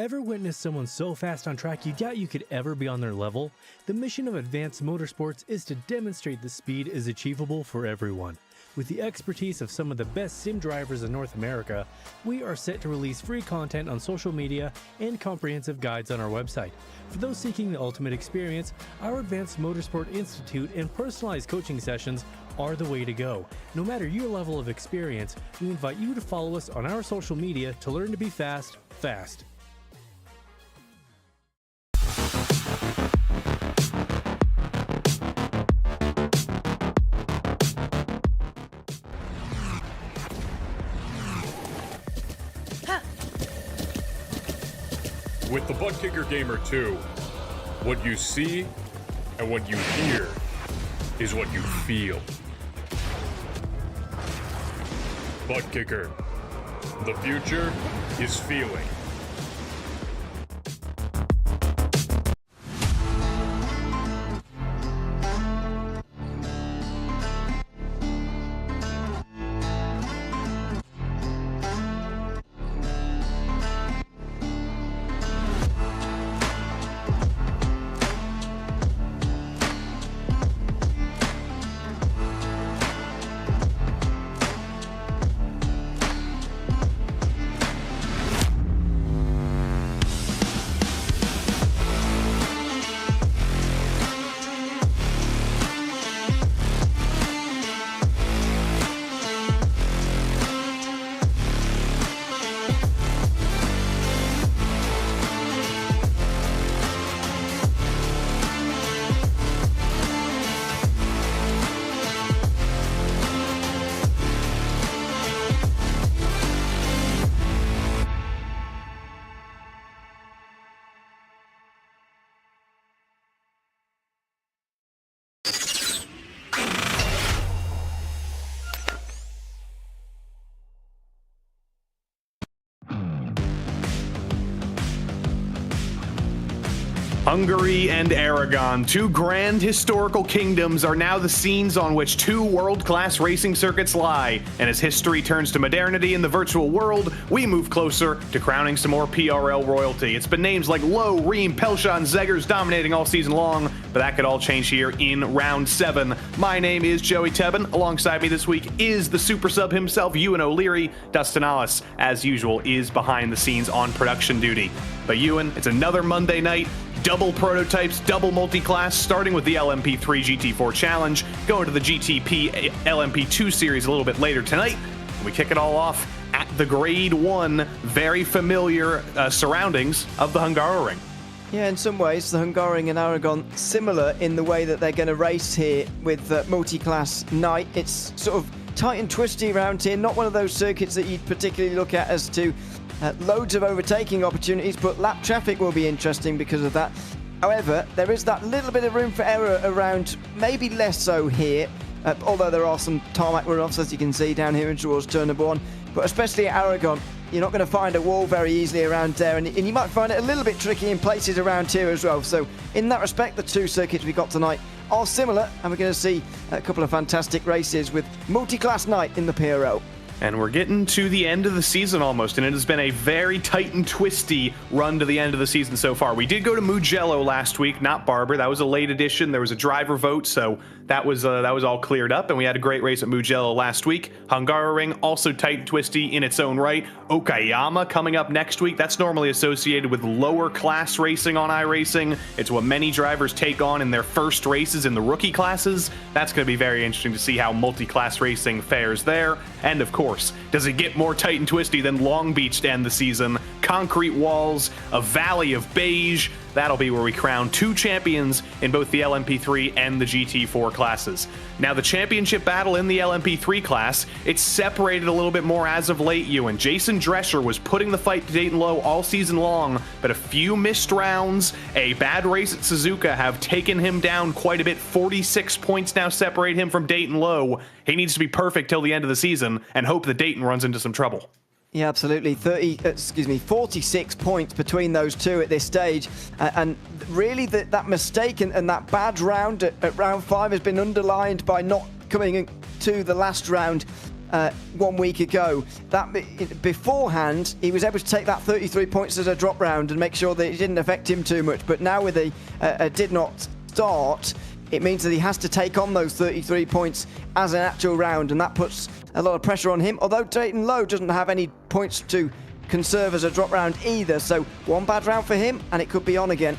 Ever witnessed someone so fast on track you doubt you could ever be on their level? The mission of Advanced Motorsports is to demonstrate the speed is achievable for everyone. With the expertise of some of the best sim drivers in North America, we are set to release free content on social media and comprehensive guides on our website. For those seeking the ultimate experience, our Advanced Motorsport Institute and personalized coaching sessions are the way to go. No matter your level of experience, we invite you to follow us on our social media to learn to be fast. With the Butt Kicker Gamer 2, what you see and what you hear is what you feel. Butt Kicker. The future is feeling. Hungary and Aragon, two grand historical kingdoms, are now the scenes on which two world-class racing circuits lie. And as history turns to modernity in the virtual world, we move closer to crowning some more PRL royalty. It's been names like Lowe, Ream, Pelshaw, and Zeggers dominating all season long, but that could all change here in round 7. My name is Joey Tebbin. Alongside me this week is the super sub himself, Ewan O'Leary. Dustin Allis, as usual, is behind the scenes on production duty. But Ewan, it's another Monday night. Double prototypes, double multi-class, starting with the LMP3 GT4 Challenge, going to the GTP LMP2 series a little bit later tonight. We kick it all off at the Grade 1, very familiar surroundings of the Hungaroring. Yeah, in some ways, the Hungaroring and Aragon similar in the way that they're going to race here with multi-class night. It's sort of tight and twisty around here, not one of those circuits that you'd particularly look at as to loads of overtaking opportunities, but lap traffic will be interesting because of that. However, there is that little bit of room for error around, maybe less so here, although there are some tarmac runoffs, as you can see, down here towards turn number 1. But especially at Aragon, you're not going to find a wall very easily around there, and you might find it a little bit tricky in places around here as well. So in that respect, the two circuits we got tonight are similar, and we're going to see a couple of fantastic races with multi-class night in the PRL. And we're getting to the end of the season almost, and it has been a very tight and twisty run to the end of the season so far. We did go to Mugello last week, not Barber. That was a late edition. There was a driver vote, so that was all cleared up, and we had a great race at Mugello last week. Hungaroring, also tight and twisty in its own right. Okayama coming up next week. That's normally associated with lower class racing on iRacing. It's what many drivers take on in their first races in the rookie classes. That's going to be very interesting to see how multi-class racing fares there. And of course, does it get more tight and twisty than Long Beach to end the season? Concrete walls, a valley of beige. That'll be where we crown two champions in both the LMP3 and the GT4 classes. Now, the championship battle in the LMP3 class, it's separated a little bit more as of late, Ewan. Jason Drescher was putting the fight to Dayton Lowe all season long, but a few missed rounds, a bad race at Suzuka have taken him down quite a bit. 46 points now separate him from Dayton Lowe. He needs to be perfect till the end of the season and hope that Dayton runs into some trouble. Yeah, absolutely. 46 points between those two at this stage. And really that mistake and that bad round at round 5 has been underlined by not coming to the last round 1 week ago. That beforehand, he was able to take that 33 points as a drop round and make sure that it didn't affect him too much. But now with a did not start, it means that he has to take on those 33 points as an actual round, and that puts a lot of pressure on him. Although Dayton Lowe doesn't have any points to conserve as a drop round either, so one bad round for him and it could be on again.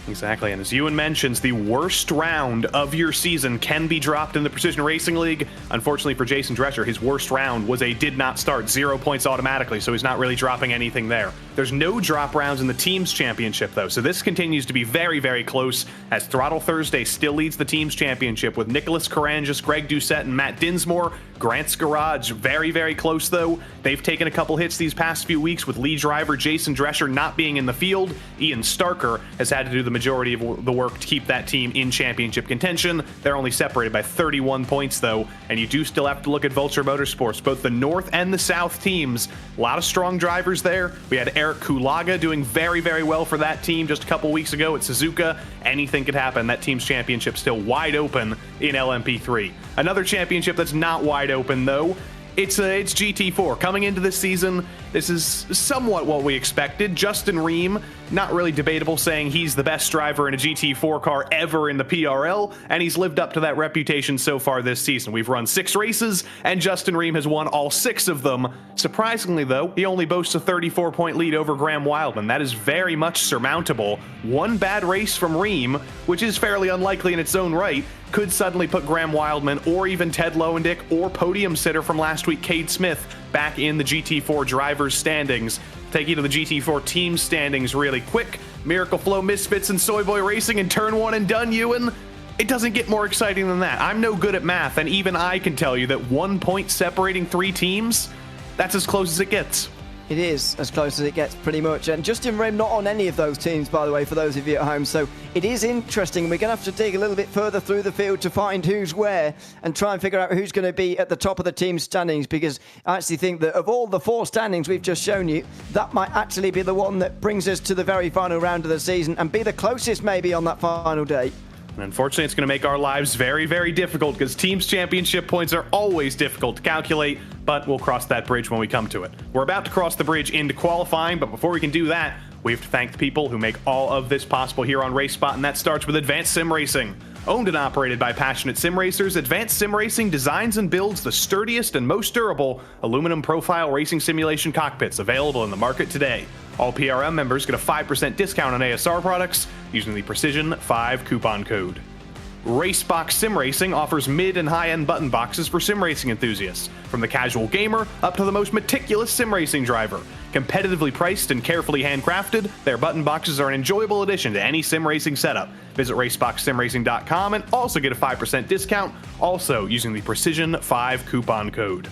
Exactly, and as Ewan mentions, the worst round of your season can be dropped in the Precision Racing League. Unfortunately for Jason Drescher, his worst round was a did not start, 0 points automatically, so he's not really dropping anything there. There's no drop rounds in the Teams Championship, though, so this continues to be very, very close, as Throttle Thursday still leads the Teams Championship with Nicholas Carangis, Greg Doucette, and Matt Dinsmore. Grant's Garage, very, very close, though. They've taken a couple hits these past few weeks with lead driver Jason Drescher not being in the field. Ian Starker has had to do the majority of the work to keep that team in championship contention. They're only separated by 31 points, though, and you do still have to look at Vulture Motorsports, both the North and the South teams. A lot of strong drivers there. We had Eric Kulaga doing very, very well for that team just a couple weeks ago at Suzuka. Anything could happen. That team's championship still wide open in LMP3. Another championship that's not wide open, though, it's GT4. Coming into this season, this is somewhat what we expected. Justin Ream, not really debatable, saying he's the best driver in a GT4 car ever in the PRL, and he's lived up to that reputation so far this season. We've run 6 races, and Justin Ream has won all 6 of them. Surprisingly, though, he only boasts a 34-point lead over Graham Wildman. That is very much surmountable. One bad race from Ream, which is fairly unlikely in its own right, could suddenly put Graham Wildman or even Ted Lowendick or podium sitter from last week, Cade Smith, back in the GT4 drivers standings. Take you to the GT4 team standings really quick. Miracle Flow, Misfits, and Soy Boy Racing in turn 1 and done, Ewan. It doesn't get more exciting than that. I'm no good at math, and even I can tell you that 1 point separating 3 teams, that's as close as it gets. It is as close as it gets, pretty much. And Justin Ream not on any of those teams, by the way, for those of you at home. So it is interesting. We're going to have to dig a little bit further through the field to find who's where and try and figure out who's going to be at the top of the team standings, because I actually think that of all the 4 standings we've just shown you, that might actually be the one that brings us to the very final round of the season and be the closest maybe on that final day. And unfortunately, it's going to make our lives very, very difficult, because Teams Championship points are always difficult to calculate, but we'll cross that bridge when we come to it. We're about to cross the bridge into qualifying, but before we can do that, we have to thank the people who make all of this possible here on RaceSpot, and that starts with Advanced Sim Racing. Owned and operated by passionate sim racers, Advanced Sim Racing designs and builds the sturdiest and most durable aluminum profile racing simulation cockpits available in the market today. All PRM members get a 5% discount on ASR products using the Precision 5 coupon code. Racebox Sim Racing offers mid and high-end button boxes for sim racing enthusiasts, from the casual gamer up to the most meticulous sim racing driver. Competitively priced and carefully handcrafted, their button boxes are an enjoyable addition to any sim racing setup. Visit raceboxsimracing.com and also get a 5% discount, also using the Precision 5 coupon code.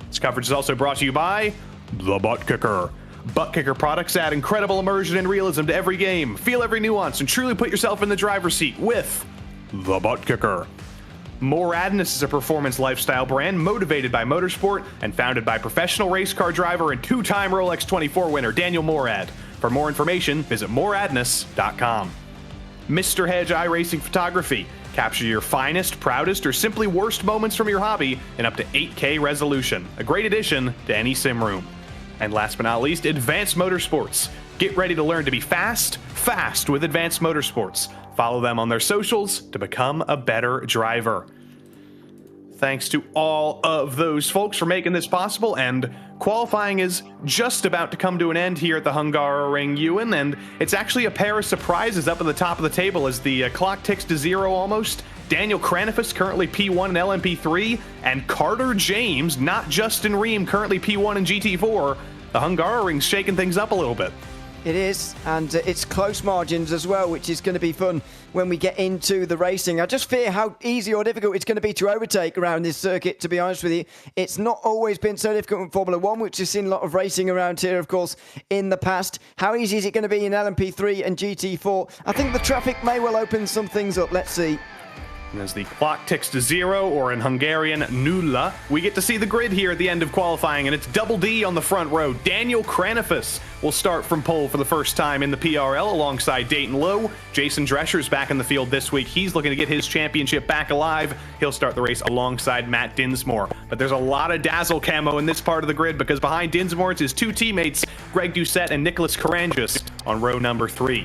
This coverage is also brought to you by The Butt Kicker. Butt Kicker products add incredible immersion and realism to every game. Feel every nuance and truly put yourself in the driver's seat with The Butt Kicker. Moradness is a performance lifestyle brand motivated by motorsport and founded by professional race car driver and 2-time Rolex 24 winner Daniel Morad. For more information, visit moradness.com. Mr. Hedge iRacing Photography. Capture your finest, proudest, or simply worst moments from your hobby in up to 8K resolution. A great addition to any sim room. And last but not least, Advanced Motorsports. Get ready to learn to be fast with Advanced Motorsports. Follow them on their socials to become a better driver. Thanks to all of those folks for making this possible, and qualifying is just about to come to an end here at the Hungaroring, Ewan, and it's actually a pair of surprises up at the top of the table as the clock ticks to 0 almost. Daniel Kranifus, currently P1 in LMP3, and Carter James, not Justin Ream, currently P1 in GT4. The Hungaroring's shaking things up a little bit. It is, and it's close margins as well, which is going to be fun when we get into the racing. I just fear how easy or difficult it's going to be to overtake around this circuit, to be honest with you. It's not always been so difficult in Formula 1, which has seen a lot of racing around here, of course, in the past. How easy is it going to be in LMP3 and GT4? I think the traffic may well open some things up. Let's see. And as the clock ticks to 0, or in Hungarian, nulla, we get to see the grid here at the end of qualifying, and it's Double D on the front row. Daniel Kranifus will start from pole for the first time in the PRL alongside Dayton Lowe. Jason Drescher's back in the field this week. He's looking to get his championship back alive. He'll start the race alongside Matt Dinsmore. But there's a lot of Dazzle camo in this part of the grid, because behind Dinsmore it's his two teammates, Greg Doucette and Nicholas Karangis, on row number 3.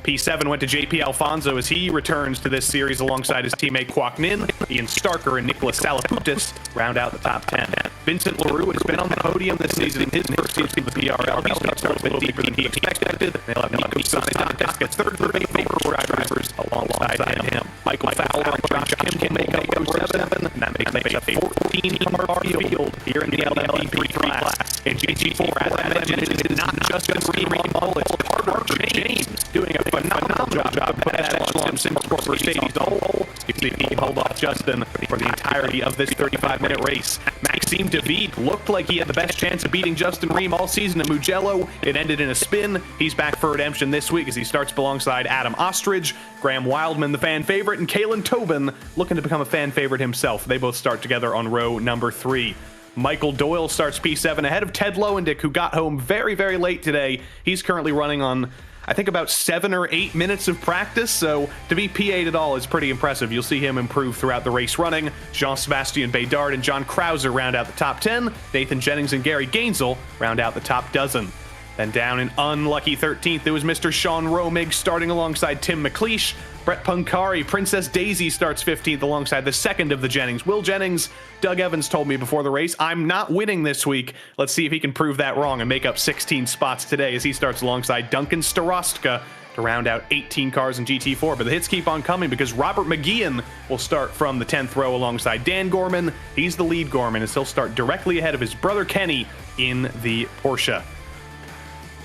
P7 went to JP Alfonso as he returns to this series alongside his teammate Kwok Nin. Ian Starker and Nicholas Salaputis round out the top 10. Vincent LaRue has been on the podium this season in his first season in the PRL. He's started a little bit deeper than he expected. They'll have Nico Sanitatis gets third for the Vancouver drivers alongside him. Michael Fowler and Josh Kim make up row 7, and that makes a 14-car field here in the LMP3 class. In GT4, as I mentioned, it is not just a remodel, it's Carter James doing a phenomenal job putting that echelon for Mercedes the whole. You see if he can hold off Justin for the entirety of this 35-minute race. Maxime David looked like he had the best chance of beating Justin Ream all season at Mugello. It ended in a spin. He's back for redemption this week as he starts alongside Adam Ostrich, Graham Wildman, the fan favorite, and Kalen Tobin looking to become a fan favorite himself. They both start together on row number 3. Michael Doyle starts P7 ahead of Ted Lowendick, who got home very, very late today. He's currently running on, I think, about 7 or 8 minutes of practice, so to be P8 at all is pretty impressive. You'll see him improve throughout the race running. Jean-Sebastien Bédard and John Krauser round out the top 10. Nathan Jennings and Gary Gainsel round out the top dozen. Then down in unlucky 13th, there was Mr. Sean Romig starting alongside Tim McLeish. Brett Punkari, Princess Daisy starts 15th alongside the second of the Jennings, Will Jennings. Doug Evans told me before the race, I'm not winning this week. Let's see if he can prove that wrong and make up 16 spots today as he starts alongside Duncan Starostka to round out 18 cars in GT4. But the hits keep on coming because Robert McGeehan will start from the 10th row alongside Dan Gorman. He's the lead Gorman as he'll start directly ahead of his brother Kenny in the Porsche.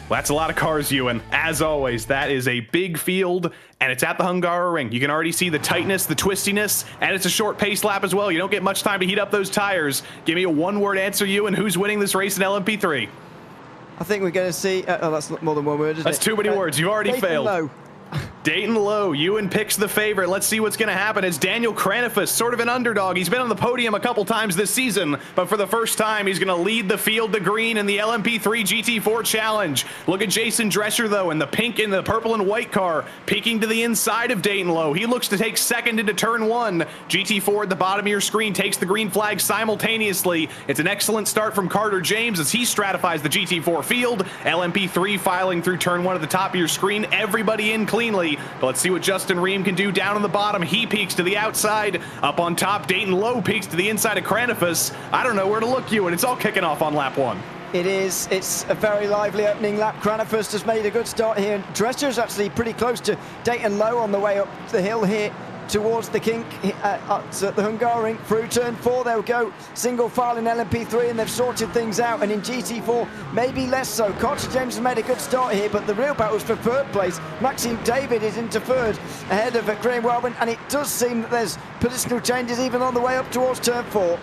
Well, that's a lot of cars, Ewan. As always, that is a big field, and it's at the Hungaroring. You can already see the tightness, the twistiness, and it's a short pace lap as well. You don't get much time to heat up those tires. Give me a one-word answer, Ewan. Who's winning this race in LMP3? I think we're going to see... oh, that's more than one word, isn't it? That's too many words. You've already failed. Low. Dayton Lowe, Ewan picks the favorite. Let's see what's going to happen. It's Daniel Kranifus, sort of an underdog. He's been on the podium a couple times this season, but for the first time, he's going to lead the field to green in the LMP3 GT4 Challenge. Look at Jason Drescher, though, in the pink and the purple and white car, peeking to the inside of Dayton Lowe. He looks to take second into turn 1. GT4 at the bottom of your screen takes the green flag simultaneously. It's an excellent start from Carter James as he stratifies the GT4 field. LMP3 filing through turn 1 at the top of your screen. Everybody in cleanly. But let's see what Justin Ream can do down on the bottom. He peeks to the outside. Up on top, Dayton Lowe peeks to the inside of Kranifus. I don't know where to look, Ewan. It's all kicking off on lap 1. It is. It's a very lively opening lap. Kranifus has made a good start here. Drescher's actually pretty close to Dayton Lowe on the way up the hill here towards the kink at the Hungaroring. Through turn 4 they'll go single file in LMP3, and they've sorted things out, and in GT4 maybe less so. Carter James has made a good start here, but the real battle's for third place. Maxime David is into third ahead of Graham Wellman, and it does seem that there's positional changes even on the way up towards turn 4.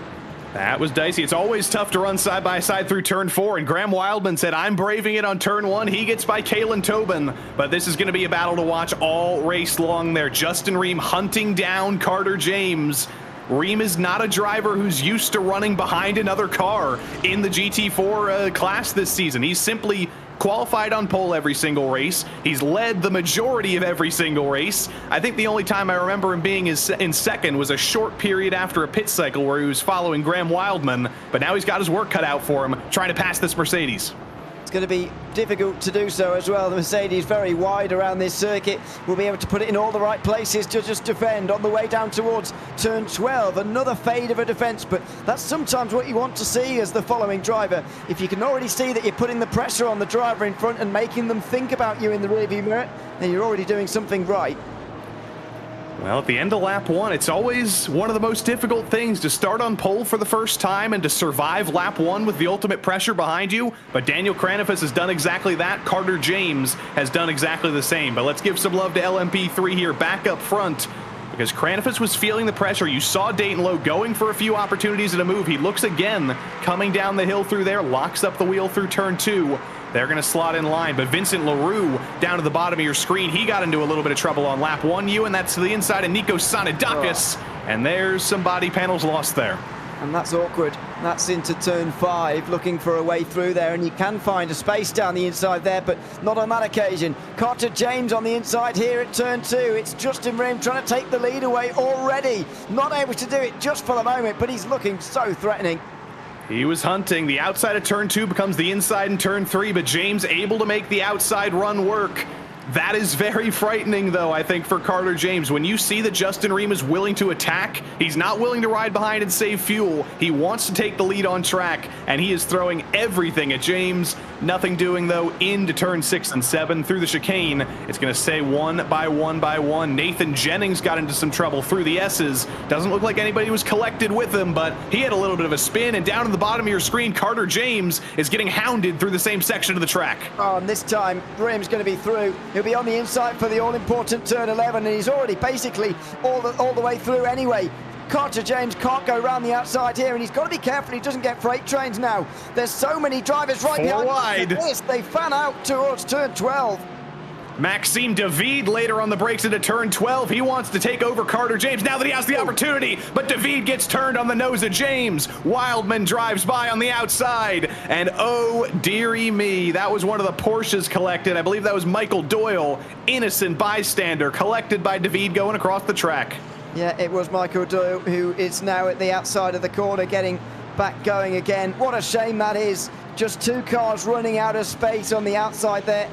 That was dicey. It's always tough to run side by side through turn 4, and Graham Wildman said, I'm braving it on turn 1. He gets by Kalen Tobin, but this is going to be a battle to watch all race long there. Justin Ream hunting down Carter James. Ream is not a driver who's used to running behind another car in the GT4 class this season. He's simply qualified on pole every single race. He's led the majority of every single race. I think the only time I remember him being in second was a short period after a pit cycle where he was following Graham Wildman, but now he's got his work cut out for him trying to pass this Mercedes. It's going to be difficult to do so as well. The Mercedes very wide around this circuit. Will be able to put it in all the right places to just defend on the way down towards turn 12. Another fade of a defense, but that's sometimes what you want to see as the following driver. If you can already see that you're putting the pressure on the driver in front and making them think about you in the rearview mirror, then you're already doing something right. Well, at the end of lap 1, it's always one of the most difficult things to start on pole for the first time and to survive lap 1 with the ultimate pressure behind you. But Daniel Kranifus has done exactly that. Carter James has done exactly the same. But let's give some love to LMP3 here back up front, because Kranifus was feeling the pressure. You saw Dayton Lowe going for a few opportunities at a move. He looks again, coming down the hill through there, locks up the wheel through turn 2. They're going to slot in line, but Vincent LaRue down to the bottom of your screen, he got into a little bit of trouble on lap 1, and that's to the inside of Nico Sanidakis, and there's some body panels lost there. And that's awkward. That's into turn 5, looking for a way through there, and you can find a space down the inside there, but not on that occasion. Carter James on the inside here at turn 2. It's Justin Rim trying to take the lead away already. Not able to do it just for the moment, but he's looking so threatening. He was hunting. The outside of turn 2 becomes the inside in turn 3, but James able to make the outside run work. That is very frightening, though, I think, for Carter James. When you see that Justin Ream is willing to attack, he's not willing to ride behind and save fuel. He wants to take the lead on track, and he is throwing everything at James. Nothing doing, though, into turn 6 and 7 through the chicane. It's going to stay one by one. Nathan Jennings got into some trouble through the S's. Doesn't look like anybody was collected with him, but he had a little bit of a spin, and down at the bottom of your screen, Carter James is getting hounded through the same section of the track. Oh, and this time, Ream's going to be through. He'll be on the inside for the all-important turn 11, and he's already basically all the way through anyway. Carter James can't go around the outside here, and he's got to be careful he doesn't get freight trains now. There's so many drivers right behind wide. This. They fan out towards turn 12. Maxime David later on the brakes into turn 12. He wants to take over Carter James now that he has the opportunity, but David gets turned on the nose of James. Wildman drives by on the outside, and oh dearie me, that was one of the Porsches collected. I believe that was Michael Doyle, innocent bystander, collected by David going across the track. Yeah, it was Michael Doyle, who is now at the outside of the corner getting back going again. What a shame that is. Just 2 cars running out of space on the outside there,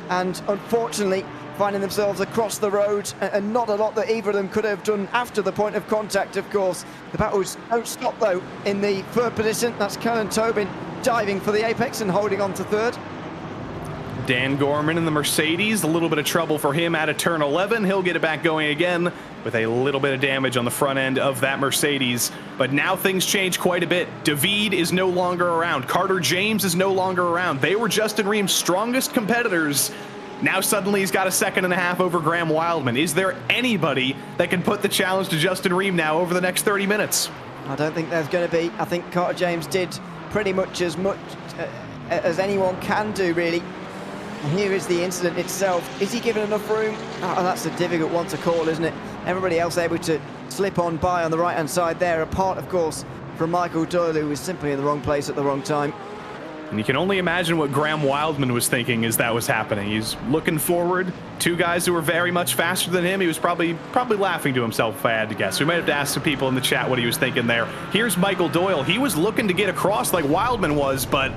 and unfortunately finding themselves across the road, and not a lot that either of them could have done after the point of contact, of course. The battles don't stop, though, in the 3rd position. That's Cullen Tobin diving for the apex and holding on to 3rd. Dan Gorman in the Mercedes, a little bit of trouble for him out of turn 11. He'll get it back going again with a little bit of damage on the front end of that Mercedes. But now things change quite a bit. David is no longer around. Carter James is no longer around. They were Justin Ream's strongest competitors. Now suddenly he's got a 2.5 seconds over Graham Wildman. Is there anybody that can put the challenge to Justin Ream now over the next 30 minutes? I don't think there's going to be. I think Carter James did pretty much as anyone can do, really. And here is the incident itself. Is he given enough room? Oh, that's a difficult one to call, isn't it? Everybody else able to slip on by on the right-hand side there, apart, of course, from Michael Doyle, who was simply in the wrong place at the wrong time. And you can only imagine what Graham Wildman was thinking as that was happening. He's looking forward. 2 guys who were very much faster than him. He was probably laughing to himself, if I had to guess. We might have to ask some people in the chat what he was thinking there. Here's Michael Doyle. He was looking to get across like Wildman was, but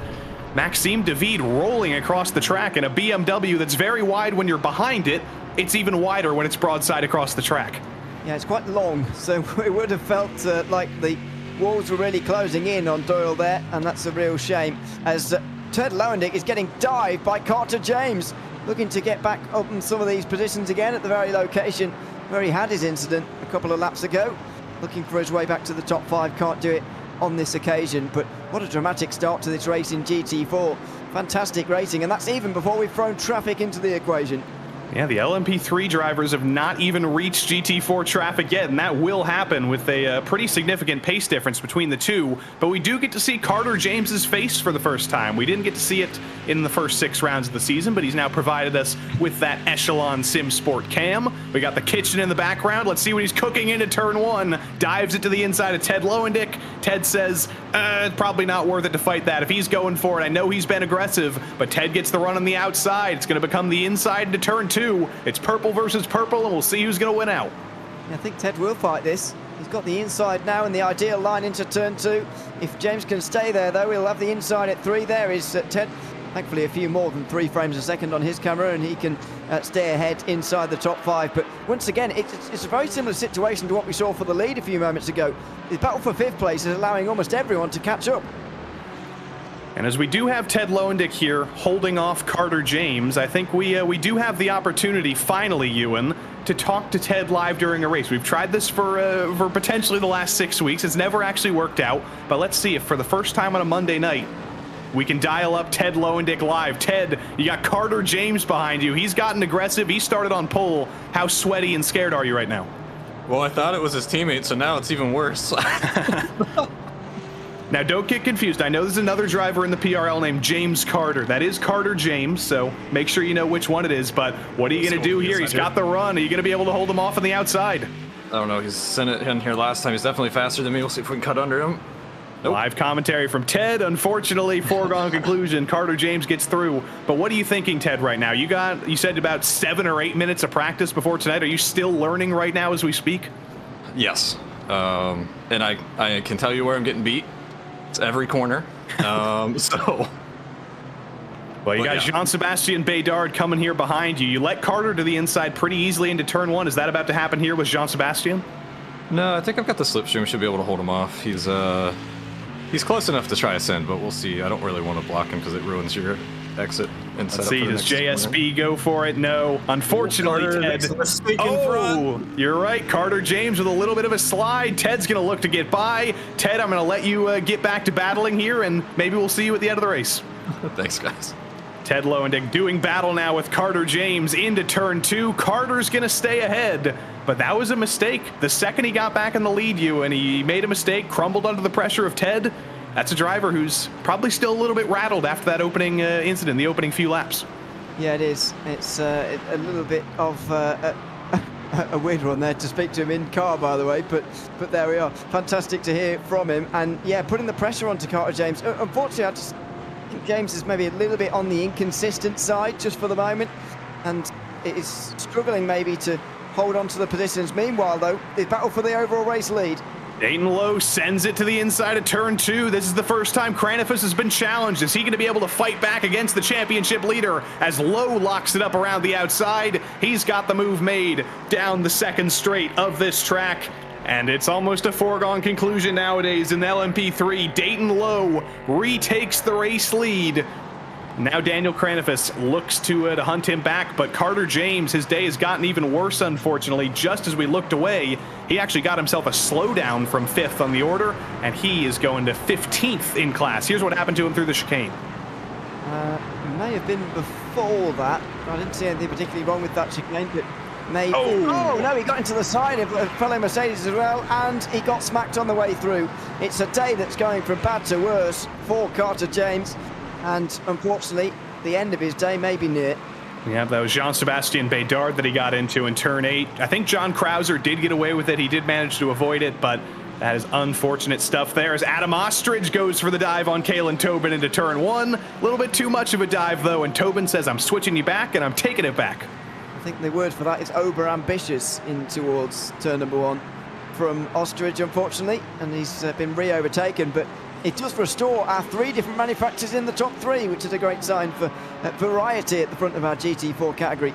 Maxime David rolling across the track in a BMW that's very wide when you're behind it. It's even wider when it's broadside across the track. Yeah, it's quite long, so it would have felt like the walls were really closing in on Doyle there, and that's a real shame, as Ted Lowendick is getting dived by Carter James, looking to get back up in some of these positions again at the very location where he had his incident a couple of laps ago. Looking for his way back to the top 5, can't do it on this occasion, but what a dramatic start to this race in GT4. Fantastic racing, and that's even before we've thrown traffic into the equation. Yeah, the LMP3 drivers have not even reached GT4 traffic yet, and that will happen with a pretty significant pace difference between the two. But we do get to see Carter James's face for the first time. We didn't get to see it in the first 6 rounds of the season, but he's now provided us with that Echelon Sim Sport cam. We got the kitchen in the background. Let's see what he's cooking into turn 1. Dives it to the inside of Ted Lowendick. Ted says, probably not worth it to fight that. If he's going for it, I know he's been aggressive, but Ted gets the run on the outside. It's going to become the inside into turn 2. It's purple versus purple, and we'll see who's going to win out. I think Ted will fight this. He's got the inside now in the ideal line into turn 2. If James can stay there, though, he'll have the inside at 3. There is Ted. Thankfully, a few more than 3 frames a second on his camera, and he can stay ahead inside the top 5. But once again, it's a very similar situation to what we saw for the lead a few moments ago. The battle for 5th place is allowing almost everyone to catch up. And as we do have Ted Lowendick here holding off Carter James, I think we do have the opportunity, finally, Ewan, to talk to Ted live during a race. We've tried this for potentially the last 6 weeks. It's never actually worked out, but let's see if for the first time on a Monday night, we can dial up Ted Lowendick live. Ted, you got Carter James behind you. He's gotten aggressive. He started on pole. How sweaty and scared are you right now? Well, I thought it was his teammate, so now it's even worse. Now, don't get confused. I know there's another driver in the PRL named James Carter. That is Carter James, so make sure you know which one it is. But what are you going to do here? He's got the run. Are you going to be able to hold him off on the outside? I don't know. He's sent it in here last time. He's definitely faster than me. We'll see if we can cut under him. Nope. Live commentary from Ted. Unfortunately, foregone conclusion. Carter James gets through. But what are you thinking, Ted, right now? You said about 7 or 8 minutes of practice before tonight. Are you still learning right now as we speak? Yes. And I can tell you where I'm getting beat. It's every corner. So. Well, you got Jean-Sebastien Bédard coming here behind you. You let Carter to the inside pretty easily into turn 1. Is that about to happen here with Jean-Sebastien? No, I think I've got the slipstream. Should be able to hold him off. He's close enough to try a send, but we'll see. I don't really want to block him because it ruins your exit and Let's see, does JSB go for it? No. Unfortunately, Ted. You're right. Carter James with a little bit of a slide. Ted's going to look to get by. Ted, I'm going to let you get back to battling here, and maybe we'll see you at the end of the race. Thanks, guys. Ted Lowendick doing battle now with Carter James into turn 2. Carter's going to stay ahead, but that was a mistake. The second he got back in the lead, and he made a mistake, crumbled under the pressure of Ted. That's a driver who's probably still a little bit rattled after that opening incident, the opening few laps. Yeah, it is. It's a little bit of a weird one there to speak to him in car, by the way, but there we are. Fantastic to hear from him. And yeah, putting the pressure onto Carter James. Unfortunately, I just think James is maybe a little bit on the inconsistent side just for the moment, and it is struggling maybe to hold on to the positions. Meanwhile, though, the battle for the overall race lead. Dayton Lowe sends it to the inside of turn 2. This is the first time Kranifus has been challenged. Is he going to be able to fight back against the championship leader as Lowe locks it up around the outside? He's got the move made down the second straight of this track. And it's almost a foregone conclusion nowadays in LMP3. Dayton Lowe retakes the race lead. Now Daniel Kranifus looks to hunt him back, but Carter James, his day has gotten even worse, unfortunately. Just as we looked away, he actually got himself a slowdown from 5th on the order, and he is going to 15th in class. Here's what happened to him through the chicane. May have been before that. I didn't see anything particularly wrong with that chicane, but maybe. Oh no, he got into the side of a fellow Mercedes as well, and he got smacked on the way through. It's a day that's going from bad to worse for Carter James. And unfortunately, the end of his day may be near. Yeah, that was Jean-Sebastien Bédard that he got into in turn 8. I think John Krauser did get away with it. He did manage to avoid it, but that is unfortunate stuff there as Adam Ostrich goes for the dive on Kalen Tobin into turn 1. A little bit too much of a dive, though, and Tobin says, I'm switching you back, and I'm taking it back. I think the word for that is over-ambitious in towards turn number 1 from Ostrich, unfortunately, and he's been re-overtaken, but it does restore our 3 different manufacturers in the top 3, which is a great sign for variety at the front of our GT4 category.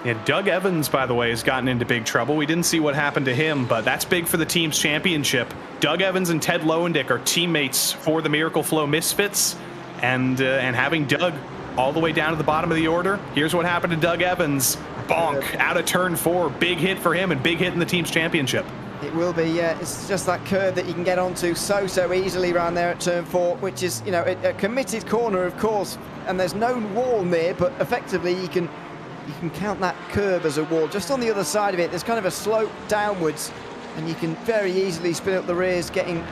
Yeah, Doug Evans, by the way, has gotten into big trouble. We didn't see what happened to him, but that's big for the team's championship. Doug Evans and Ted Lowendick are teammates for the Miracle Flow Misfits, and having Doug all the way down to the bottom of the order, here's what happened to Doug Evans. Bonk, out of turn 4. Big hit for him and big hit in the team's championship. It will be, yeah. It's just that curve that you can get onto so easily around there at turn 4, which is, a committed corner, of course, and there's no wall near, but effectively you can count that curve as a wall. Just on the other side of it, there's kind of a slope downwards, and you can very easily spin up the rears, getting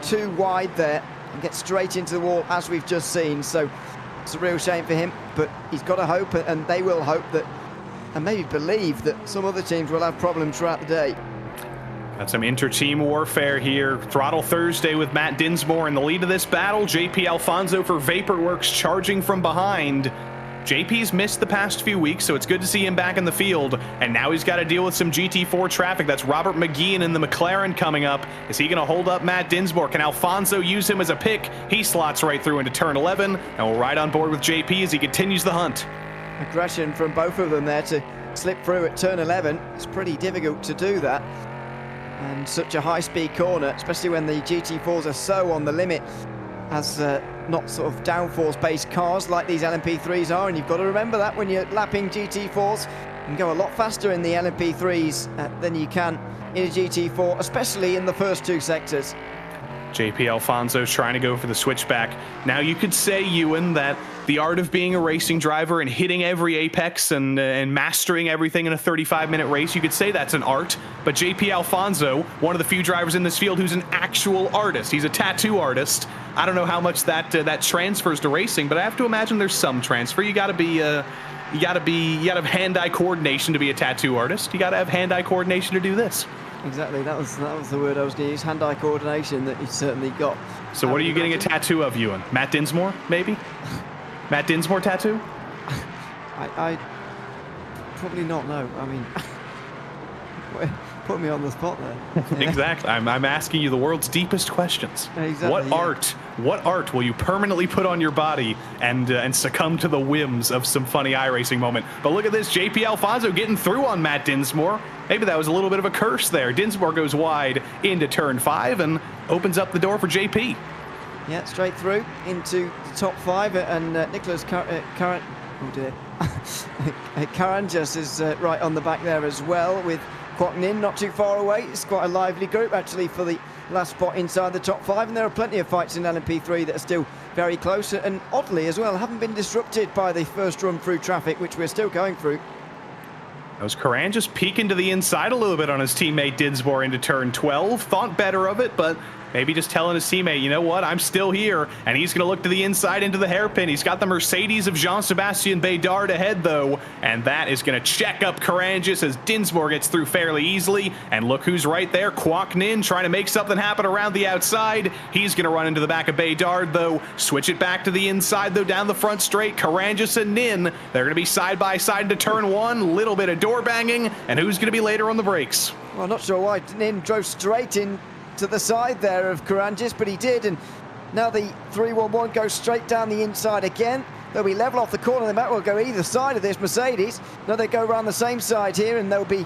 too wide there, and get straight into the wall, as we've just seen. So it's a real shame for him, but he's got to hope, and they will hope that, and maybe believe that some other teams will have problems throughout the day. Got some inter-team warfare here. Throttle Thursday with Matt Dinsmore in the lead of this battle. JP Alfonso for Vaporworks charging from behind. JP's missed the past few weeks, so it's good to see him back in the field. And now he's got to deal with some GT4 traffic. That's Robert McGeehan in the McLaren coming up. Is he going to hold up Matt Dinsmore? Can Alfonso use him as a pick? He slots right through into turn 11, and we'll ride on board with JP as he continues the hunt. Aggression from both of them there to slip through at turn 11. It's pretty difficult to do that. And such a high-speed corner, especially when the GT4s are so on the limit as not sort of downforce-based cars like these LMP3s are, and you've got to remember that when you're lapping GT4s. You can go a lot faster in the LMP3s than you can in a GT4, especially in the first 2 sectors. JP Alfonso's trying to go for the switchback. Now you could say, Ewan, that the art of being a racing driver and hitting every apex and mastering everything in a 35-minute race, you could say that's an art. But JP Alfonso, one of the few drivers in this field who's an actual artist. He's a tattoo artist. I don't know how much that transfers to racing, but I have to imagine there's some transfer. You gotta have hand-eye coordination to be a tattoo artist. You gotta have hand-eye coordination to do this. Exactly, that was the word I was going to use, hand-eye coordination that he's certainly got. So what are you getting a tattoo of, Ewan? Matt Dinsmore, maybe? Matt Dinsmore tattoo? I probably not, no. I mean, put me on the spot there. Yeah. Exactly. I'm asking you the world's deepest questions. Exactly, What art will you permanently put on your body and succumb to the whims of some funny iRacing moment? But look at this, JP Alfonso getting through on Matt Dinsmore. Maybe that was a little bit of a curse there. Dinsmore goes wide into turn 5 and opens up the door for JP. Yeah, straight through into the top 5, and Nicholas Caranjas is right on the back there as well, with Kwok-Nin not too far away. It's quite a lively group actually for the last spot inside the top 5, and there are plenty of fights in LMP3 that are still very close, and oddly as well haven't been disrupted by the first run through traffic, which we're still going through. That was Karan just peeking to the inside a little bit on his teammate Dinsmore into turn 12. Thought better of it, but maybe just telling his teammate, you know what, I'm still here. And he's going to look to the inside into the hairpin. He's got the Mercedes of Jean-Sébastien Bédard ahead, though. And that is going to check up Caranjas as Dinsmore gets through fairly easily. And look who's right there, Kwok-Nin trying to make something happen around the outside. He's going to run into the back of Bédard, though. Switch it back to the inside, though, down the front straight. Caranjas and Nin, they're going to be side by side into turn 1. Little bit of door banging. And who's going to be later on the brakes? Well, not sure why Nin drove straight in to the side there of Caranjas, but he did, and now the 311 goes straight down the inside again. They'll be level off the corner. They might well go either side of this Mercedes. Now they go around the same side here, and they'll be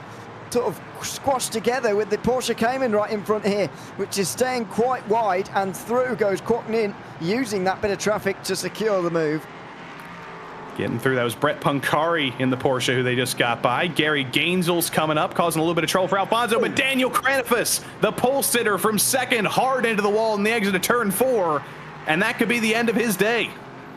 sort of squashed together with the Porsche Cayman right in front here, which is staying quite wide, and through goes Kwok-Nin, using that bit of traffic to secure the move. Getting through, that was Brett Punkari in the Porsche who they just got by. Gary Gainzel's coming up, causing a little bit of trouble for Alfonso, but Daniel Kranifus, the pole sitter from second, hard into the wall in the exit of turn 4, and that could be the end of his day.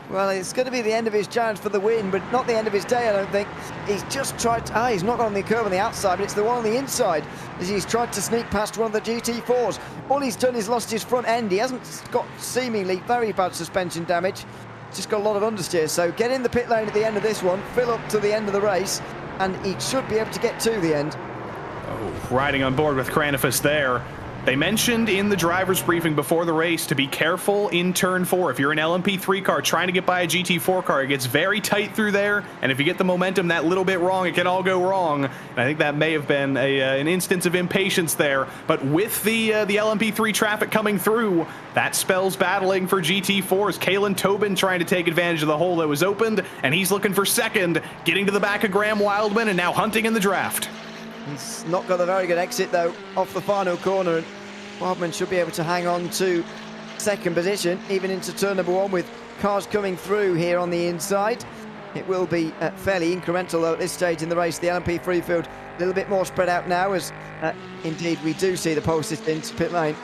Well, it's going to be the end of his challenge for the win, but not the end of his day, I don't think. He's just tried to, he's not on the curve on the outside, but it's the one on the inside, as he's tried to sneak past one of the GT4s. All he's done is lost his front end. He hasn't got seemingly very bad suspension damage. Just got a lot of understeer, so get in the pit lane at the end of this one, fill up to the end of the race, and he should be able to get to the end. Oh, riding on board with Kranifus there. They mentioned in the driver's briefing before the race to be careful in turn 4. If you're an LMP3 car trying to get by a GT4 car, it gets very tight through there, and if you get the momentum that little bit wrong, it can all go wrong. And I think that may have been an instance of impatience there, but with the LMP3 traffic coming through, that spells battling for GT4s. Kalen Tobin trying to take advantage of the hole that was opened, and he's looking for second, getting to the back of Graham Wildman, and now hunting in the draft. He's not got a very good exit, though, off the final corner, and Wildman should be able to hang on to second position, even into turn number 1, with cars coming through here on the inside. It will be fairly incremental, though, at this stage in the race. The LMP3 field a little bit more spread out now, as indeed we do see the pole assist into pit lane.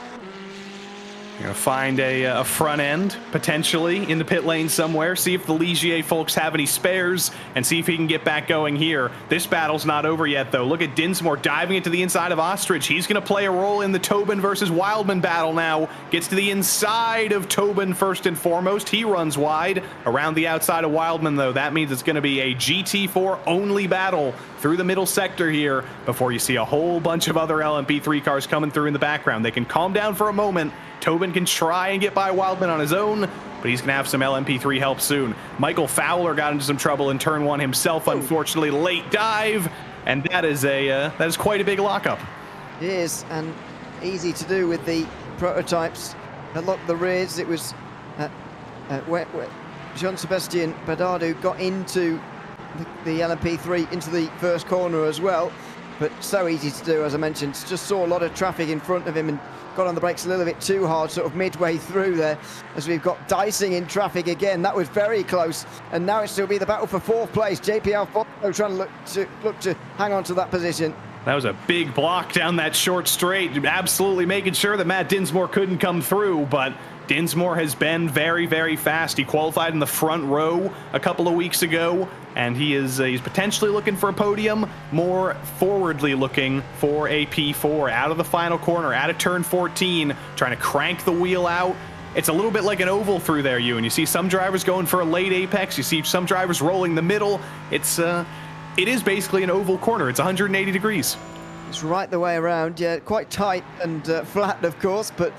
You're going to find a front end, potentially, in the pit lane somewhere. See if the Ligier folks have any spares, and see if he can get back going here. This battle's not over yet, though. Look at Dinsmore diving into the inside of Ostrich. He's going to play a role in the Tobin versus Wildman battle now. Gets to the inside of Tobin first and foremost. He runs wide. Around the outside of Wildman, though, that means it's going to be a GT4-only battle through the middle sector here before you see a whole bunch of other LMP3 cars coming through in the background. They can calm down for a moment. Tobin can try and get by Wildman on his own, but he's going to have some LMP3 help soon. Michael Fowler got into some trouble in turn 1 himself, unfortunately. Late dive, and that is quite a big lockup. It is, and easy to do with the prototypes that locked the rears. It was Jean-Sébastien Bédard who got into the LMP3 into the first corner as well, but so easy to do, as I mentioned. Just saw a lot of traffic in front of him and got on the brakes a little bit too hard, sort of midway through there, as we've got dicing in traffic again. That was very close, and now it's still be the battle for 4th place. JP Alfonso trying to look to hang on to that position. That was a big block down that short straight, absolutely making sure that Matt Dinsmore couldn't come through, but Dinsmore has been very, very fast. He qualified in the front row a couple of weeks ago, and he's potentially looking for a podium, more forwardly looking for a P4 out of the final corner, out of turn 14, trying to crank the wheel out. It's a little bit like an oval through there, and you see some drivers going for a late apex, you see some drivers rolling the middle. It is basically an oval corner. It's 180 degrees. It's right the way around, yeah, quite tight and flat, of course, but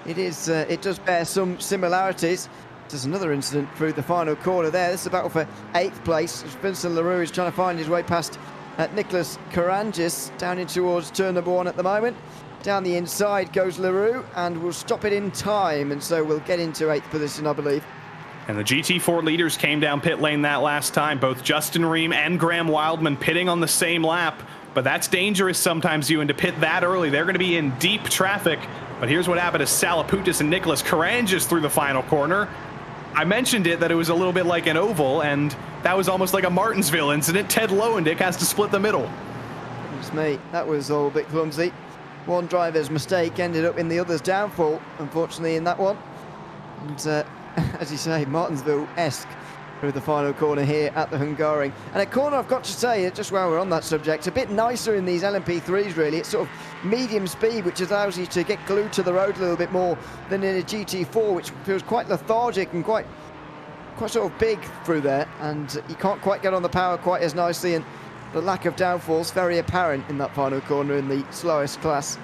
it does bear some similarities. There's another incident through the final corner there. This is a battle for 8th place. Vincent Leroux is trying to find his way past Nicholas Karangis down in towards turn number 1 at the moment. Down the inside goes Leroux, and we'll stop it in time, and so we'll get into 8th position, I believe. And the GT4 leaders came down pit lane that last time. Both Justin Ream and Graham Wildman pitting on the same lap. But that's dangerous sometimes, Ewan, to pit that early. They're going to be in deep traffic. But here's what happened to Salaputis and Nicholas Karangis through the final corner. I mentioned that it was a little bit like an oval, and that was almost like a Martinsville incident. Ted Lowendick has to split the middle. Goodness me, that was all a bit clumsy. One driver's mistake ended up in the other's downfall, unfortunately, in that one. And as you say, Martinsville-esque through the final corner here at the Hungaroring. And a corner, I've got to say, just while we're on that subject, a bit nicer in these LMP3s, really. It's sort of medium speed, which allows you to get glued to the road a little bit more than in a GT4, which feels quite lethargic and quite sort of big through there. And you can't quite get on the power quite as nicely, and the lack of downforce very apparent in that final corner in the slowest class.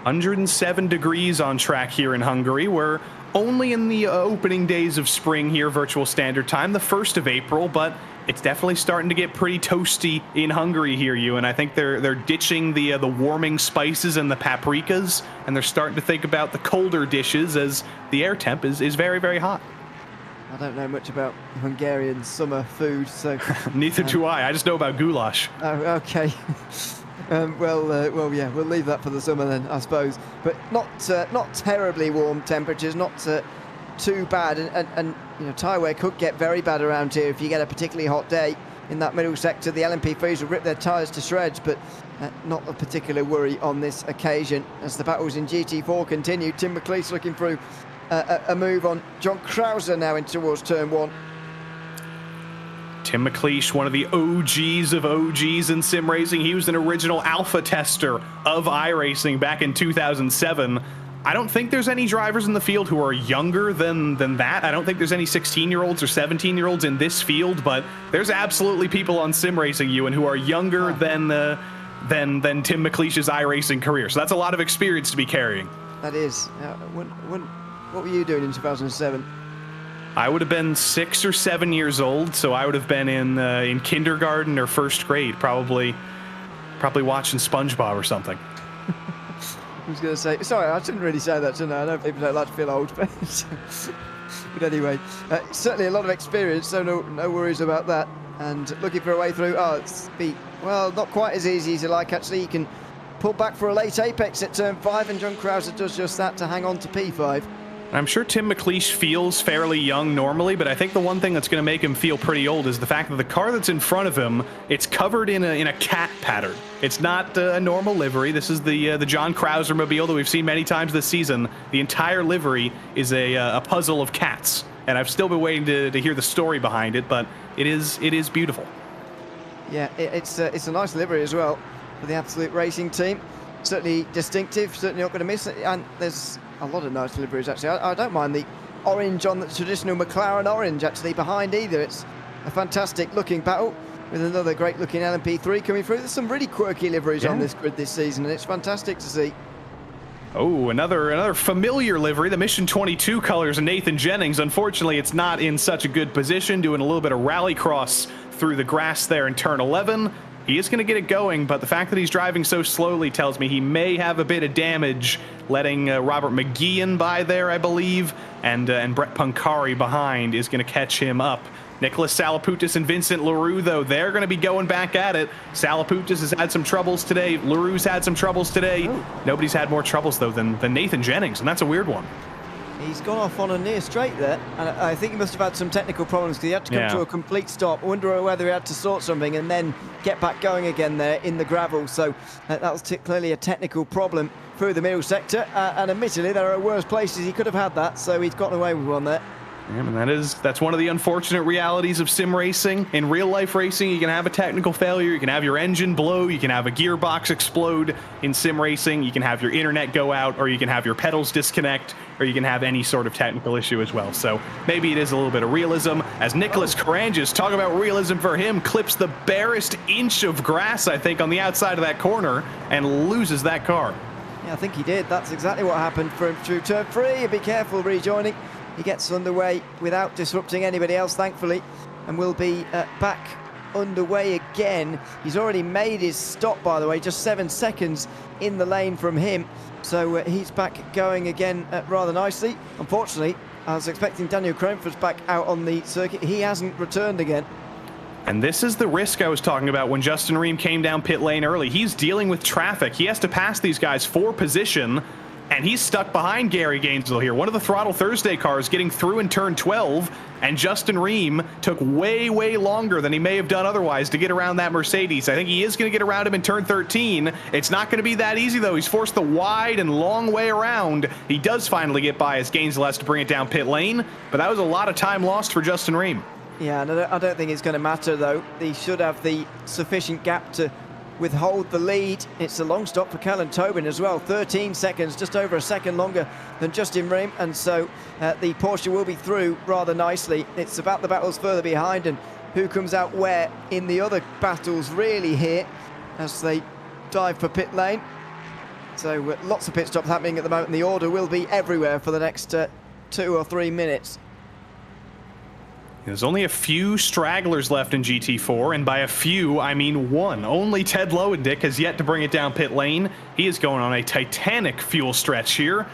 107 degrees on track here in Hungary. We're only in the opening days of spring here, virtual standard time, the 1st of April, but it's definitely starting to get pretty toasty in Hungary here, and I think they're ditching the warming spices and the paprikas, and they're starting to think about the colder dishes as the air temp is very, very hot. I don't know much about Hungarian summer food, so neither do I. I just know about goulash. Oh, okay. Well, yeah, we'll leave that for the summer then, I suppose. But not terribly warm temperatures, not too bad. And you know, tyre wear could get very bad around here if you get a particularly hot day in that middle sector. The LMP3s will rip their tyres to shreds, but not a particular worry on this occasion. As the battles in GT4 continue, Tim McLeish looking through a move on John Krauser now in towards turn 1. Tim McLeish, one of the OGs of OGs in sim racing. He was an original alpha tester of iRacing back in 2007. I don't think there's any drivers in the field who are younger than that. I don't think there's any 16-year-olds or 17-year-olds in this field, but there's absolutely people on sim racing, Ewan, who are younger than Tim McLeish's iRacing career. So that's a lot of experience to be carrying. That is. What were you doing in 2007? I would have been 6 or 7 years old, so I would have been in kindergarten or 1st grade, probably watching SpongeBob or something. I was going to say, sorry, I shouldn't really say that, shouldn't I? I know people don't like to feel old, but anyway, certainly a lot of experience, so no worries about that. And looking for a way through, not quite as easy as you like, actually. You can pull back for a late apex at turn 5, and John Krauser does just that to hang on to P5. I'm sure Tim McLeish feels fairly young normally, but I think the one thing that's going to make him feel pretty old is the fact that the car that's in front of him, it's covered in a cat pattern. It's not a normal livery. This is the John Krauser mobile that we've seen many times this season. The entire livery is a puzzle of cats, and I've still been waiting to hear the story behind it, but it is beautiful. Yeah, it's a nice livery as well for the Absolute Racing team. Certainly distinctive, certainly not going to miss it, and there's a lot of nice liveries, actually. I don't mind the orange on the traditional McLaren orange, actually, behind either. It's a fantastic looking battle with another great looking LMP3 coming through. There's some really quirky liveries on this grid this season, and it's fantastic to see. Oh, another familiar livery, the Mission 22 colors of Nathan Jennings. Unfortunately, it's not in such a good position, doing a little bit of rallycross through the grass there in turn 11. He is going to get it going, but the fact that he's driving so slowly tells me he may have a bit of damage, letting Robert McGeehan by there, I believe, and Brett Pancari behind is going to catch him up. Nicholas Salaputis and Vincent Leroux, though, they're going to be going back at it. Salaputis has had some troubles today. Leroux's had some troubles today. Nobody's had more troubles, though, than Nathan Jennings, and that's a weird one. He's gone off on a near straight there, and I think he must have had some technical problems because he had to come to a complete stop. I wonder whether he had to sort something and then get back going again there in the gravel. So that was clearly a technical problem through the middle sector, and admittedly there are worse places he could have had that, so he's gotten away with one there. Yeah, and that's one of the unfortunate realities of sim racing. In real life racing, you can have a technical failure, you can have your engine blow, you can have a gearbox explode. In sim racing, you can have your internet go out, or you can have your pedals disconnect, or you can have any sort of technical issue as well. So maybe it is a little bit of realism. As Nicholas Caranges, talk about realism for him, clips the barest inch of grass, I think, on the outside of that corner and loses that car. Yeah, I think he did. That's exactly what happened for him through turn 3. Be careful rejoining. He gets underway without disrupting anybody else, thankfully, and will be back underway again. He's already made his stop, by the way, just 7 seconds in the lane from him. So he's back going again rather nicely. Unfortunately, I was expecting Daniel Cranford's back out on the circuit. He hasn't returned again. And this is the risk I was talking about when Justin Ream came down pit lane early. He's dealing with traffic. He has to pass these guys for position, and he's stuck behind Gary Gainesville here. One of the Throttle Thursday cars getting through in turn 12, and Justin Ream took way, way longer than he may have done otherwise to get around that Mercedes. I think he is going to get around him in turn 13. It's not going to be that easy, though. He's forced the wide and long way around. He does finally get by as Gainesville has to bring it down pit lane, but that was a lot of time lost for Justin Ream. Yeah, and I don't think it's going to matter, though. He should have the sufficient gap to withhold the lead. It's a long stop for Callan Tobin as well, 13 seconds, just over a second longer than Justin Ream, and so the Porsche will be through rather nicely. It's about the battles further behind and who comes out where in the other battles really here as they dive for pit lane. So lots of pit stops happening at the moment. The order will be everywhere for the next 2 or 3 minutes. There's only a few stragglers left in GT4, and by a few, I mean one. Only Ted Lowendick has yet to bring it down pit lane. He is going on a titanic fuel stretch here.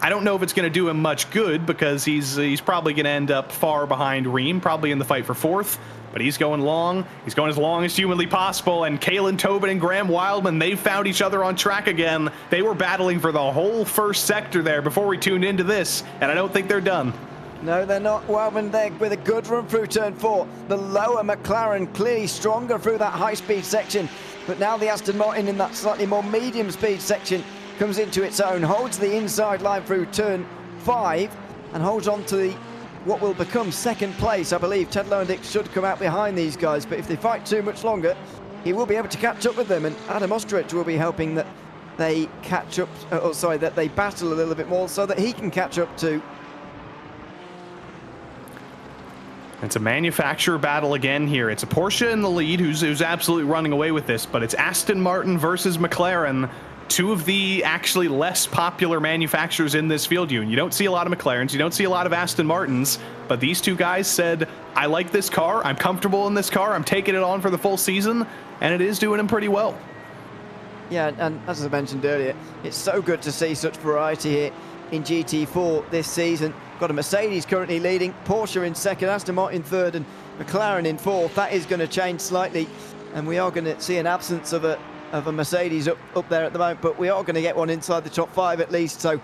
I don't know if it's going to do him much good because he's probably going to end up far behind Ream, probably in the fight for 4th. But he's going long. He's going as long as humanly possible. And Kalen Tobin and Graham Wildman, they found each other on track again. They were battling for the whole first sector there before we tuned into this, and I don't think they're done. No, they're not. Wildman there with a good run through turn 4. The lower McLaren clearly stronger through that high-speed section. But now the Aston Martin in that slightly more medium-speed section comes into its own, holds the inside line through turn 5 and holds on to the what will become second place. I believe Ted Lowendick should come out behind these guys, but if they fight too much longer, he will be able to catch up with them, and Adam Ostrich will be helping that they catch up, that they battle a little bit more so that he can catch up too. It's a manufacturer battle again here. It's a Porsche in the lead who's absolutely running away with this, but it's Aston Martin versus McLaren, two of the actually less popular manufacturers in this field. You don't see a lot of McLarens, you don't see a lot of Aston Martins, but these two guys said, I like this car, I'm comfortable in this car, I'm taking it on for the full season, and it is doing them pretty well. Yeah, and as I mentioned earlier, it's so good to see such variety here in GT4 this season. Got a Mercedes currently leading, Porsche in second, Aston Martin third, and McLaren in fourth. That is going to change slightly, and we are going to see an absence of a Mercedes up there at the moment, but we are going to get one inside the top 5 at least. So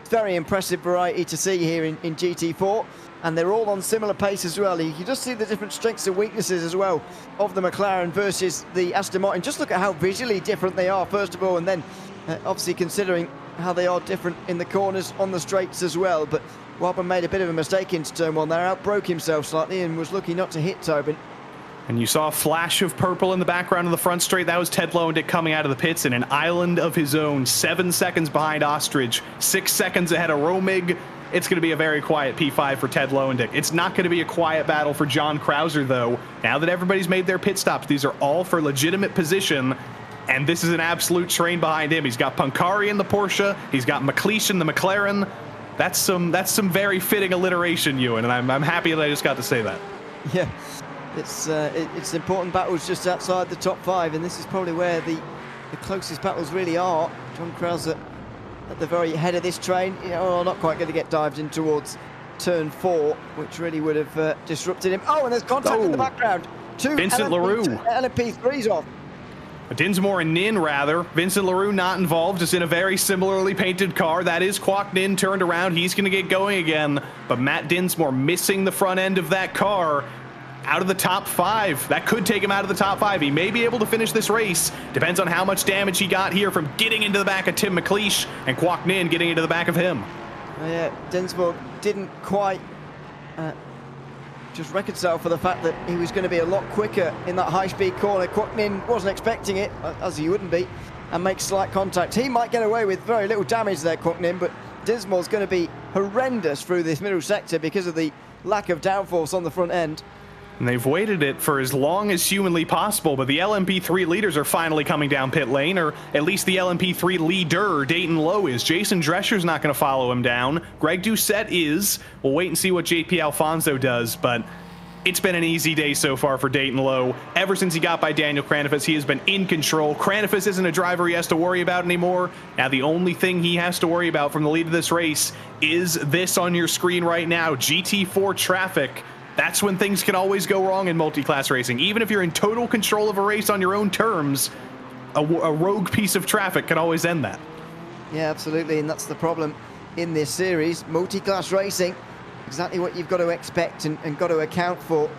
it's very impressive variety to see here in GT4, and they're all on similar pace as well. You can just see the different strengths and weaknesses as well of the McLaren versus the Aston Martin. Just look at how visually different they are first of all, and then obviously considering how they are different in the corners on the straights as well. But Wildman made a bit of a mistake into turn 1 there, outbroke himself slightly and was lucky not to hit Tobin. And you saw a flash of purple in the background of the front straight. That was Ted Lowendick coming out of the pits in an island of his own, 7 seconds behind Ostrich, 6 seconds ahead of Romig. It's going to be a very quiet P5 for Ted Lowendick. It's not going to be a quiet battle for John Krauser, though. Now that everybody's made their pit stops, these are all for legitimate position, and this is an absolute train behind him. He's got Pancari in the Porsche, he's got McLeish in the McLaren. That's some very fitting alliteration, Ewan, and I'm happy that I just got to say that. Yeah, it's important battles just outside the top 5, and this is probably where the closest battles really are. John Krauser at the very head of this train, not quite going to get dived in towards turn 4, which really would have disrupted him. Oh, and there's contact in the background. 2 Vincent LaRue. LMP3's off. Dinsmore and Nin, rather. Vincent Leroux not involved, just in a very similarly painted car. That is Kwok Nin turned around. He's going to get going again. But Matt Dinsmore missing the front end of that car. Out of the top 5. That could take him out of the top 5. He may be able to finish this race. Depends on how much damage he got here from getting into the back of Tim McLeish and Kwok Nin getting into the back of him. Yeah, Dinsmore didn't quite just reconcile for the fact that he was going to be a lot quicker in that high-speed corner. Kwok Nin wasn't expecting it, as he wouldn't be, and makes slight contact. He might get away with very little damage there, Kwok Nin, but Dinsmore's going to be horrendous through this middle sector because of the lack of downforce on the front end. And they've waited it for as long as humanly possible, but the LMP3 leaders are finally coming down pit lane, or at least the LMP3 leader, Dayton Lowe, is. Jason Drescher's not going to follow him down. Greg Doucette is. We'll wait and see what JP Alfonso does, but it's been an easy day so far for Dayton Lowe. Ever since he got by Daniel Kranifus, he has been in control. Kranifus isn't a driver he has to worry about anymore. Now the only thing he has to worry about from the lead of this race is this on your screen right now, GT4 traffic. That's when things can always go wrong in multi-class racing. Even if you're in total control of a race on your own terms, a rogue piece of traffic can always end that. Yeah, absolutely, and that's the problem in this series. Multi-class racing, exactly what you've got to expect and got to account for,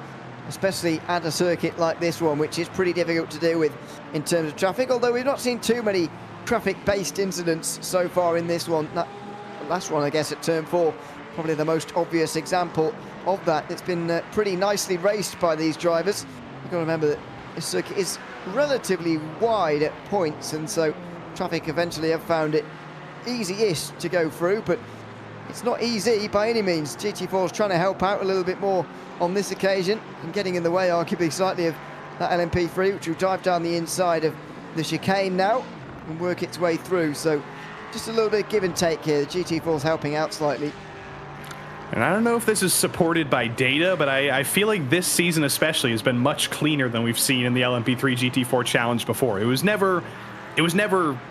especially at a circuit like this one, which is pretty difficult to deal with in terms of traffic, although we've not seen too many traffic-based incidents so far in this one. That last one, I guess, at turn 4, probably the most obvious example of that. It's been pretty nicely raced by these drivers. You've got to remember that this circuit is relatively wide at points, and so traffic eventually have found it easy-ish to go through, but it's not easy by any means. GT4 is trying to help out a little bit more on this occasion and getting in the way, arguably slightly, of that LMP3, which will drive down the inside of the chicane now and work its way through. So just a little bit of give and take here. The GT4 is helping out slightly. And I don't know if this is supported by data, but I feel like this season especially has been much cleaner than we've seen in the LMP3 GT4 challenge before. It was never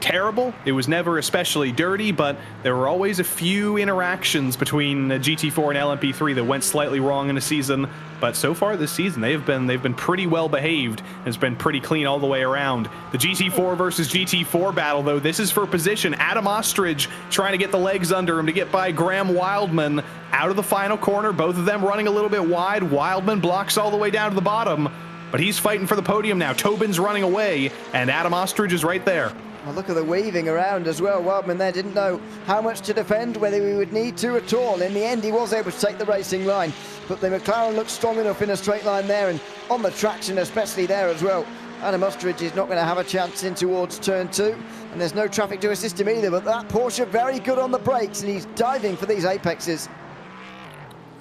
terrible, it was never especially dirty, but there were always a few interactions between GT4 and LMP3 that went slightly wrong in a season. But so far this season, they've been pretty well behaved. It's been pretty clean all the way around. The GT4 versus GT4 battle, though, this is for position. Adam Ostrich trying to get the legs under him to get by Graham Wildman out of the final corner. Both of them running a little bit wide. Wildman blocks all the way down to the bottom, but he's fighting for the podium now. Tobin's running away, and Adam Ostrich is right there. Well, look at the weaving around as well. Wildman there didn't know how much to defend, whether he would need to at all. In the end, he was able to take the racing line, but the McLaren looked strong enough in a straight line there, and on the traction especially there as well. Adam Ostrich is not going to have a chance in towards turn 2, and there's no traffic to assist him either, but that Porsche very good on the brakes, and he's diving for these apexes.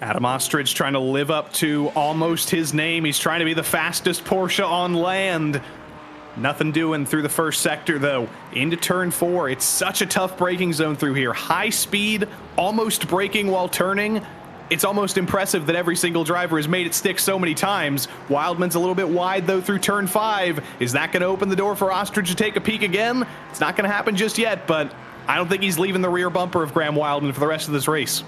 Adam Ostrich trying to live up to almost his name. He's trying to be the fastest Porsche on land. Nothing doing through the first sector, though. Into turn 4. It's such a tough braking zone through here. High speed, almost braking while turning. It's almost impressive that every single driver has made it stick so many times. Wildman's a little bit wide, though, through turn 5. Is that going to open the door for Ostrich to take a peek again? It's not going to happen just yet, but I don't think he's leaving the rear bumper of Graham Wildman for the rest of this race.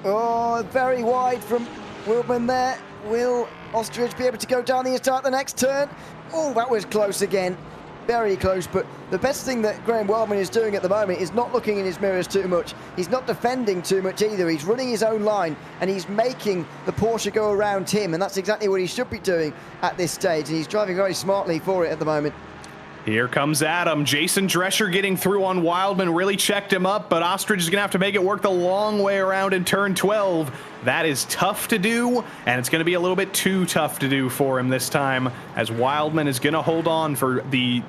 Oh, very wide from Wildman there. Will Ostrich be able to go down the inside the next turn? Oh, that was close again. Very close, but the best thing that Graham Wildman is doing at the moment is not looking in his mirrors too much. He's not defending too much either. He's running his own line, and he's making the Porsche go around him, and that's exactly what he should be doing at this stage, and he's driving very smartly for it at the moment. Here comes Adam. Jason Drescher getting through on Wildman, really checked him up, but Ostrich is going to have to make it work the long way around in turn 12. That is tough to do, and it's going to be a little bit too tough to do for him this time, as Wildman is going to hold on for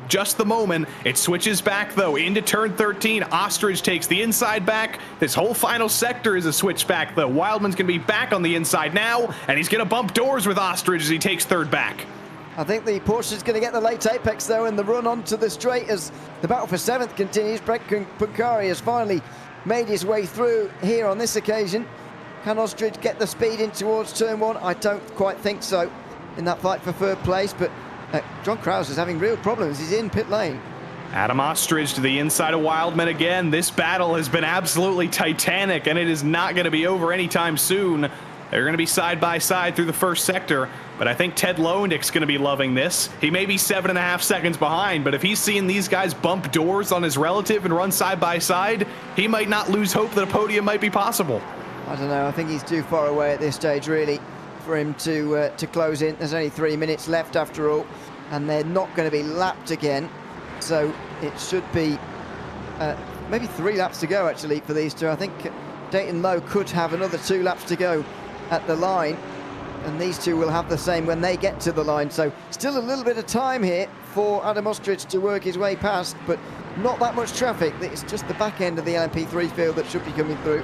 just the moment. It switches back, though, into turn 13. Ostrich takes the inside back. This whole final sector is a switchback, though. Wildman's going to be back on the inside now, and he's going to bump doors with Ostrich as he takes third back. I think the Porsche is going to get the late apex, though, in the run onto the straight as the battle for 7th continues. Brett Punkari has finally made his way through here on this occasion. Can Ostrich get the speed in towards turn 1? I don't quite think so in that fight for third place, but John Krause is having real problems. He's in pit lane. Adam Ostrich to the inside of Wildman again. This battle has been absolutely titanic, and it is not going to be over anytime soon. They're going to be side by side through the first sector, but I think Ted Lowendick's going to be loving this. He may be 7.5 seconds behind, but if he's seeing these guys bump doors on his relative and run side by side, he might not lose hope that a podium might be possible. I don't know, I think he's too far away at this stage, really, for him to close in. There's only 3 minutes left after all, and they're not going to be lapped again, so it should be maybe 3 laps to go, actually, for these two. I think Dayton Lowe could have another 2 laps to go at the line, and these two will have the same when they get to the line. So still a little bit of time here for Adam Ostrich to work his way past, but not that much traffic. It's just the back end of the LMP3 field that should be coming through.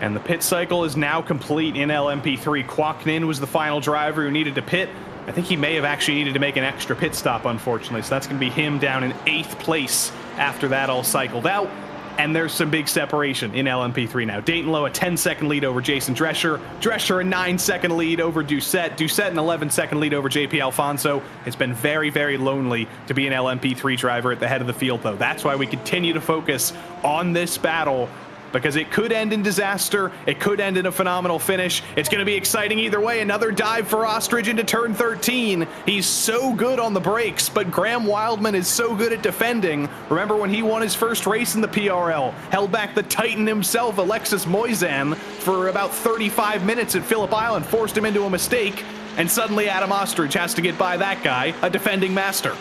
And the pit cycle is now complete in LMP3. Kwok Nin was the final driver who needed to pit. I think he may have actually needed to make an extra pit stop, unfortunately, so that's going to be him down in 8th place after that all cycled out. And there's some big separation in LMP3 now. Dayton Lowe a 10-second lead over Jason Drescher. Drescher a 9-second lead over Doucette. Doucette an 11-second lead over JP Alfonso. It's been very, very lonely to be an LMP3 driver at the head of the field, though. That's why we continue to focus on this battle, because it could end in disaster. It could end in a phenomenal finish. It's going to be exciting either way. Another dive for Ostrich into turn 13. He's so good on the brakes, but Graham Wildman is so good at defending. Remember when he won his first race in the PRL, held back the Titan himself, Alexis Moisan, for about 35 minutes at Phillip Island, forced him into a mistake, and suddenly Adam Ostrich has to get by that guy, a defending master.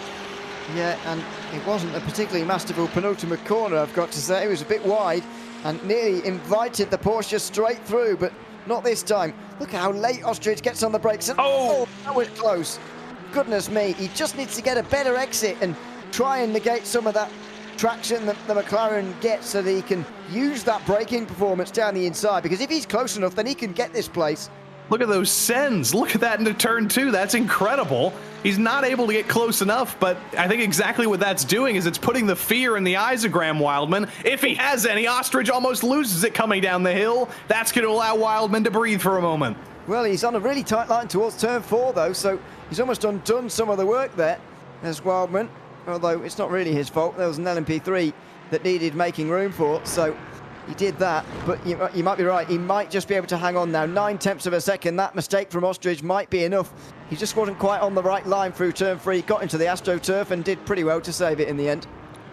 Yeah, and it wasn't a particularly masterful penultimate corner, I've got to say. It was a bit wide and nearly invited the Porsche straight through, but not this time. Look how late Ostrich gets on the brakes. And oh, that was close. Goodness me, he just needs to get a better exit and try and negate some of that traction that the McLaren gets so that he can use that braking performance down the inside, because if he's close enough, then he can get this place. Look at those sends. Look at that into turn 2. That's incredible. He's not able to get close enough, but I think exactly what that's doing is it's putting the fear in the eyes of Graham Wildman. If he has any, Ostrich almost loses it coming down the hill. That's going to allow Wildman to breathe for a moment. Well, he's on a really tight line towards turn 4, though, so he's almost undone some of the work there. There's Wildman, although it's not really his fault. There was an LMP3 that needed making room for, so he did that, but you might be right. He might just be able to hang on now. 9/10 of a second. That mistake from Ostrich might be enough. He just wasn't quite on the right line through turn 3. Got into the AstroTurf and did pretty well to save it in the end.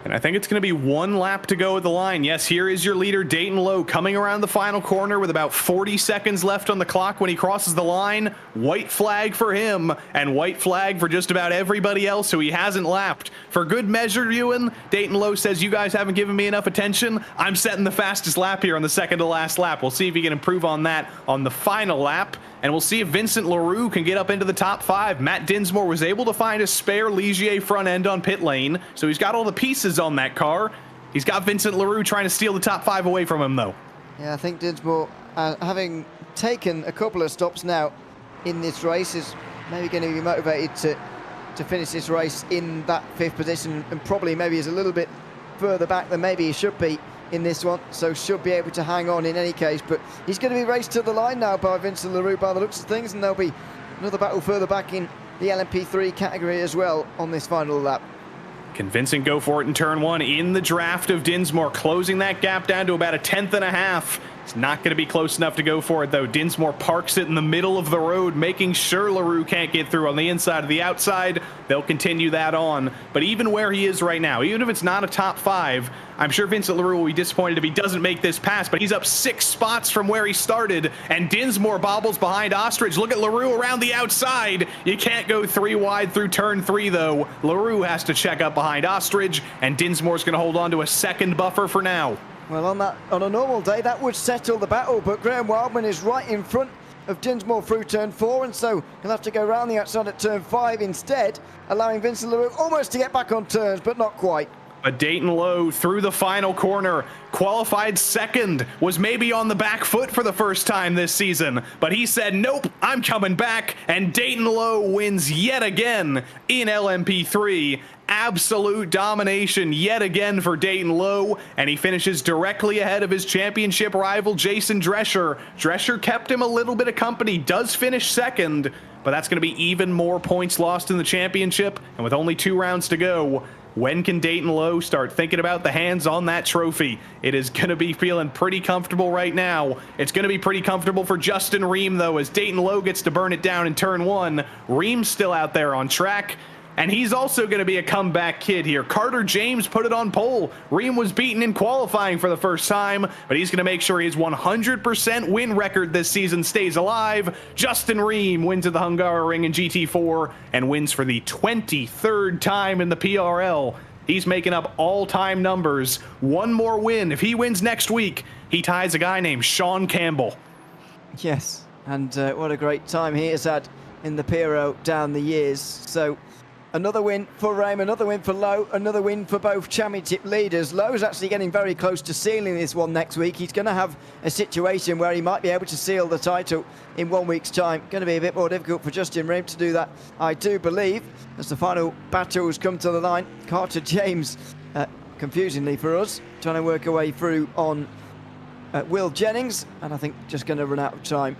And I think it's going to be 1 lap to go at the line. Yes, here is your leader, Dayton Lowe, coming around the final corner with about 40 seconds left on the clock when he crosses the line. White flag for him, and white flag for just about everybody else who he hasn't lapped. For good measure, Ewan, Dayton Lowe says, you guys haven't given me enough attention. I'm setting the fastest lap here on the second to last lap. We'll see if he can improve on that on the final lap. And we'll see if Vincent Leroux can get up into the top 5. Matt Dinsmore was able to find a spare Ligier front end on pit lane, so he's got all the pieces on that car. He's got Vincent Leroux trying to steal the top 5 away from him, though. Yeah, I think Dinsmore, having taken a couple of stops now in this race, is maybe going to be motivated to finish this race in that 5th position, and probably maybe is a little bit further back than maybe he should be in this one, so should be able to hang on in any case. But he's going to be raced to the line now by Vincent Leroux by the looks of things, and there'll be another battle further back in the LMP3 category as well on this final lap. Convincing go for it in turn 1 in the draft of Dinsmore, closing that gap down to about a 10.5. It's not going to be close enough to go for it, though. Dinsmore parks it in the middle of the road, making sure Leroux can't get through on the inside of the outside. They'll continue that on. But even where he is right now, even if it's not a top 5, I'm sure Vincent Leroux will be disappointed if he doesn't make this pass, but he's up 6 spots from where he started, and Dinsmore bobbles behind Ostrich. Look at Leroux around the outside. You can't go 3 wide through turn 3, though. Leroux has to check up behind Ostrich, and Dinsmore's going to hold on to a second buffer for now. Well, on a normal day, that would settle the battle, but Graham Wildman is right in front of Dinsmore through turn 4, and so he'll have to go around the outside at turn 5 instead, allowing Vincent Leroux almost to get back on turns, but not quite. But Dayton Lowe through the final corner, qualified second, was maybe on the back foot for the first time this season, but he said, nope, I'm coming back, and Dayton Lowe wins yet again in LMP3. Absolute domination yet again for Dayton Lowe, and he finishes directly ahead of his championship rival Jason Drescher. Drescher kept him a little bit of company, does finish second, but that's going to be even more points lost in the championship, and with only 2 rounds to go, When can Dayton Lowe start thinking about the hands on that trophy? It is going to be feeling pretty comfortable right now. It's going to be pretty comfortable for Justin Ream, though, as Dayton Lowe gets to burn it down in turn 1. Ream's still out there on track. And he's also going to be a comeback kid here. Carter James put it on pole. Ream was beaten in qualifying for the first time, but he's going to make sure his 100% win record this season stays alive. Justin Ream wins at the Hungaroring in GT4 and wins for the 23rd time in the PRL. He's making up all-time numbers. One more win. If he wins next week, he ties a guy named Sean Campbell. Yes, and what a great time he has had in the PRL down the years. So another win for Ream, another win for Lowe, another win for both championship leaders. Lowe's actually getting very close to sealing this one next week. He's going to have a situation where he might be able to seal the title in 1 week's time. Going to be a bit more difficult for Justin Ream to do that, I do believe, as the final battles come to the line. Carter James, confusingly for us, trying to work our way through on Will Jennings, and I think just going to run out of time.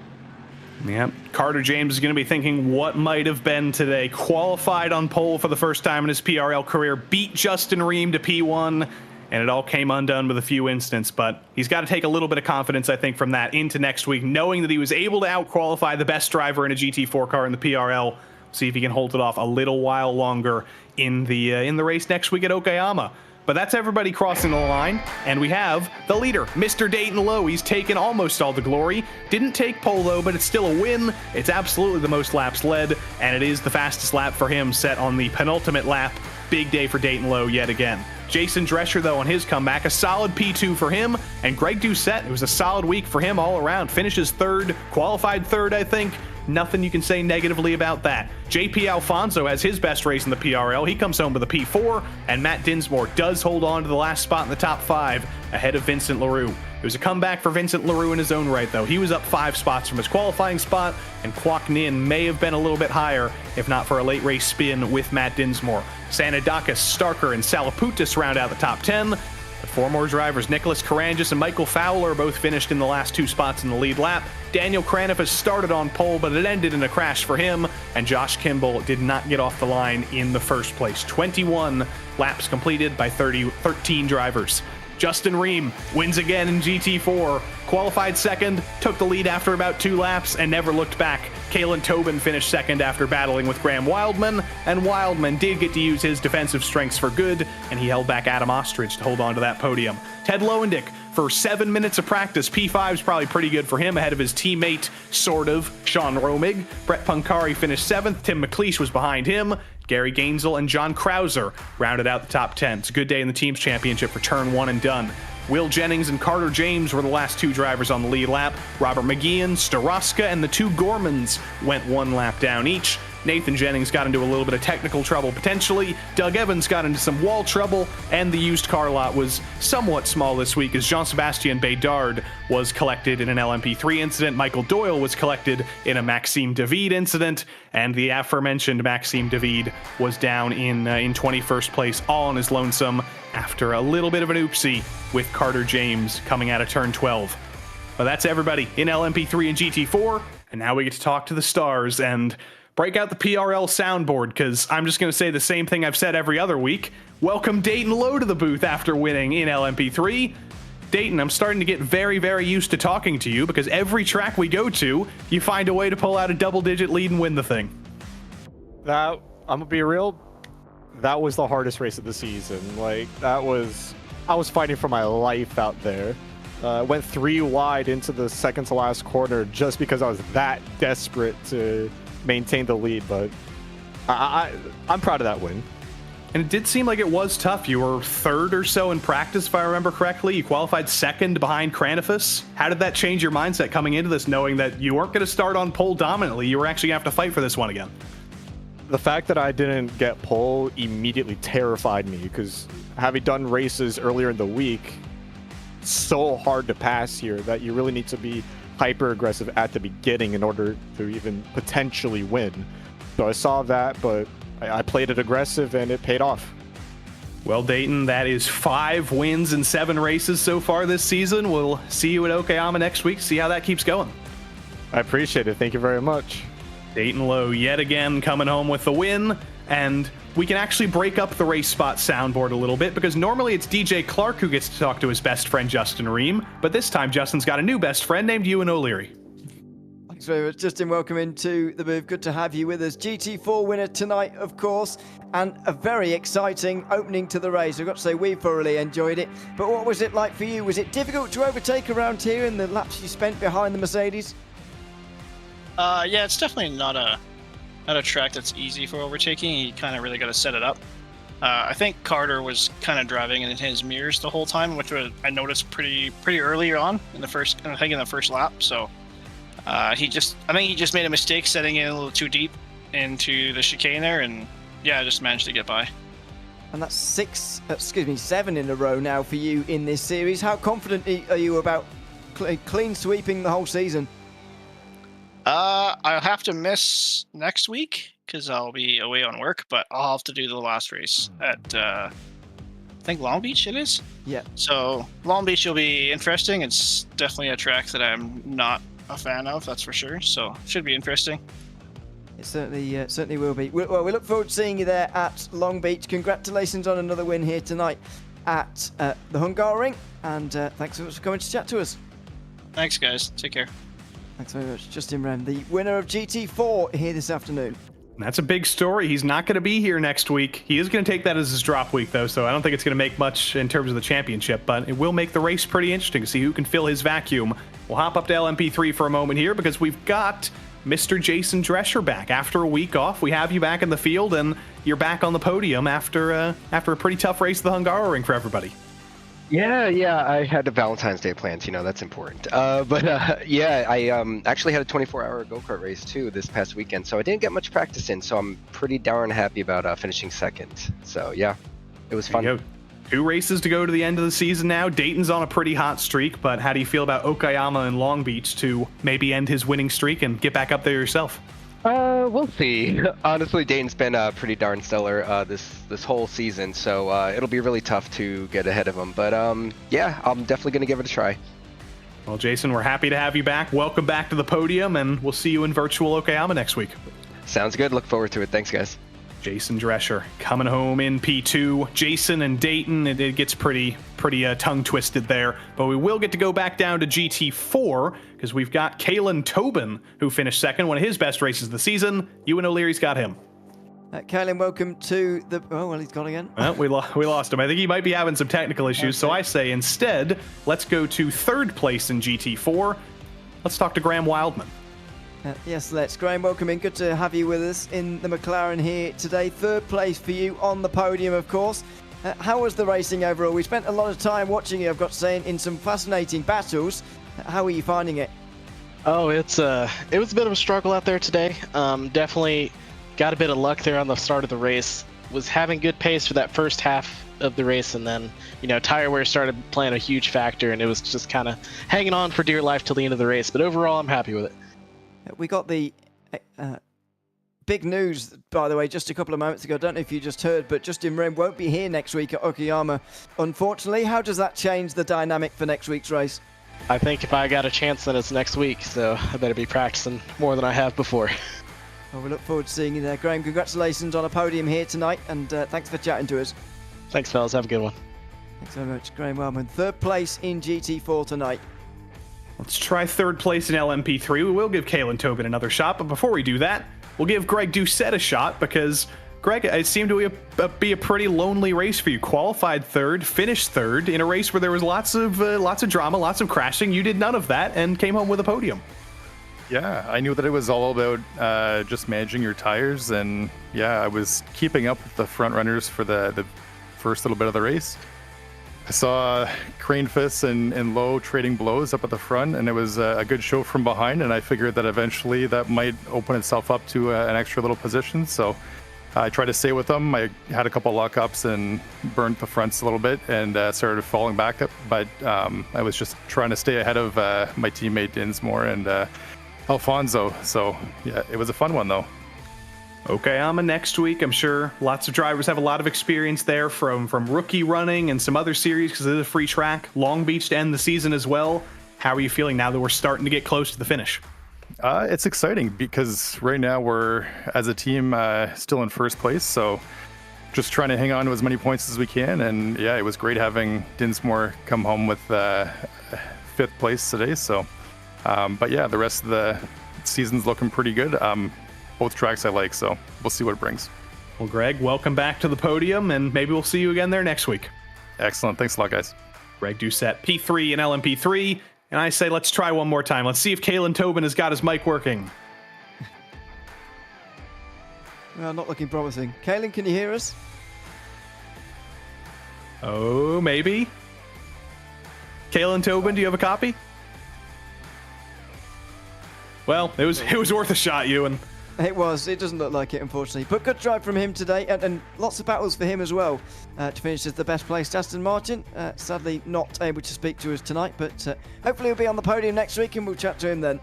Yeah, Carter James is going to be thinking what might have been today. Qualified on pole for the first time in his PRL career, beat Justin Ream to P1, and it all came undone with a few incidents. But he's got to take a little bit of confidence, I think, from that into next week, knowing that he was able to out-qualify the best driver in a GT4 car in the PRL. See if he can hold it off a little while longer in the race next week at Okayama. But that's everybody crossing the line, and we have the leader, Mr. Dayton Lowe. He's taken almost all the glory. Didn't take pole, though, but it's still a win. It's absolutely the most laps led, and it is the fastest lap for him, set on the penultimate lap. Big day for Dayton Lowe yet again. Jason Drescher, though, on his comeback, a solid P2 for him, and Greg Doucette, it was a solid week for him all around. Finishes third, qualified third, I think. Nothing you can say negatively about that. JP Alfonso has his best race in the PRL. He comes home with a P4, and Matt Dinsmore does hold on to the last spot in the top 5 ahead of Vincent Leroux. It was a comeback for Vincent Leroux in his own right, though. He was up 5 spots from his qualifying spot, and Kwok Nin may have been a little bit higher if not for a late race spin with Matt Dinsmore. Sanadakis, Starker, and Salaputis round out the top 10. But 4 more drivers, Nicholas Karangis and Michael Fowler, both finished in the last 2 spots in the lead lap. Daniel Cranifus started on pole, but it ended in a crash for him, and Josh Kimball did not get off the line in the first place. 21 laps completed by 13 drivers. Justin Ream wins again in GT4, qualified second, took the lead after about 2 laps, and never looked back. Kalen Tobin finished second after battling with Graham Wildman, and Wildman did get to use his defensive strengths for good, and he held back Adam Ostrich to hold on to that podium. Ted Lowendick, for 7 minutes of practice, P5 is probably pretty good for him, ahead of his teammate, sort of, Sean Romig. Brett Punkari finished 7th, Tim McLeish was behind him. Gary Gainsel and John Krauser rounded out the top 10. It's a good day in the team's championship for turn 1 and done. Will Jennings and Carter James were the last 2 drivers on the lead lap. Robert McGeehan, Staroska, and the 2 Gormans went 1 lap down each. Nathan Jennings got into a little bit of technical trouble potentially. Doug Evans got into some wall trouble, and the used car lot was somewhat small this week as Jean-Sebastien Bédard was collected in an LMP3 incident. Michael Doyle was collected in a Maxime David incident, and the aforementioned Maxime David was down in 21st place all on his lonesome after a little bit of an oopsie with Carter James coming out of turn 12. But that's everybody in LMP3 and GT4, and now we get to talk to the stars and break out the PRL soundboard, because I'm just going to say the same thing I've said every other week. Welcome Dayton Lowe to the booth after winning in LMP3. Dayton, I'm starting to get very, very used to talking to you, because every track we go to, you find a way to pull out a double-digit lead and win the thing. I'm gonna be real, that was the hardest race of the season. Like, I was fighting for my life out there. Went 3 wide into the second to last corner just because I was that desperate to maintain the lead, but I'm proud of that win. And it did seem like it was tough. You were 3rd or so in practice, if I remember correctly. You qualified 2nd behind Cranifus. How did that change your mindset coming into this, knowing that you weren't going to start on pole dominantly? You were actually going to have to fight for this one again. The fact that I didn't get pole immediately terrified me, because having done races earlier in the week, it's so hard to pass here that you really need to be hyper aggressive at the beginning in order to even potentially win. So I saw that, but I played it aggressive and it paid off. Well, Dayton, that is 5 wins in 7 races so far this season. We'll see you at Okayama next week, see how that keeps going. I appreciate it. Thank you very much. Dayton Lowe yet again coming home with the win, and we can actually break up the Race Spot soundboard a little bit because normally it's DJ Clark who gets to talk to his best friend Justin Ream, but this time Justin's got a new best friend named Ewan O'Leary. Thanks very much, Justin. Welcome into the booth. Good to have you with us. GT4 winner tonight, of course, and a very exciting opening to the race. I've got to say, we thoroughly enjoyed it. But what was it like for you? Was it difficult to overtake around here in the laps you spent behind the Mercedes? Yeah, it's definitely not a track that's easy for overtaking. You kind of really got to set it up. I think Carter was kind of driving in his mirrors the whole time, which I noticed pretty early on in the first lap. So I think he just made a mistake setting in a little too deep into the chicane there, and yeah, I just managed to get by. And that's 7 in a row now for you in this series. How confident are you about clean sweeping the whole season? I'll have to miss next week because I'll be away on work, but I'll have to do the last race at I think Long Beach it is. Yeah. So Long Beach will be interesting. It's definitely a track that I'm not a fan of, that's for sure. So it should be interesting. It certainly will be. Well, we look forward to seeing you there at Long Beach. Congratulations on another win here tonight at the Hungaroring, and thanks so much for coming to chat to us. Thanks, guys. Take care. Thanks very much. Justin Rem, the winner of GT4 here this afternoon. That's a big story. He's not going to be here next week. He is going to take that as his drop week, though, so I don't think it's going to make much in terms of the championship, but it will make the race pretty interesting to see who can fill his vacuum. We'll hop up to LMP3 for a moment here because we've got Mr. Jason Drescher back. After a week off, we have you back in the field, and you're back on the podium after a pretty tough race at the Hungaroring for everybody. Yeah, I had a Valentine's Day planned, that's important. Yeah, I actually had a 24-hour go-kart race too this past weekend, so I didn't get much practice in, so I'm pretty darn happy about finishing second. So yeah, it was fun. 2 races to go to the end of the season now. Dayton's on a pretty hot streak, but how do you feel about Okayama and Long Beach to maybe end his winning streak and get back up there yourself? We'll see. Honestly, Dayton's been pretty darn stellar this whole season, so it'll be really tough to get ahead of him. But yeah, I'm definitely going to give it a try. Well, Jason, we're happy to have you back. Welcome back to the podium, and we'll see you in virtual Okayama next week. Sounds good. Look forward to it. Thanks, guys. Jason Drescher coming home in P2. Jason and Dayton, it gets pretty tongue-twisted there. But we will get to go back down to GT4 because we've got Kalen Tobin, who finished second, one of his best races of the season. Ewan O'Leary's got him. Kalen, welcome to the... Oh, well, he's gone again. Well, we lost him. I think he might be having some technical issues. So I say instead, let's go to third place in GT4. Let's talk to Graham Wildman. Yes, let's. Graham, welcome in. Good to have you with us in the McLaren here today. Third place for you on the podium, of course. How was the racing overall? We spent a lot of time watching you, I've got to say, in some fascinating battles. How are you finding it? Oh, it was a bit of a struggle out there today. Definitely got a bit of luck there on the start of the race. Was having good pace for that first half of the race, and then tire wear started playing a huge factor, and it was just kind of hanging on for dear life till the end of the race. But overall, I'm happy with it. We got the big news, by the way, just a couple of moments ago. I don't know if you just heard, but Justin Ream won't be here next week at Okayama, unfortunately. How does that change the dynamic for next week's race? I think if I got a chance, then it's next week, so I better be practicing more than I have before. Well, we look forward to seeing you there. Graham, congratulations on a podium here tonight, and thanks for chatting to us. Thanks, fellas. Have a good one. Thanks very much. Graham Wellman, third place in GT4 tonight. Let's try third place in LMP3. We will give Kalen Tobin another shot, but before we do that, we'll give Greg Doucette a shot because, Greg, it seemed to be a pretty lonely race for you. Qualified third, finished third in a race where there was lots of drama, lots of crashing. You did none of that and came home with a podium. Yeah, I knew that it was all about just managing your tires, and yeah, I was keeping up with the front runners for the first little bit of the race. I saw Cranefist and Lowe trading blows up at the front, and it was a good show from behind, and I figured that eventually that might open itself up to an extra little position, so I tried to stay with them. I had a couple lockups and burnt the fronts a little bit and started falling back up, but I was just trying to stay ahead of my teammate Dinsmore and Alfonso, so yeah, it was a fun one though. Okayama next week. I'm sure lots of drivers have a lot of experience there from rookie running and some other series because it is a free track. Long Beach to end the season as well. How are you feeling now that we're starting to get close to the finish? It's exciting because right now we're, as a team, still in first place. So just trying to hang on to as many points as we can. And yeah, it was great having Dinsmore come home with 5th place today. So, but yeah, the rest of the season's looking pretty good. Both tracks I like, so we'll see what it brings. Well, Greg, welcome back to the podium, and maybe we'll see you again there next week. Excellent. Thanks a lot, guys. Greg Doucette, P3 and LMP3. And I say, let's try one more time. Let's see if Kalen Tobin has got his mic working. Well, not looking promising. Kalen, can you hear us? Oh, maybe. Kalen Tobin, do you have a copy? Well, it was worth a shot, Ewan. It was. It doesn't look like it, unfortunately. But good drive from him today, and lots of battles for him as well to finish as the best placed Aston Martin. Sadly, not able to speak to us tonight, but hopefully he'll be on the podium next week, and we'll chat to him then.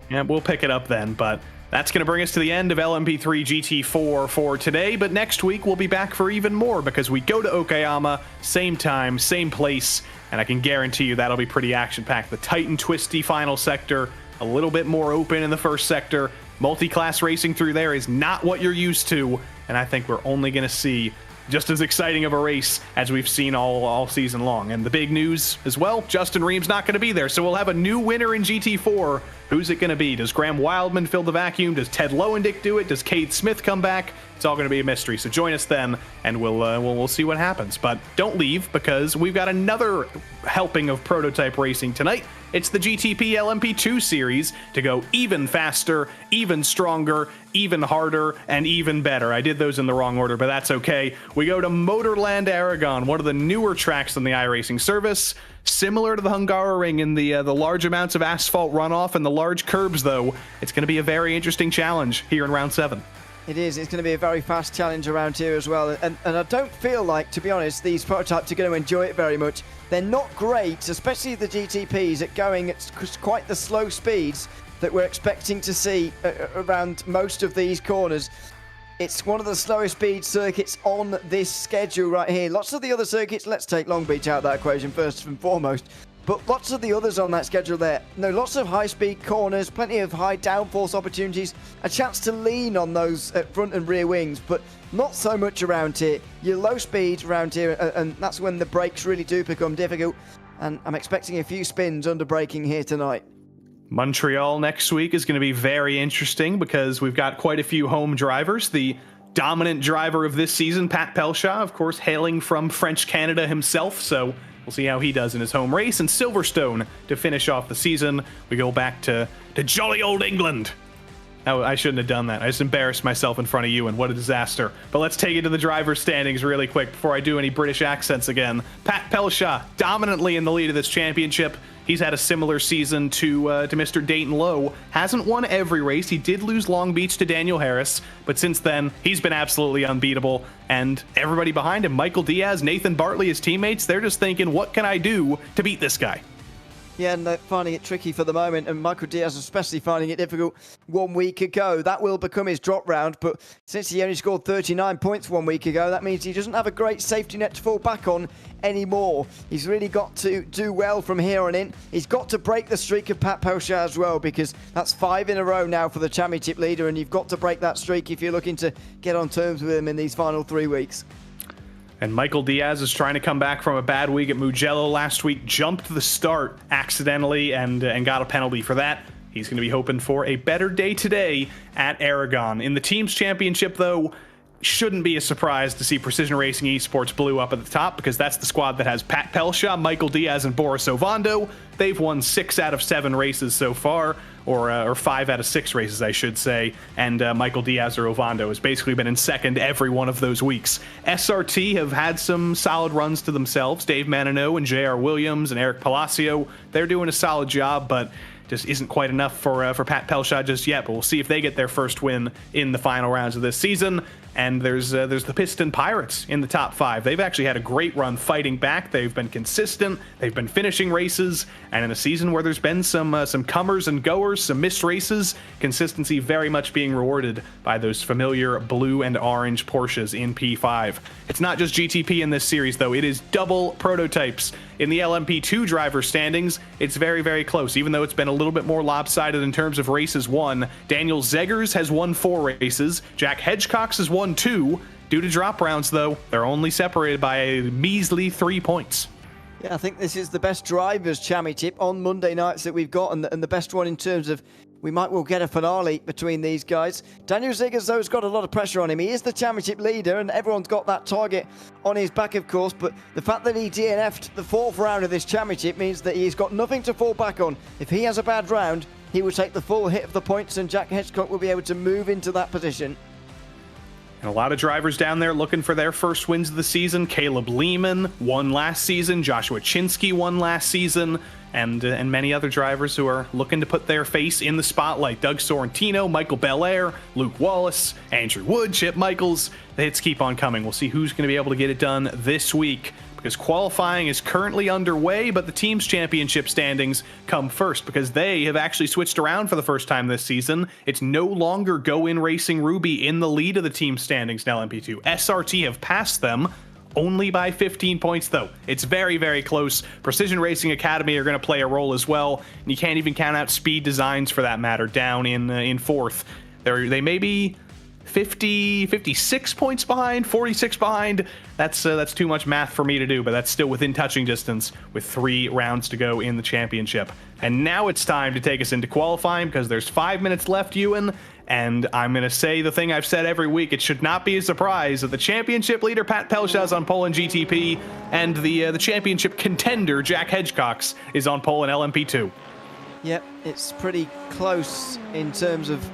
Yeah, we'll pick it up then, but that's going to bring us to the end of LMP3 GT4 for today. But next week, we'll be back for even more because we go to Okayama, same time, same place, and I can guarantee you that'll be pretty action-packed. The tight and twisty final sector, a little bit more open in the first sector. Multi-class racing through there is not what you're used to, and I think we're only going to see just as exciting of a race as we've seen all season long. And the big news as well, Justin Ream's not going to be there, so we'll have a new winner in GT4. Who's it going to be? Does Graham Wildman fill the vacuum? Does Ted Lowendick do it? Does Cade Smith come back? It's all going to be a mystery, so join us then, and we'll see what happens. But don't leave, because we've got another helping of prototype racing tonight. It's the GTP LMP2 series to go even faster, even stronger, even harder, and even better. I did those in the wrong order, but that's okay. We go to Motorland Aragon, one of the newer tracks on the iRacing service. Similar to the Hungaroring in the large amounts of asphalt runoff and the large curbs, though. It's going to be a very interesting challenge here in round 7. It is. It's going to be a very fast challenge around here as well. And I don't feel like, to be honest, these prototypes are going to enjoy it very much. They're not great, especially the GTPs, at going at quite the slow speeds that we're expecting to see around most of these corners. It's one of the slowest speed circuits on this schedule right here. Lots of the other circuits, let's take Long Beach out of that equation first and foremost. But lots of the others on that schedule there. No, lots of high-speed corners, plenty of high downforce opportunities, a chance to lean on those front and rear wings, but not so much around here. You're low speed around here, and that's when the brakes really do become difficult. And I'm expecting a few spins under braking here tonight. Montreal next week is going to be very interesting because we've got quite a few home drivers. The dominant driver of this season, Pat Pelshaw, of course, hailing from French Canada himself, so we'll see how he does in his home race. And Silverstone to finish off the season. We go back to jolly old England. Oh, I shouldn't have done that. I just embarrassed myself in front of you, and what a disaster. But let's take it to the driver's standings really quick before I do any British accents again. Pat Pelshaw dominantly in the lead of this championship. He's had a similar season to Mr. Dayton Lowe. Hasn't won every race. He did lose Long Beach to Daniel Harris, but since then, he's been absolutely unbeatable. And everybody behind him, Michael Diaz, Nathan Bartley, his teammates, they're just thinking, what can I do to beat this guy? Yeah, and they're finding it tricky for the moment, and Michael Diaz especially finding it difficult 1 week ago. That will become his drop round, but since he only scored 39 points 1 week ago, that means he doesn't have a great safety net to fall back on anymore. He's really got to do well from here on in. He's got to break the streak of Pat Pelshaw as well, because that's 5 in a row now for the championship leader, and you've got to break that streak if you're looking to get on terms with him in these final 3 weeks. And Michael Diaz is trying to come back from a bad week at Mugello last week, jumped the start accidentally and got a penalty for that. He's going to be hoping for a better day today at Aragon. In the Teams Championship, though, shouldn't be a surprise to see Precision Racing Esports Blue up at the top, because that's the squad that has Pat Pelshaw, Michael Diaz, and Boris Ovando. They've won 6 out of 7 races so far, or 5 out of 6 races, I should say, and Michael Diaz or Ovando has basically been in second every one of those weeks. SRT have had some solid runs to themselves. Dave Manineau and J.R. Williams and Eric Palacio, they're doing a solid job, but just isn't quite enough for Pat Pelshaw just yet. But we'll see if they get their first win in the final rounds of this season. And there's the Piston Pirates in the top 5. They've actually had a great run fighting back. They've been consistent. They've been finishing races. And in a season where there's been some comers and goers, some missed races, consistency very much being rewarded by those familiar blue and orange Porsches in P5. It's not just GTP in this series, though. It is double prototypes. in the LMP2 driver standings, it's very, very close, even though it's been a little bit more lopsided in terms of races won. Daniel Zeggers has won 4 races. Jack Hedgecox has won 2. Due to drop rounds, though, they're only separated by a measly 3 points. Yeah, I think this is the best Drivers' Championship on Monday nights that we've got, and the best one in terms of we might well get a finale between these guys. Daniel Zeggers, though, has got a lot of pressure on him. He is the championship leader, and everyone's got that target on his back, of course, but the fact that he DNF'd the 4th round of this championship means that he's got nothing to fall back on. If he has a bad round, he will take the full hit of the points, and Jack Hedgecock will be able to move into that position. And a lot of drivers down there looking for their first wins of the season. Caleb Lehman won last season. Joshua Chinsky won last season. And many other drivers who are looking to put their face in the spotlight. Doug Sorrentino, Michael Belair, Luke Wallace, Andrew Wood, Chip Michaels. The hits keep on coming. We'll see who's going to be able to get it done this week, because qualifying is currently underway, but the team's championship standings come first because they have actually switched around for the first time this season. It's no longer Go In Racing Ruby in the lead of the team standings in LMP2. SRT have passed them. Only by 15 points, though. It's very, very close. Precision Racing Academy are going to play a role as well. And you can't even count out Speed Designs, for that matter, down in 4th. They may be 56 points behind, 46 behind. That's too much math for me to do, but that's still within touching distance with 3 rounds to go in the championship. And now it's time to take us into qualifying, because there's 5 minutes left, Ewan. And I'm going to say the thing I've said every week. It should not be a surprise that the championship leader, Pat Pelshaw, is on pole in GTP, and the championship contender, Jack Hedgecox, is on pole in LMP2. Yep, it's pretty close in terms of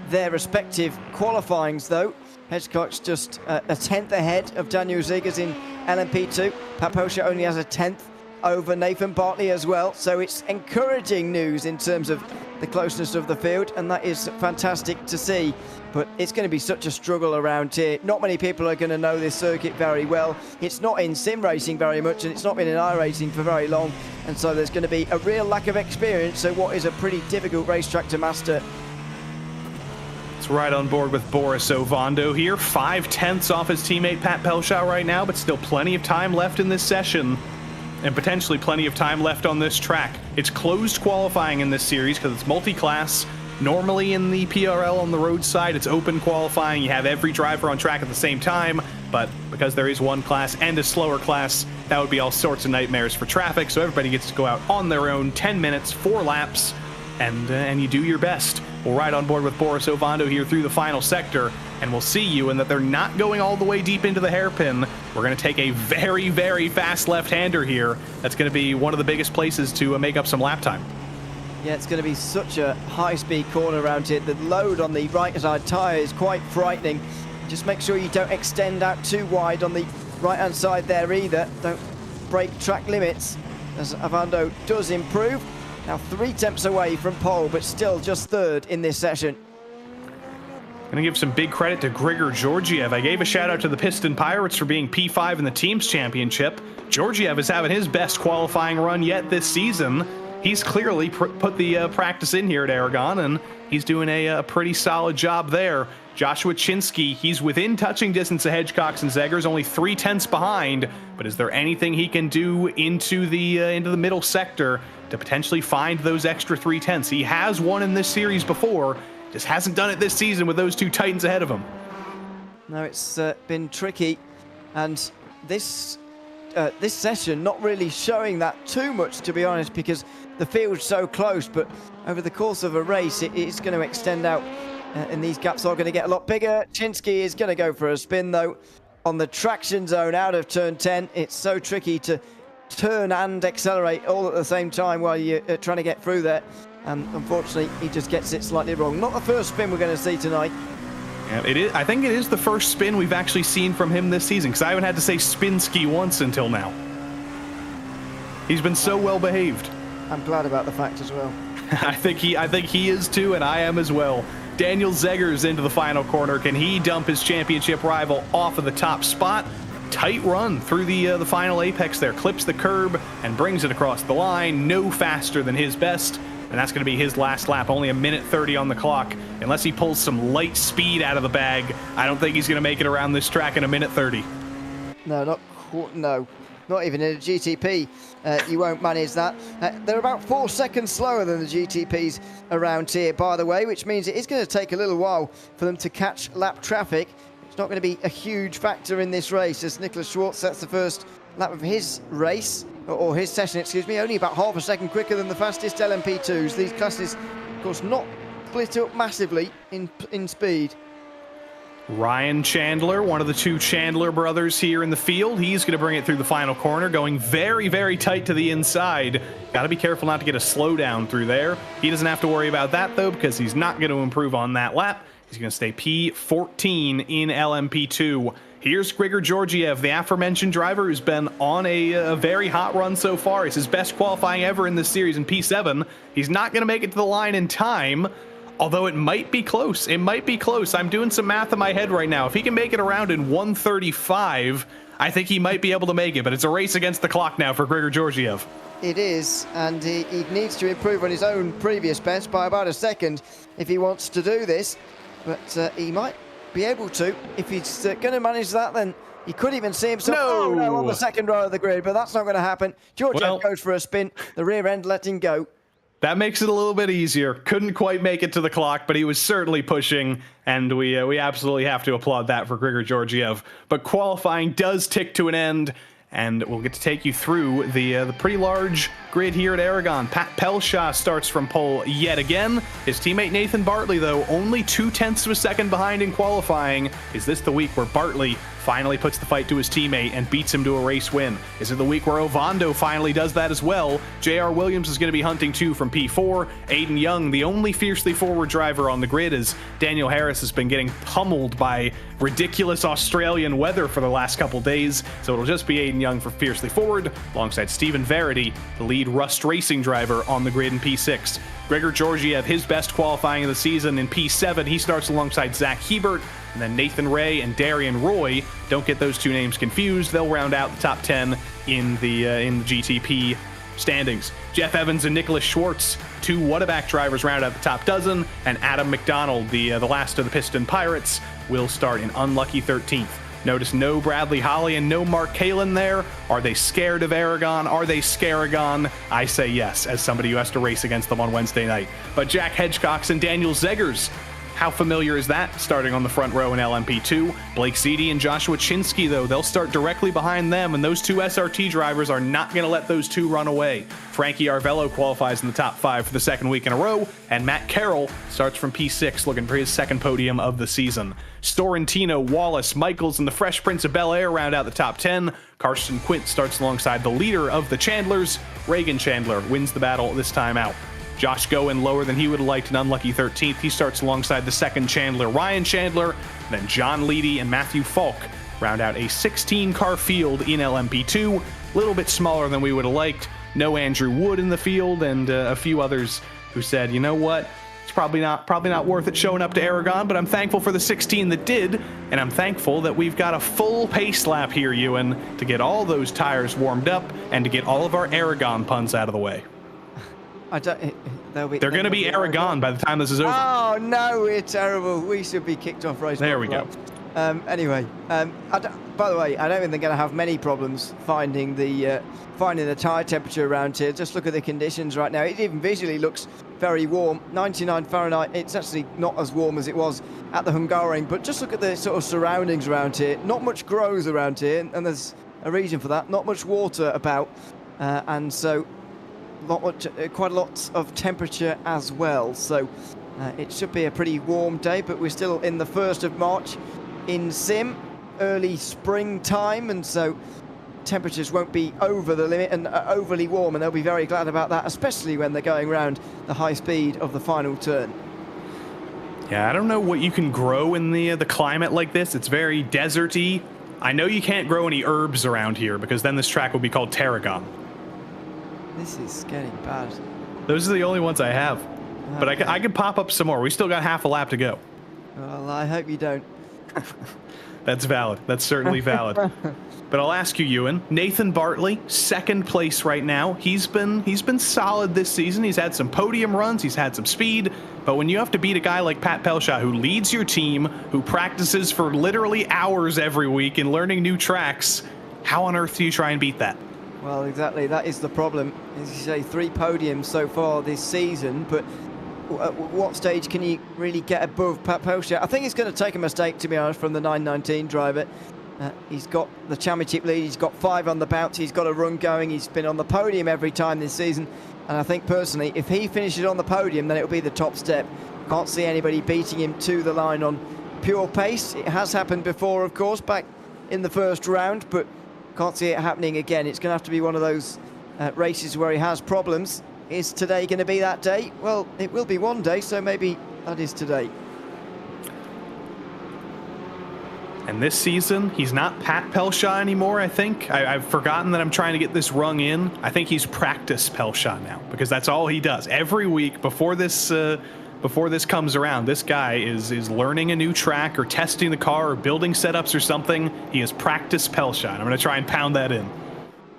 their respective qualifyings, though. Hedgecox just a 10th ahead of Daniel Zeggers in LMP2. Pat Pelshaw only has a 10th over Nathan Bartley as well, so it's encouraging news in terms of the closeness of the field, and that is fantastic to see. But it's going to be such a struggle around here. Not many people are going to know this circuit very well. It's not in sim racing very much, and it's not been in iRacing for very long, and so there's going to be a real lack of experience, so what is a pretty difficult racetrack to master. It's right on board with Boris Ovando here. 5/10 off his teammate Pat Pelshaw right now, but still plenty of time left in this session. And potentially plenty of time left on this track. It's closed qualifying in this series because it's multi-class. Normally in the PRL on the road side, it's open qualifying. You have every driver on track at the same time, but because there is one class and a slower class, that would be all sorts of nightmares for traffic, so everybody gets to go out on their own, 10 minutes, 4 laps, and you do your best. We'll ride on board with Boris Ovando here through the final sector, and we'll see you in that they're not going all the way deep into the hairpin. We're going to take a very, very fast left-hander here. That's going to be one of the biggest places to make up some lap time. Yeah, it's going to be such a high-speed corner around here. The load on the right-side tyre is quite frightening. Just make sure you don't extend out too wide on the right-hand side there either. Don't break track limits, as Ovando does improve. Now 3 tenths away from pole, but still just 3rd in this session. Going to give some big credit to Grigor Georgiev. I gave a shout out to the Piston Pirates for being P5 in the team's championship. Georgiev is having his best qualifying run yet this season. He's clearly put the practice in here at Aragon, and he's doing a pretty solid job there. Joshua Chinsky, he's within touching distance of Hedgecox and Zeggers, only 3 tenths behind. But is there anything he can do into the middle sector to potentially find those extra 3 tenths? He has won in this series before, just hasn't done it this season with those 2 Titans ahead of him. No, it's been tricky, and this session not really showing that too much, to be honest, because the field's so close. But over the course of a race, it is going to extend out, and these gaps are going to get a lot bigger. Chinsky is going to go for a spin, though, on the traction zone out of turn 10. It's so tricky to turn and accelerate all at the same time while you're trying to get through there. Unfortunately, he just gets it slightly wrong. Not the first spin we're going to see tonight. Yeah, it is. I think it is the first spin we've actually seen from him this season, because I haven't had to say Spinsky once until now. He's been so well behaved. I'm glad about the fact as well. I think he is too, and I am as well. Daniel Zeggers into the final corner. Can he dump his championship rival off of the top spot? Tight run through the final apex there, clips the curb and brings it across the line. No faster than his best, and that's going to be his last lap. Only 1:30 on the clock. Unless he pulls some light speed out of the bag, I don't think he's going to make it around this track in 1:30. No, no. not even in a GTP, you won't manage that. They're about 4 seconds slower than the GTPs around here, by the way, which means it is going to take a little while for them to catch lap traffic. It's not going to be a huge factor in this race, as Nicholas Schwartz, that's the first lap of his race, or his session, excuse me, only about half a second quicker than the fastest LMP2s. These classes, of course, not split up massively in speed. Ryan Chandler, one of the two Chandler brothers here in the field. He's going to bring it through the final corner, going very, very tight to the inside. Got to be careful not to get a slowdown through there. He doesn't have to worry about that, though, because he's not going to improve on that lap. He's going to stay P14 in LMP2. Here's Grigor Georgiev, the aforementioned driver who's been on a very hot run so far. It's his best qualifying ever in this series in P7. He's not going to make it to the line in time. Although it might be close. It might be close. I'm doing some math in my head right now. If he can make it around in 1:35, I think he might be able to make it. But it's a race against the clock now for Grigor Georgiev. It is, and he needs to improve on his own previous best by about a second if he wants to do this. But he might be able to. If he's going to manage that, then he could even see himself on the second row of the grid. But that's not going to happen. Georgiev goes for a spin. The rear end letting go. That makes it a little bit easier. Couldn't quite make it to the clock, but he was certainly pushing, and we absolutely have to applaud that for Grigor Georgiev. But qualifying does tick to an end, and we'll get to take you through the pretty large grid here at Aragon. Pat Pelshaw starts from pole yet again. His teammate Nathan Bartley, though, only 0.2 of a second behind in qualifying. Is this the week where Bartley finally puts the fight to his teammate and beats him to a race win? Is it the week where Ovando finally does that as well? J.R. Williams is going to be hunting too from P4. Aiden Young, the only fiercely forward driver on the grid, as Daniel Harris has been getting pummeled by ridiculous Australian weather for the last couple days. So it'll just be Aiden Young for fiercely forward, alongside Stephen Verity, the lead Rust Racing driver on the grid in P6. Grigor Georgiev, his best qualifying of the season in P7. He starts alongside Zach Hebert, and then Nathan Ray and Darian Roy. Don't get those two names confused. They'll round out the top 10 in the GTP standings. Jeff Evans and Nicholas Schwartz, two Whataback drivers, round out the top dozen, and Adam McDonald, the last of the Piston Pirates, will start in unlucky 13th. Notice no Bradley Holly and no Mark Kalin there. Are they scared of Aragon? Are they Scaragon? I say yes, as somebody who has to race against them on Wednesday night. But Jack Hedgecox and Daniel Zeggers, how familiar is that, starting on the front row in LMP2? Blake Seedy and Joshua Chinsky, though, they'll start directly behind them, and those two SRT drivers are not going to let those two run away. Frankie Arvello qualifies in the top 5 for the second week in a row, and Matt Carroll starts from P6, looking for his second podium of the season. Storantino, Wallace, Michaels, and the Fresh Prince of Bel-Air round out the top 10. Carson Quint starts alongside the leader of the Chandlers. Reagan Chandler wins the battle this time out. Josh Goen lower than he would have liked, an unlucky 13th. He starts alongside the second Chandler, Ryan Chandler. Then John Leedy and Matthew Falk round out a 16-car field in LMP2. A little bit smaller than we would have liked. No Andrew Wood in the field, and a few others who said, you know what, it's probably not worth it showing up to Aragon, but I'm thankful for the 16 that did, and I'm thankful that we've got a full pace lap here, Ewan, to get all those tires warmed up and to get all of our Aragon puns out of the way. They're going to be Aragon by the time this is over. Oh no, we're terrible. We should be kicked off race. There we go. Anyway, by the way, I don't think they're going to have many problems finding the tire temperature around here. Just look at the conditions right now. It even visually looks very warm. 99 Fahrenheit. It's actually not as warm as it was at the Hungaroring, but just look at the sort of surroundings around here. Not much grows around here, and there's a reason for that. Not much water about, and so quite a lot of temperature as well. So it should be a pretty warm day, but we're still in the 1st of March in Sim, early springtime, and so temperatures won't be over the limit and overly warm, and they'll be very glad about that, especially when they're going around the high speed of the final turn. Yeah, I don't know what you can grow in the climate like this. It's very deserty. I know you can't grow any herbs around here, because then this track would be called Tarragon. This is getting bad. Those are the only ones I have. But I could pop up some more. We still got half a lap to go. Well, I hope you don't. That's valid. That's certainly valid. But I'll ask you, Ewan. Nathan Bartley, 2nd place right now. He's been solid this season. He's had some podium runs. He's had some speed. But when you have to beat a guy like Pat Pelshaw, who leads your team, who practices for literally hours every week and learning new tracks, How on earth do you try and beat that? Well, exactly. That is the problem. As you say, 3 podiums so far this season, but at what stage can you really get above Pat Pelchat? I think it's going to take a mistake, to be honest, from the 919 driver. He's got the championship lead, he's got 5 on the bounce, he's got a run going, he's been on the podium every time this season, and I think personally, if he finishes on the podium, then it'll be the top step. Can't see anybody beating him to the line on pure pace. It has happened before, of course, back in the first round, but can't see it happening again. It's going to have to be one of those races where he has problems. Is today going to be that day? Well, it will be one day, so maybe that is today. And this season, he's not Pat Pelchat anymore, I think. I've forgotten that I'm trying to get this rung in. I think he's practice Pelchat now, because that's all he does. Every week before this comes around, this guy is learning a new track or testing the car or building setups or something. He is practice Pelchat. I'm going to try and pound that in.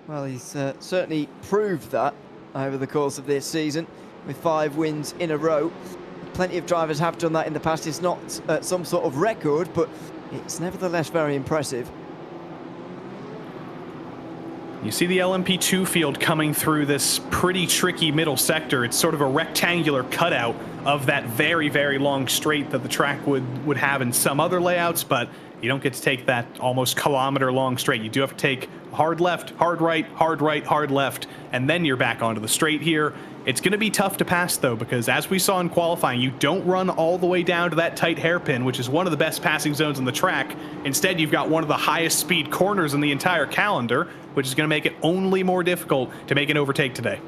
Well, he's certainly proved that over the course of this season with 5 wins in a row. Plenty of drivers have done that in the past. It's not some sort of record, but it's nevertheless very impressive. You see the LMP2 field coming through this pretty tricky middle sector. It's sort of a rectangular cutout of that very, very long straight that the track would have in some other layouts, but you don't get to take that almost kilometer long straight. You do have to take hard left, hard right, hard left, and then you're back onto the straight here. It's going to be tough to pass, though, because as we saw in qualifying, you don't run all the way down to that tight hairpin, which is one of the best passing zones on the track. Instead, you've got one of the highest speed corners in the entire calendar, which is going to make it only more difficult to make an overtake today.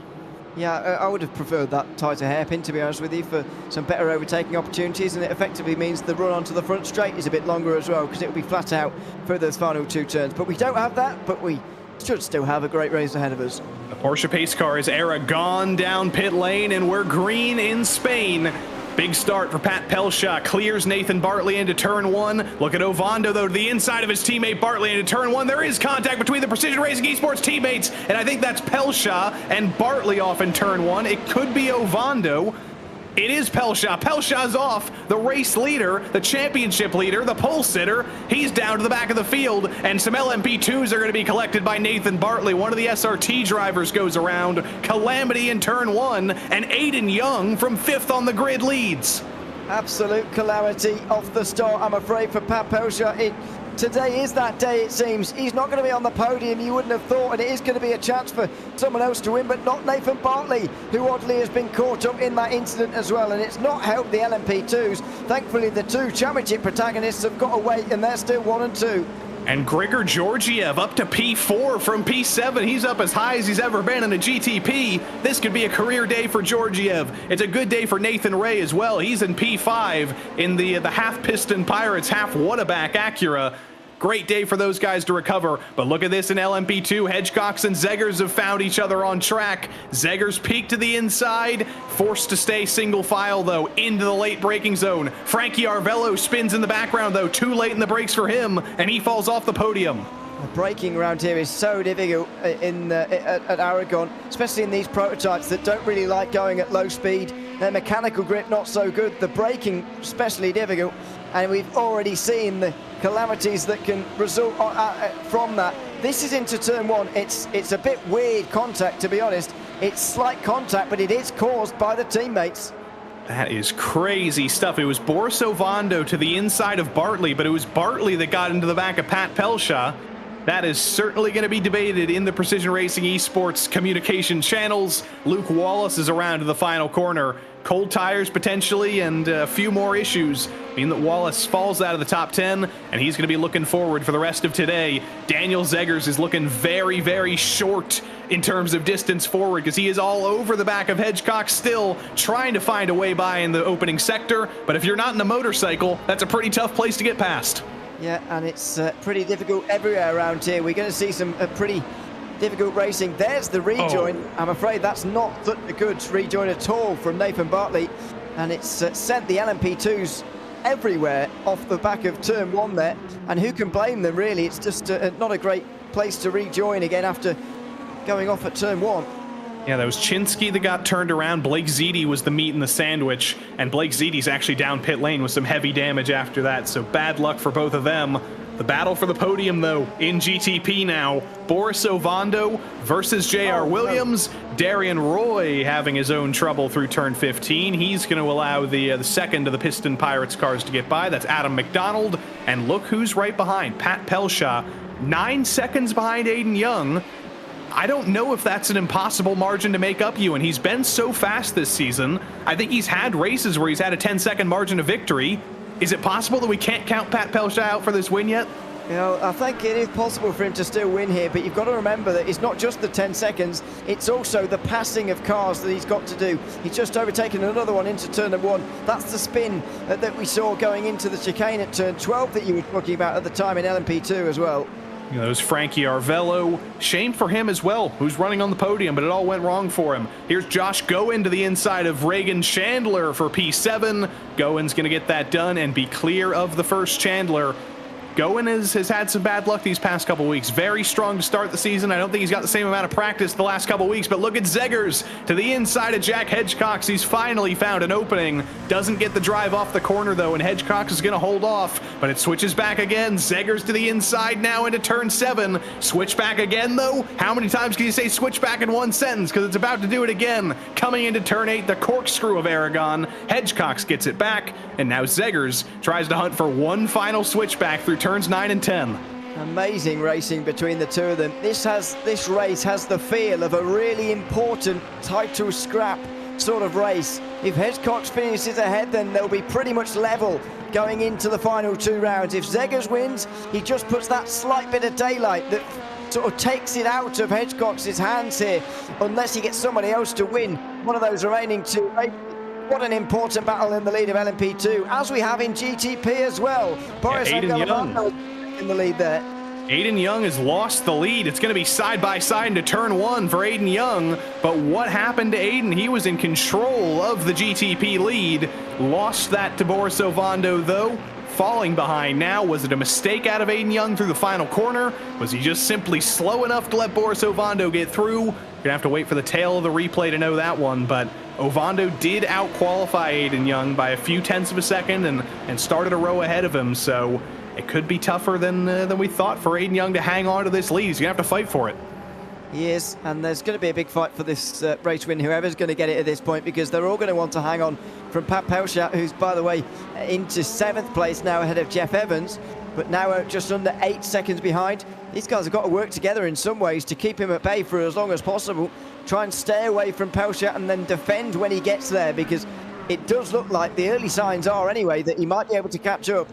Yeah, I would have preferred that tighter hairpin, to be honest with you, for some better overtaking opportunities, and it effectively means the run onto the front straight is a bit longer as well, because it will be flat out for those final 2 turns. But we don't have that, but we should still have a great race ahead of us. The Porsche pace car is Aragon down pit lane, and we're green in Spain. Big start for Pat Pelchat, clears Nathan Bartley into turn 1. Look at Ovando, though, to the inside of his teammate Bartley into turn 1. There is contact between the Precision Racing Esports teammates, and I think that's Pelchat and Bartley off in turn 1. It could be Ovando. It is Pelchat. Pelchat's off. The race leader, the championship leader, the pole sitter, he's down to the back of the field, and some LMP2s are going to be collected by Nathan Bartley. One of the SRT drivers goes around. Calamity in turn 1, and Aiden Young from 5th on the grid leads. Absolute calamity off the start, I'm afraid, for Pat Pelchat. Today is that day, it seems. He's not going to be on the podium, you wouldn't have thought, and it is going to be a chance for someone else to win, but not Nathan Bartley, who oddly has been caught up in that incident as well, and it's not helped the LMP2s. Thankfully, the 2 championship protagonists have got away, and they're still 1 and 2. And Grigor Georgiev up to P4 from P7. He's up as high as he's ever been in a GTP. This could be a career day for Georgiev. It's a good day for Nathan Ray as well. He's in P5 in the half-piston Pirates, half-Whataback Acura. Great day for those guys to recover. But look at this in LMP2. Hedgecox and Zegers have found each other on track. Zegers peaked to the inside, forced to stay single file, though, into the late braking zone. Frankie Arvello spins in the background, though, too late in the brakes for him, and he falls off the podium. The braking around here is so difficult at Aragon, especially in these prototypes that don't really like going at low speed. Their mechanical grip not so good, the braking especially difficult, and we've already seen the calamities that can result from that. This is into turn 1. It's a bit weird contact, to be honest. It's slight contact, but it is caused by the teammates. That is crazy stuff. It was Boris Ovando to the inside of Bartley, but it was Bartley that got into the back of Pat Pelchat. That is certainly going to be debated in the Precision Racing Esports communication channels. Luke Wallace is around to the final corner. Cold tires potentially, and a few more issues mean that Wallace falls out of the top 10, and he's going to be looking forward for the rest of today. Daniel Zegers is looking very, very short in terms of distance forward, because he is all over the back of Hedgecock still, trying to find a way by in the opening sector. But if you're not in a motorcycle, that's a pretty tough place to get past. Yeah, and it's pretty difficult everywhere around here. We're going to see some pretty difficult racing. There's the rejoin. Oh. I'm afraid that's not a good rejoin at all from Nathan Bartley, and it's sent the LMP2s everywhere off the back of turn 1 there, and who can blame them, really? It's just not a great place to rejoin again after going off at turn 1. Yeah, that was Chinsky that got turned around. Blake Ziti was the meat in the sandwich, and Blake Ziti's actually down pit lane with some heavy damage after that, so bad luck for both of them. The battle for the podium, though, in GTP now. Boris Ovando versus J.R. Williams. Darian Roy having his own trouble through turn 15. He's going to allow the second of the Piston Pirates cars to get by. That's Adam McDonald. And look who's right behind. Pat Pelshaw, 9 seconds behind Aiden Young. I don't know if that's an impossible margin to make up, Ewan. He's been so fast this season. I think he's had races where he's had a 10-second margin of victory. Is it possible that we can't count Pat Pelshaw out for this win yet? You know, I think it is possible for him to still win here, but you've got to remember that it's not just the 10 seconds, it's also the passing of cars that he's got to do. He's just overtaken another one into turn 1. That's the spin that we saw going into the chicane at turn 12 that you were talking about at the time in LMP2 as well. You know, there's Frankie Arvello. Shame for him as well, who's running on the podium, but it all went wrong for him. Here's Josh Goen to the inside of Reagan Chandler for P7. Goen's going to get that done and be clear of the first Chandler. Goen has had some bad luck these past couple weeks. Very strong to start the season. I don't think he's got the same amount of practice the last couple weeks, but look at Zeggers to the inside of Jack Hedgecox. He's finally found an opening. Doesn't get the drive off the corner, though, and Hedgecox is going to hold off, but it switches back again. Zeggers to the inside now into turn 7. Switch back again, though. How many times can you say switch back in one sentence? Because it's about to do it again. Coming into turn 8, the corkscrew of Aragon. Hedgecox gets it back, and now Zeggers tries to hunt for one final switchback through turns 9 and 10. Amazing racing between the two of them. This race has the feel of a really important title scrap sort of race. If Hedgecox finishes ahead, then they'll be pretty much level going into the final 2 rounds. If Zeggers wins, he just puts that slight bit of daylight that sort of takes it out of Hedgecox's hands here, unless he gets somebody else to win one of those remaining 2 races. What an important battle in the lead of LMP2, as we have in GTP as well. Boris Aiden Young in the lead there. Aiden Young has lost the lead. It's going to be side by side into turn 1 for Aiden Young. But what happened to Aiden? He was in control of the GTP lead. Lost that to Boris Ovando, though. Falling behind now. Was it a mistake out of Aiden Young through the final corner? Was he just simply slow enough to let Boris Ovando get through? You're going to have to wait for the tail of the replay to know that one, but Ovando did out-qualify Aiden Young by a few tenths of a second and started a row ahead of him, so it could be tougher than we thought for Aiden Young to hang on to this lead. He's going to have to fight for it. He is, and there's going to be a big fight for this race win, whoever's going to get it at this point, because they're all going to want to hang on from Pat Pelshaw, who's, by the way, into 7th place now ahead of Jeff Evans, but now just under 8 seconds behind. These guys have got to work together in some ways to keep him at bay for as long as possible. Try and stay away from Pelshaw and then defend when he gets there, because it does look like the early signs are anyway that he might be able to catch up.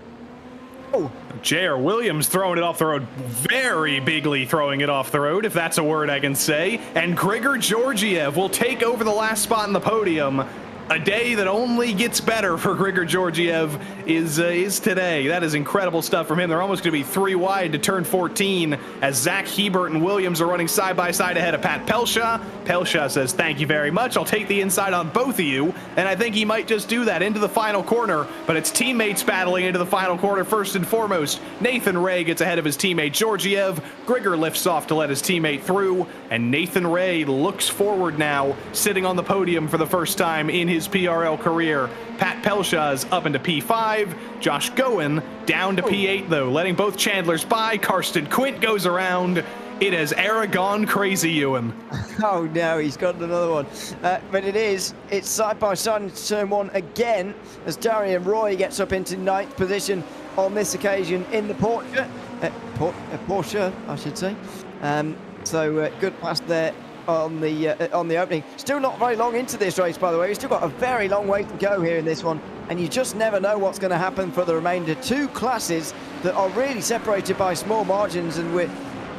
Oh. J.R. Williams throwing it off the road, very bigly throwing it off the road, if that's a word I can say. And Grigor Georgiev will take over the last spot in the podium. A day that only gets better for Grigor Georgiev is today. That is incredible stuff from him. They're almost going to be 3 wide to turn 14 as Zach Hebert and Williams are running side by side ahead of Pat Pelshaw. Pelshaw says, thank you very much. I'll take the inside on both of you. And I think he might just do that into the final corner. But it's teammates battling into the final corner first and foremost. Nathan Ray gets ahead of his teammate Georgiev. Grigor lifts off to let his teammate through. And Nathan Ray looks forward now, sitting on the podium for the first time in his PRL career. Pat Pelshaw's up into P5. Josh Goen down to P8, though, letting both Chandlers by. Karsten Quint goes around. It has Aragon crazy, Ewan. Oh no, he's got another one. But it's side by side in turn 1 again as Darian Roy gets up into 9th position on this occasion in the Porsche, I should say. So good pass there on the opening. Still not very long into this race, by the way. We've still got a very long way to go here in this one, and you just never know what's going to happen for the remainder. 2 classes that are really separated by small margins, and we're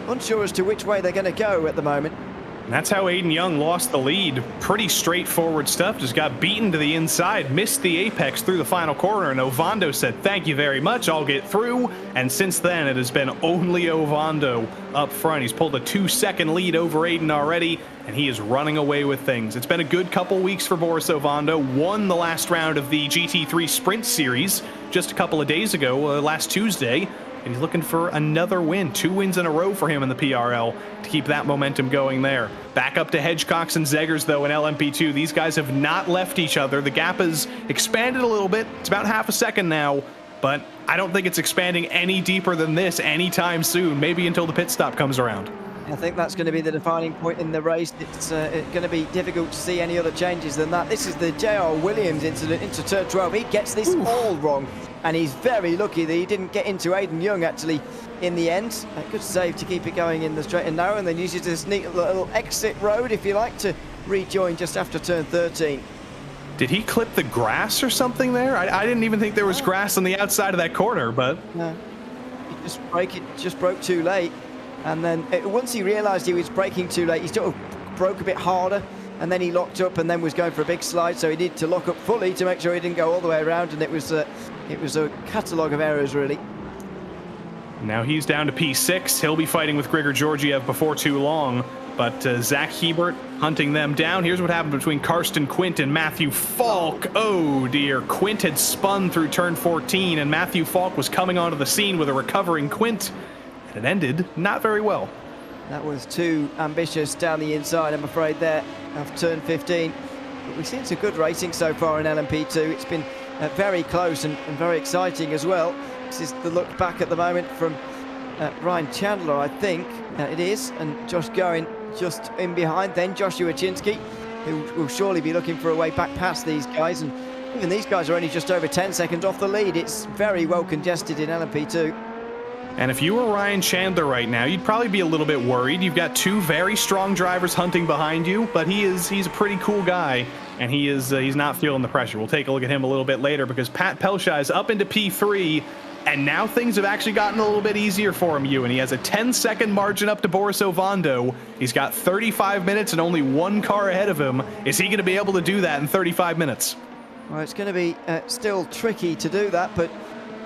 unsure as to which way they're going to go at the moment. And that's how Aiden Young lost the lead. Pretty straightforward stuff. Just got beaten to the inside, missed the apex through the final corner, and Ovando said, thank you very much, I'll get through. And since then, it has been only Ovando up front. He's pulled a 2-second lead over Aiden already, and he is running away with things. It's been a good couple weeks for Boris Ovando. Won the last round of the GT3 Sprint Series just a couple of days ago, last Tuesday. and he's looking for another win. 2 wins in a row for him in the PRL to keep that momentum going there. Back up to Hedgecox and Zegers, though, in LMP2. These guys have not left each other. The gap has expanded a little bit. It's about half a second now, but I don't think it's expanding any deeper than this anytime soon, maybe until the pit stop comes around. I think that's going to be the defining point in the race. It's going to be difficult to see any other changes than that. This is the J.R. Williams incident into turn 12. He gets this all wrong, and he's very lucky that he didn't get into Aidan Young, actually, in the end. A good save to keep it going in the straight and narrow, and then uses this neat little exit road, if you like, to rejoin just after turn 13. Did he clip the grass or something there? I didn't even think there was grass on the outside of that corner, but... No, he just broke too late. And then once he realised he was braking too late, he sort of broke a bit harder, and then he locked up and then was going for a big slide, so he needed to lock up fully to make sure he didn't go all the way around, and it was a catalogue of errors, really. Now he's down to P6. He'll be fighting with Grigor Georgiev before too long, but Zach Hebert hunting them down. Here's what happened between Karsten Quint and Matthew Falk. Oh dear, Quint had spun through turn 14, and Matthew Falk was coming onto the scene with a recovering Quint. It ended not very well. That was too ambitious down the inside, I'm afraid, there of turn 15. But we've seen some good racing so far in LMP2. It's been very close and very exciting as well. This is the look back at the moment from Ryan Chandler, I think it is, and Josh Goen just in behind. Then Joshua Chinsky, who will surely be looking for a way back past these guys. And even these guys are only just over 10 seconds off the lead. It's very well congested in LMP2. And if you were Ryan Chandler right now, you'd probably be a little bit worried. You've got 2 very strong drivers hunting behind you, but he's a pretty cool guy, and he's not feeling the pressure. We'll take a look at him a little bit later, because Pat Pelshai is up into P3, and now things have actually gotten a little bit easier for him, Ewan. He has a 10-second margin up to Boris Ovando. He's got 35 minutes and only 1 car ahead of him. Is he going to be able to do that in 35 minutes? Well, it's going to be still tricky to do that, but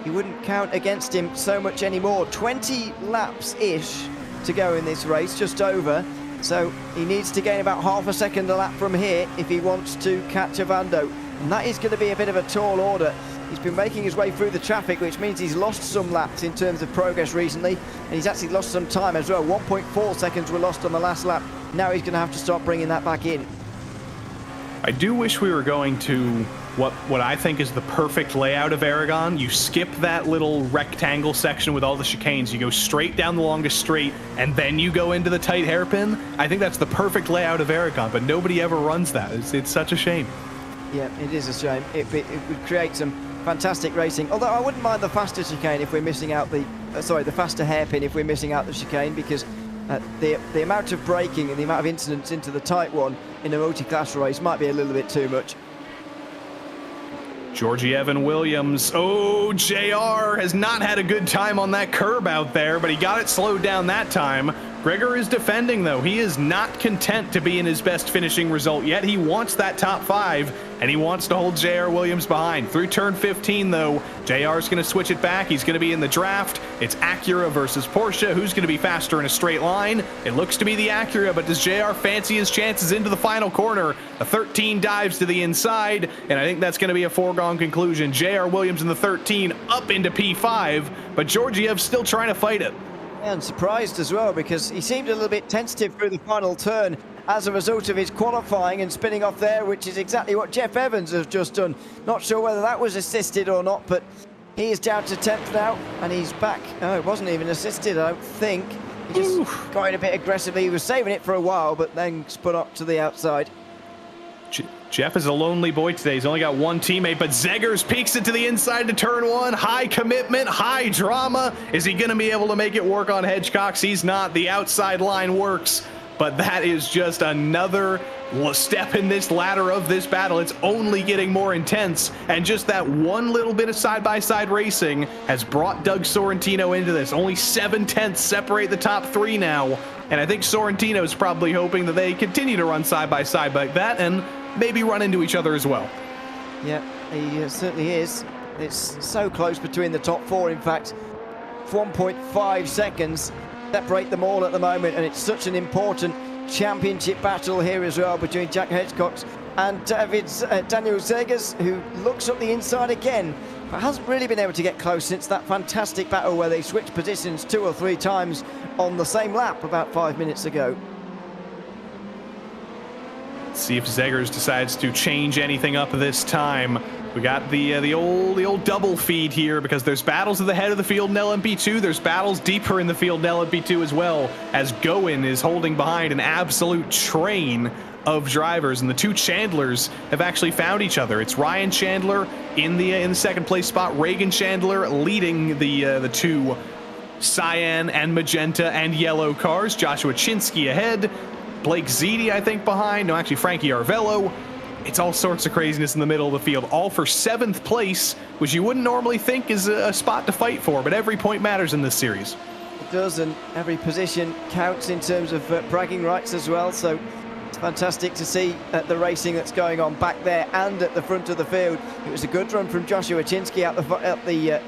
you wouldn't count against him so much anymore. 20 laps-ish to go in this race, just over. So he needs to gain about half a second a lap from here if he wants to catch Ovando. And that is going to be a bit of a tall order. He's been making his way through the traffic, which means he's lost some laps in terms of progress recently. And he's actually lost some time as well. 1.4 seconds were lost on the last lap. Now he's going to have to start bringing that back in. I do wish we were going to what I think is the perfect layout of Aragon. You skip that little rectangle section with all the chicanes. You go straight down the longest straight, and then you go into the tight hairpin. I think that's the perfect layout of Aragon, but nobody ever runs that. It's such a shame. Yeah, it is a shame. It would create some fantastic racing. Although I wouldn't mind the faster chicane if we're missing out the faster hairpin if we're missing out the chicane, because the amount of braking and the amount of incidents into the tight one in a multi-class race might be a little bit too much. Georgiev and Williams. Oh, JR has not had a good time on that curb out there, but he got it slowed down that time. Grigor is defending, though. He is not content to be in his best finishing result yet. He wants that top 5, and he wants to hold J.R. Williams behind. Through turn 15, though, J.R. is going to switch it back. He's going to be in the draft. It's Acura versus Porsche. Who's going to be faster in a straight line? It looks to be the Acura, but does J.R. fancy his chances into the final corner? A 13 dives to the inside, and I think that's going to be a foregone conclusion. J.R. Williams in the 13 up into P5, but Georgiev's still trying to fight it. And surprised as well, because he seemed a little bit tentative through the final turn as a result of his qualifying and spinning off there, which is exactly what Jeff Evans has just done. Not sure whether that was assisted or not, but he is down to 10th now, and he's back. Oh, it wasn't even assisted, I don't think. He just got in a bit aggressively. He was saving it for a while, but then spun up to the outside. Jeff is a lonely boy today. He's only got 1 teammate, but Zegers peeks it to the inside to turn 1. High commitment, high drama. Is he going to be able to make it work on Hedgecox? He's not. The outside line works, but that is just another step in this ladder of this battle. It's only getting more intense, and just that one little bit of side-by-side racing has brought Doug Sorrentino into this. Only 7/10 separate the top 3 now, and I think Sorrentino is probably hoping that they continue to run side-by-side like that and maybe run into each other as well. Yeah, he certainly is. It's so close between the top 4, in fact. 1.5 seconds separate them all at the moment, and it's such an important championship battle here as well between Jack Hedgecox and Daniel Zegers, who looks up the inside again but hasn't really been able to get close since that fantastic battle where they switched positions 2 or 3 times on the same lap about 5 minutes ago. See if Zeggers decides to change anything up this time. We got the old double feed here because there's battles at the head of the field in LMP2. There's battles deeper in the field in LMP2 as well, as Goen is holding behind an absolute train of drivers, and the two Chandlers have actually found each other. It's Ryan Chandler in the second place spot, Reagan Chandler leading the two cyan and magenta and yellow cars. Joshua Chinsky ahead. Blake Ziti, I think, behind. No, actually, Frankie Arvello. It's all sorts of craziness in the middle of the field, all for 7th place, which you wouldn't normally think is a spot to fight for, but every point matters in this series. It does, and every position counts in terms of bragging rights as well, so it's fantastic to see the racing that's going on back there and at the front of the field. It was a good run from Joshua Chinsky at the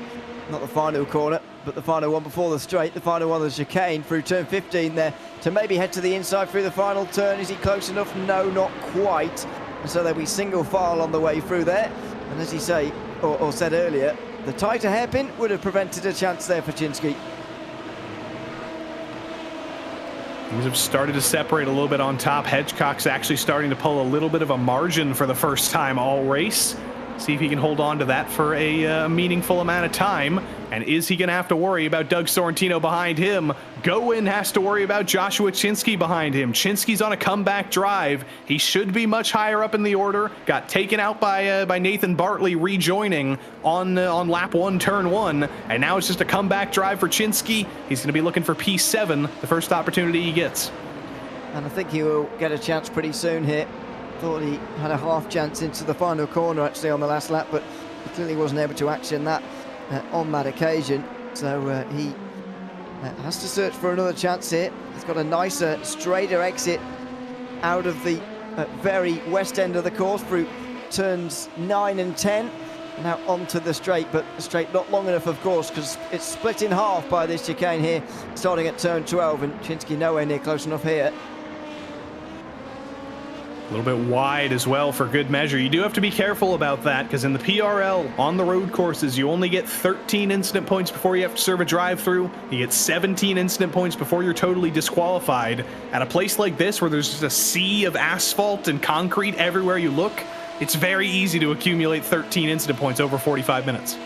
not the final corner, but the final one before the straight, the final one of the chicane through turn 15 there to maybe head to the inside through the final turn. Is he close enough? No, not quite. And so there'll be single file on the way through there. And as you say, or said earlier, the tighter hairpin would have prevented a chance there for Chinsky. Things have started to separate a little bit on top. Hedgecock's actually starting to pull a little bit of a margin for the first time all race. See if he can hold on to that for a meaningful amount of time. And is he going to have to worry about Doug Sorrentino behind him? Goen has to worry about Joshua Chinsky behind him. Chinsky's on a comeback drive. He should be much higher up in the order. Got taken out by Nathan Bartley rejoining on lap 1, turn 1. And now it's just a comeback drive for Chinsky. He's going to be looking for P7, the first opportunity he gets. And I think he will get a chance pretty soon here. Thought he had a half chance into the final corner actually on the last lap, but he clearly wasn't able to action that on that occasion. So he has to search for another chance here. He's got a nicer, straighter exit out of the very west end of the course through turns 9 and 10. Now onto the straight, but the straight not long enough, of course, because it's split in half by this chicane here, starting at turn 12, and Chinsky nowhere near close enough here. A little bit wide as well for good measure. You do have to be careful about that because in the PRL on the road courses, you only get 13 incident points before you have to serve a drive-through. You get 17 incident points before you're totally disqualified. At a place like this where there's just a sea of asphalt and concrete everywhere you look, it's very easy to accumulate 13 incident points over 45 minutes.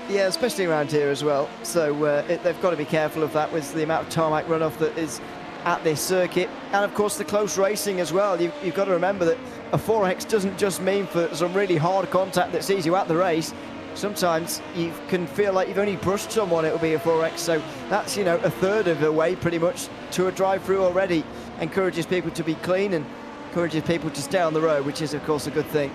Yeah, especially around here as well. So they've got to be careful of that with the amount of tarmac runoff that is at this circuit, and of course the close racing as well. You've got to remember that a 4X doesn't just mean for some really hard contact that sees you at the race. Sometimes you can feel like you've only brushed someone, it'll be a 4X, so that's, you know, a third of the way pretty much to a drive-through already. Encourages people to be clean and encourages people to stay on the road, which is of course a good thing.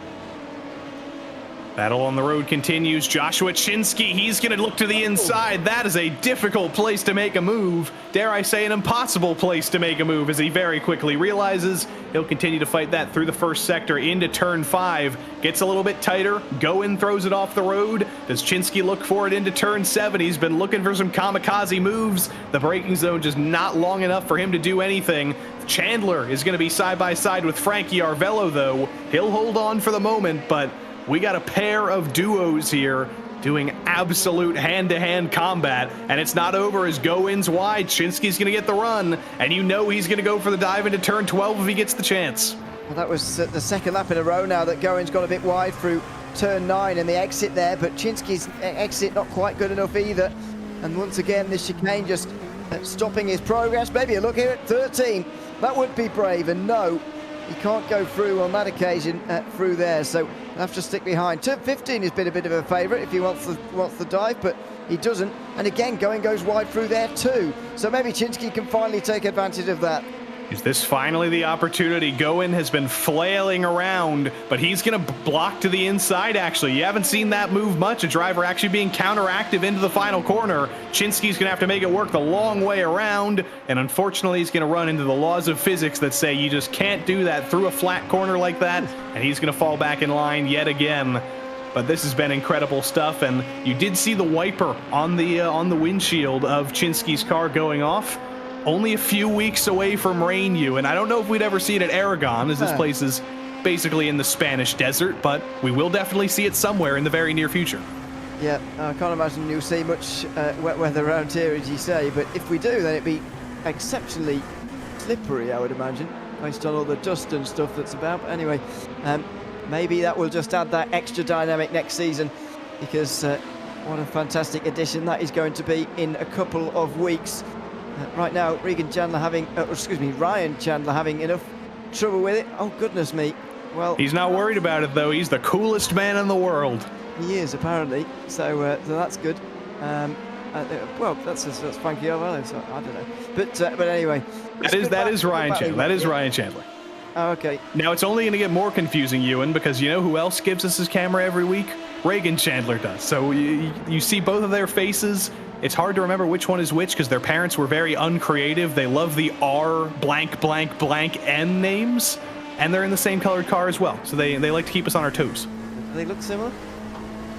Battle on the road continues. Joshua Chinsky, he's going to look to the inside. That is a difficult place to make a move. Dare I say an impossible place to make a move, as he very quickly realizes he'll continue to fight that through the first sector into turn 5. Gets a little bit tighter. Goen throws it off the road. Does Chinsky look for it into turn 7? He's been looking for some kamikaze moves. The braking zone just not long enough for him to do anything. Chandler is going to be side by side with Frankie Arvello, though. He'll hold on for the moment, but we got a pair of duos here doing absolute hand-to-hand combat, and it's not over as Goen's wide. Chinsky's going to get the run, and you know he's going to go for the dive into turn 12 if he gets the chance. Well, that was the second lap in a row now that Goen's got a bit wide through turn 9 and the exit there, but Chinsky's exit not quite good enough either. And once again, this chicane just stopping his progress. Maybe a look here at 13. That would be brave, and no, he can't go through on that occasion through there, so he'll have to stick behind. Turn 15 has been a bit of a favourite if he wants the dive, but he doesn't. And again, Goen goes wide through there too. So maybe Chinsky can finally take advantage of that. Is this finally the opportunity? Goen has been flailing around, but he's going to block to the inside, actually. You haven't seen that move much, a driver actually being counteractive into the final corner. Chinsky's going to have to make it work the long way around, and unfortunately he's going to run into the laws of physics that say you just can't do that through a flat corner like that, and he's going to fall back in line yet again. But this has been incredible stuff, and you did see the wiper on the windshield of Chinsky's car going off. Only a few weeks away from Rainview, and I don't know if we'd ever see it at Aragon, as this place is basically in the Spanish desert, but we will definitely see it somewhere in the very near future. Yeah, I can't imagine you'll see much wet weather around here, as you say, but if we do, then it'd be exceptionally slippery, I would imagine, based on all the dust and stuff that's about. But anyway, maybe that will just add that extra dynamic next season, because what a fantastic addition that is going to be in a couple of weeks. Right now, Ryan Chandler having enough trouble with it. Oh, goodness me. Well, he's not worried about it, though. He's the coolest man in the world. He is, apparently. So that's good. Well, that's Frankie O'Reilly, so I don't know. But anyway. That is Ryan Chandler. That is Ryan Chandler. Oh, okay. Now, it's only going to get more confusing, Ewan, because you know who else gives us his camera every week? Reagan Chandler does. So you see both of their faces. It's hard to remember which one is which because their parents were very uncreative. They love the R blank blank blank N names, and they're in the same colored car as well. So they like to keep us on our toes. Do they look similar?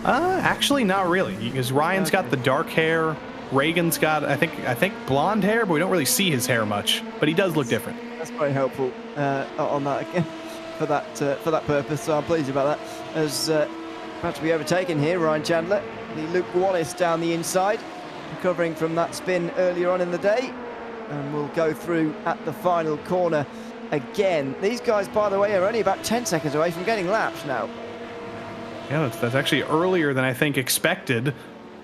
Actually, not really, because Ryan's got the dark hair. Reagan's got, I think blonde hair, but we don't really see his hair much. But he does look different. That's very helpful on that again for that purpose. So I'm pleased about that. As about to be overtaken here, Ryan Chandler, the Luke Wallace down the inside, recovering from that spin earlier on in the day, and we'll go through at the final corner again. These guys, by the way, are only about 10 seconds away from getting laps now. Yeah, that's actually earlier than I think expected,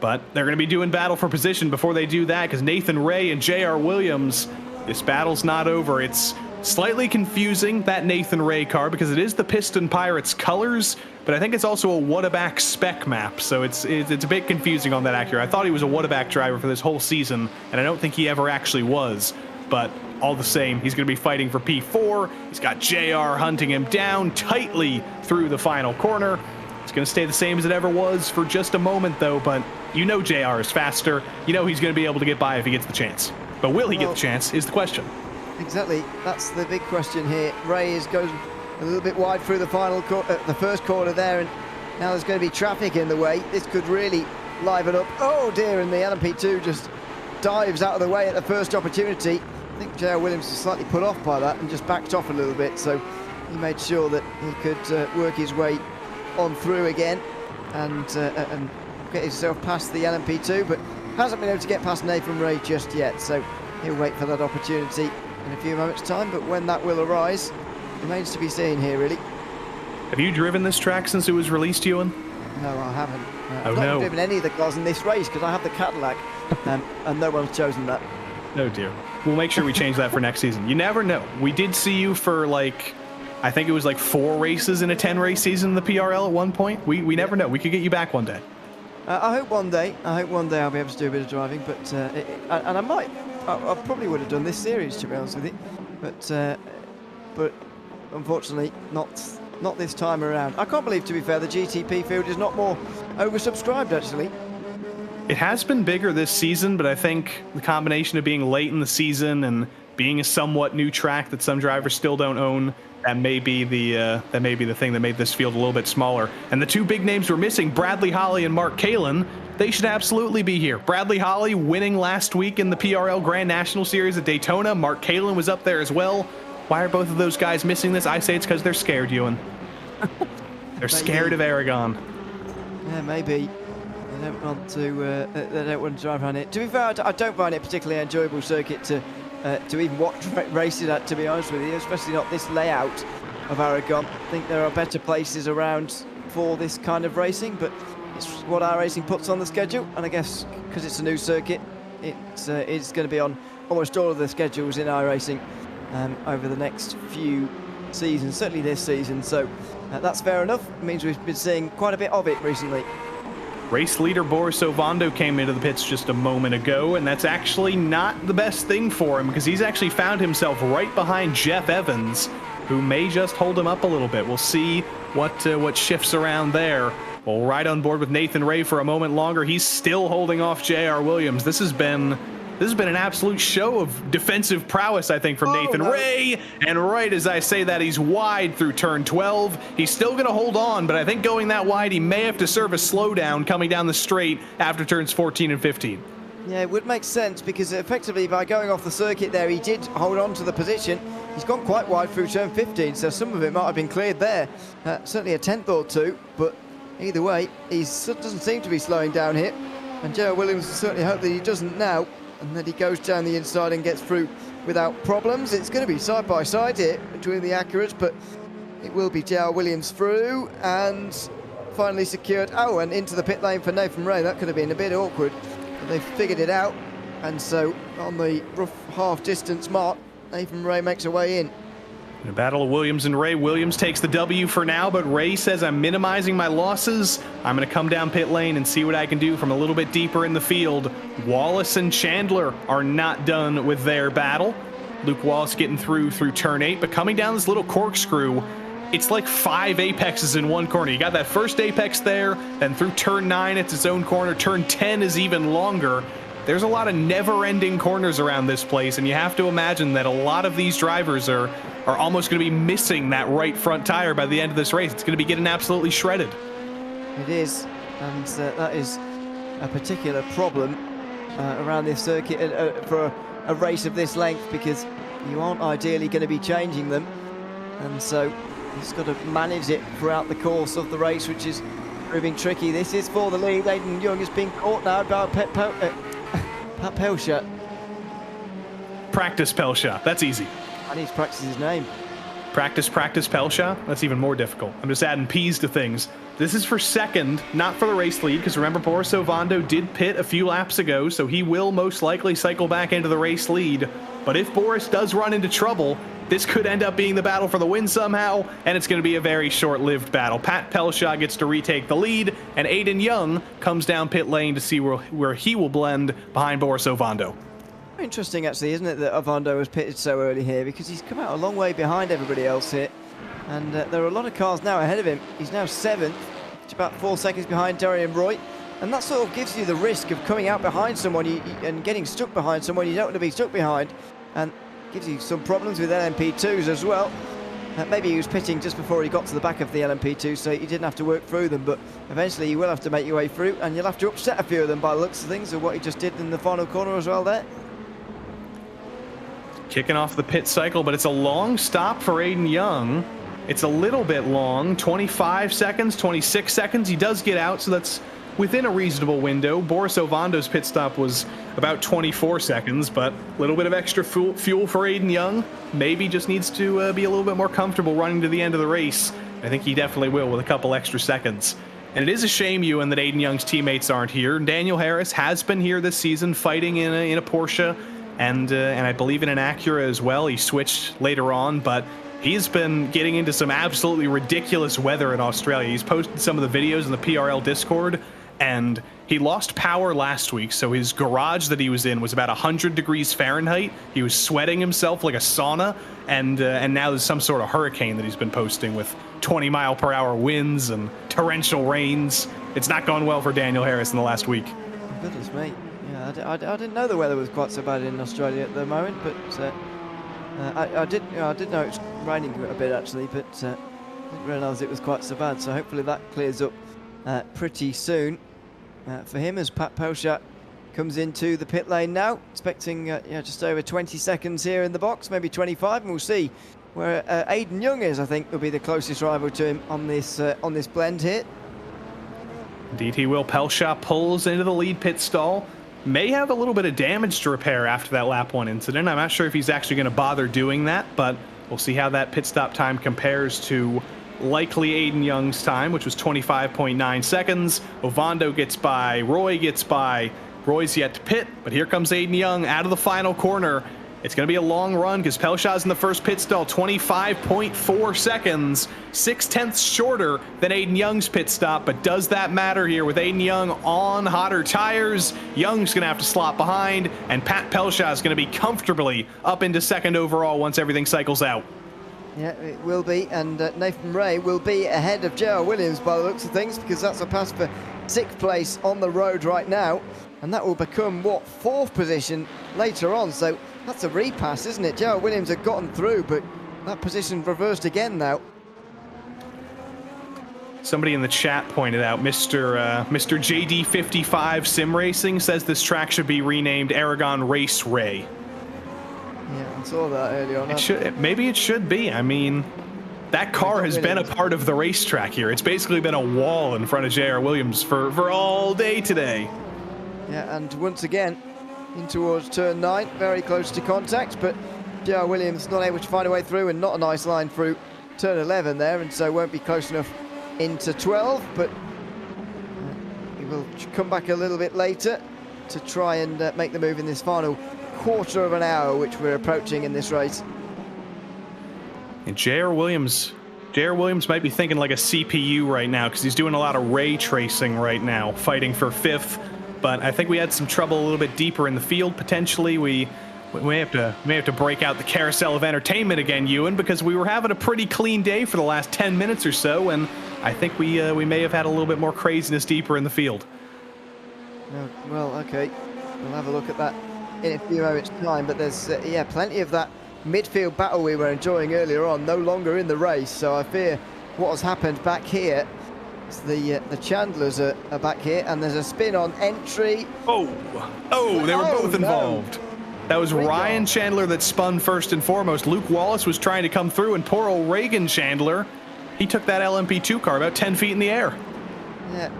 but they're going to be doing battle for position before they do that, because Nathan Ray and J.R. Williams, this battle's not over. It's slightly confusing, that Nathan Ray car, because it is the Piston Pirates colors, but I think it's also a Whataback spec map, so it's a bit confusing on that Acura. I thought he was a Whataback driver for this whole season, and I don't think he ever actually was, but all the same, he's going to be fighting for P4. He's got JR hunting him down tightly through the final corner. It's going to stay the same as it ever was for just a moment, though, but you know JR is faster. You know he's going to be able to get by if he gets the chance. But will he get the chance is the question. Exactly. That's the big question here. Ray goes a little bit wide through the the first corner there, and now there's going to be traffic in the way. This could really liven up. Oh, dear, and the LMP2 just dives out of the way at the first opportunity. I think J.R. Williams was slightly put off by that and just backed off a little bit, so he made sure that he could work his way on through again and get himself past the LMP2, but hasn't been able to get past Nathan Ray just yet, so he'll wait for that opportunity in a few moments' time, but when that will arise remains to be seen here, really. Have you driven this track since it was released, Ewan? No, I haven't. I've not driven any of the cars in this race because I have the Cadillac, and no one's chosen that. Oh dear. We'll make sure we change that for next season. You never know. We did see you for I think it was 4 races in a 10-race season in the PRL at one point. We never know. We could get you back one day. I hope one day I'll be able to do a bit of driving, but and I might. I probably would have done this series, to be honest with you, but unfortunately not this time around. I can't believe, to be fair, the GTP field is not more oversubscribed, actually. It has been bigger this season, but I think the combination of being late in the season and being a somewhat new track that some drivers still don't own, that may be the thing that made this field a little bit smaller. And the 2 big names we're missing, Bradley Holly and Mark Kalin, they should absolutely be here. Bradley Holly winning last week in the PRL Grand National Series at Daytona. Mark Kalin was up there as well. Why are both of those guys missing this? I say it's because they're scared, Ewan. They're scared of Aragon. Yeah, maybe. They don't want to drive around it. To be fair, I don't find it a particularly enjoyable circuit to even watch races at, to be honest with you, especially not this layout of Aragon. I think there are better places around for this kind of racing, but it's what iRacing puts on the schedule, and I guess because it's a new circuit, it's going to be on almost all of the schedules in iRacing over the next few seasons, certainly this season, so that's fair enough. It means we've been seeing quite a bit of it recently. Race leader Boris Ovando came into the pits just a moment ago, and that's actually not the best thing for him because he's actually found himself right behind Jeff Evans, who may just hold him up a little bit. We'll see what shifts around there. We'll ride on board with Nathan Ray for a moment longer. He's still holding off J.R. Williams. This has been an absolute show of defensive prowess, I think, from Nathan Ray. And right as I say that, he's wide through turn 12. He's still going to hold on, but I think going that wide, he may have to serve a slowdown coming down the straight after turns 14 and 15. Yeah, it would make sense because effectively by going off the circuit there, he did hold on to the position. He's gone quite wide through turn 15, so some of it might have been cleared there. Certainly a tenth or two, but either way, he doesn't seem to be slowing down here. And Gerald Williams will certainly hope that he doesn't now, and that he goes down the inside and gets through without problems. It's going to be side by side here between the Acuras, but it will be Gerald Williams through and finally secured. Oh, and into the pit lane for Nathan Ray. That could have been a bit awkward, but they figured it out. And so on the rough half distance mark, Nathan Ray makes a way in. In a battle of Williams and Ray, Williams takes the W for now, but Ray says, I'm minimizing my losses. I'm going to come down pit lane and see what I can do from a little bit deeper in the field. Wallace and Chandler are not done with their battle. Luke Wallace getting through turn 8, but coming down this little corkscrew, it's like 5 apexes in one corner. You got that first apex there, then through turn 9, it's its own corner. Turn 10 is even longer. There's a lot of never-ending corners around this place, and you have to imagine that a lot of these drivers are almost going to be missing that right front tire by the end of this race. It's going to be getting absolutely shredded. It is, and that is a particular problem around this circuit for a race of this length, because you aren't ideally going to be changing them, and so you've got to manage it throughout the course of the race, which is proving tricky. This is for the lead. Aidan Young has been caught now by Pat Pelcha. Practice Pelcha. That's easy. I need to practice his name. Practice Pelcha? That's even more difficult. I'm just adding P's to things. This is for second, not for the race lead, because remember, Boris Ovando did pit a few laps ago, so he will most likely cycle back into the race lead. But if Boris does run into trouble, this could end up being the battle for the win somehow, and it's going to be a very short-lived battle. Pat Pelcha gets to retake the lead, and Aidan Young comes down pit lane to see where he will blend behind Boris Ovando. Interesting, actually, isn't it, that Ovando was pitted so early here, because he's come out a long way behind everybody else here, and there are a lot of cars now ahead of him. He's now 7th, it's about 4 seconds behind Darian Roy, and that sort of gives you the risk of coming out behind someone and getting stuck behind someone you don't want to be stuck behind, and gives you some problems with LMP2s as well. Maybe he was pitting just before he got to the back of the LMP2, so you didn't have to work through them, but eventually you will have to make your way through, and you'll have to upset a few of them by the looks of things, of what he just did in the final corner as well there. Kicking off the pit cycle, but it's a long stop for Aidan Young. It's a little bit long, 25 seconds, 26 seconds. He does get out, so that's within a reasonable window. Boris Ovando's pit stop was about 24 seconds, but a little bit of extra fuel for Aidan Young. Maybe just needs to be a little bit more comfortable running to the end of the race. I think he definitely will with a couple extra seconds. And it is a shame, Ewan, that Aidan Young's teammates aren't here. Daniel Harris has been here this season fighting in a Porsche, and I believe in an Acura as well. He switched later on, but he's been getting into some absolutely ridiculous weather in Australia. He's posted some of the videos in the PRL Discord, and he lost power last week, so his garage that he was in was about 100 degrees Fahrenheit. He was sweating himself like a sauna, and now there's some sort of hurricane that he's been posting with 20-mile-per-hour winds and torrential rains. It's not gone well for Daniel Harris in the last week. Goodness me. Yeah, I didn't know the weather was quite so bad in Australia at the moment, but I did know it's raining a bit actually, but didn't realise it was quite so bad. So hopefully that clears up pretty soon for him, as Pat Pelcha comes into the pit lane now, expecting just over 20 seconds here in the box, maybe 25, and we'll see where Aidan Young is. I think will be the closest rival to him on this blend here. Indeed he will. Pelcha pulls into the lead pit stall. May have a little bit of damage to repair after that lap 1 incident. I'm not sure if he's actually going to bother doing that, but we'll see how that pit stop time compares to likely Aidan Young's time, which was 25.9 seconds. Ovando gets by, Roy gets by. Roy's yet to pit, but here comes Aidan Young out of the final corner. It's going to be a long run because Pelcha's in the first pit stall, 25.4 seconds, 0.6 shorter than Aidan Young's pit stop. But does that matter here with Aidan Young on hotter tires? Young's going to have to slot behind, and Pat Pelcha is going to be comfortably up into second overall once everything cycles out. Yeah, it will be, and Nathan Ray will be ahead of Gerald Williams by the looks of things, because that's a pass for 6th place on the road right now, and that will become, what, 4th position later on, so that's a repass, isn't it? Gerald Williams had gotten through, but that position reversed again now. Somebody in the chat pointed out, Mr. JD55 Sim Racing says this track should be renamed Aragon Race Ray. Yeah, I saw that earlier on. Maybe it should be. I mean, That car has been a part of the racetrack here. It's basically been a wall in front of J.R. Williams for all day today. Yeah, and once again, in towards turn 9, very close to contact, but J.R. Williams not able to find a way through, and not a nice line through turn 11 there, and so won't be close enough into 12, but he will come back a little bit later to try and make the move in this final quarter of an hour, which we're approaching in this race. And J.R. Williams might be thinking like a CPU right now, because he's doing a lot of ray tracing right now, fighting for 5th. But I think we had some trouble a little bit deeper in the field. Potentially, we may have to break out the carousel of entertainment again, Ewan, because we were having a pretty clean day for the last 10 minutes or so, and I think we may have had a little bit more craziness deeper in the field. Well, okay, we'll have a look at that in a few moments' time. But there's yeah, plenty of that midfield battle we were enjoying earlier on, no longer in the race. So I fear what has happened back here is the Chandlers are back here, and there's a spin on entry. Oh, they were both involved. No. That was Ryan Chandler that spun first and foremost. Luke Wallace was trying to come through, and poor old Reagan Chandler, he took that LMP2 car about 10 feet in the air. Yeah,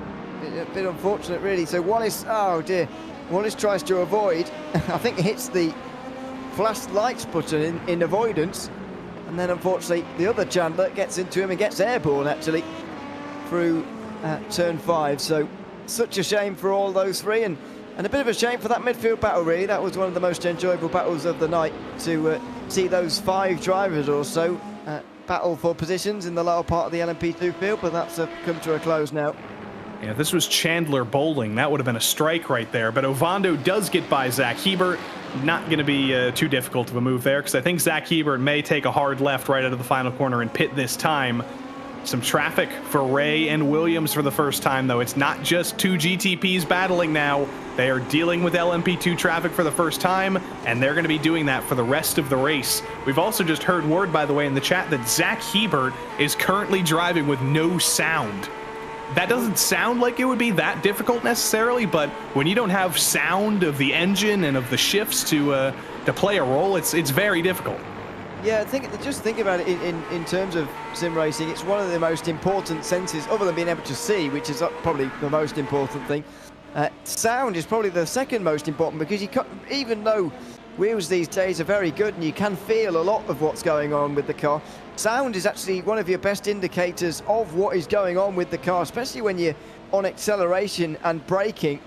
a bit unfortunate really. So Wallace, oh dear, Wallace tries to avoid. I think he hits the flash lights button in avoidance, and then unfortunately the other Chandler gets into him and gets airborne actually through turn 5. So such a shame for all those three, and a bit of a shame for that midfield battle really. That was one of the most enjoyable battles of the night, to see those 5 drivers or so battle for positions in the lower part of the LMP2 field, but that's come to a close now. Yeah, if this was Chandler bowling, that would have been a strike right there. But Ovando does get by Zach Hebert. Not going to be too difficult of a move there, because I think Zach Hebert may take a hard left right out of the final corner and pit this time. Some traffic for Ray and Williams for the first time, though. It's not just 2 GTPs battling now. They are dealing with LMP2 traffic for the first time, and they're going to be doing that for the rest of the race. We've also just heard word, by the way, in the chat that Zach Hebert is currently driving with no sound. That doesn't sound like it would be that difficult necessarily, but when you don't have sound of the engine and of the shifts to play a role, it's very difficult. Yeah, just think about it in terms of sim racing. It's one of the most important senses, other than being able to see, which is probably the most important thing. Sound is probably the second most important, because you can't, even though wheels these days are very good and you can feel a lot of what's going on with the car, sound is actually one of your best indicators of what is going on with the car, especially when you're on acceleration and braking.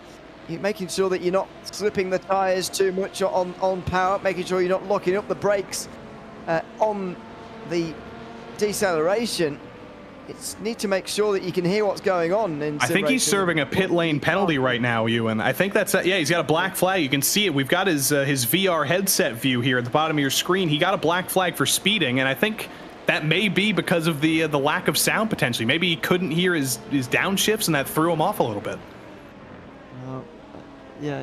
You're making sure that you're not slipping the tyres too much on power, making sure you're not locking up the brakes on the deceleration. It's need to make sure that you can hear what's going on in I think he's serving a pit lane penalty right now, Ewan. I think that's yeah, he's got a black flag. You can see it. We've got his VR headset view here at the bottom of your screen. He got a black flag for speeding, and I think that may be because of the lack of sound potentially. Maybe he couldn't hear his downshifts, and that threw him off a little bit. Yeah,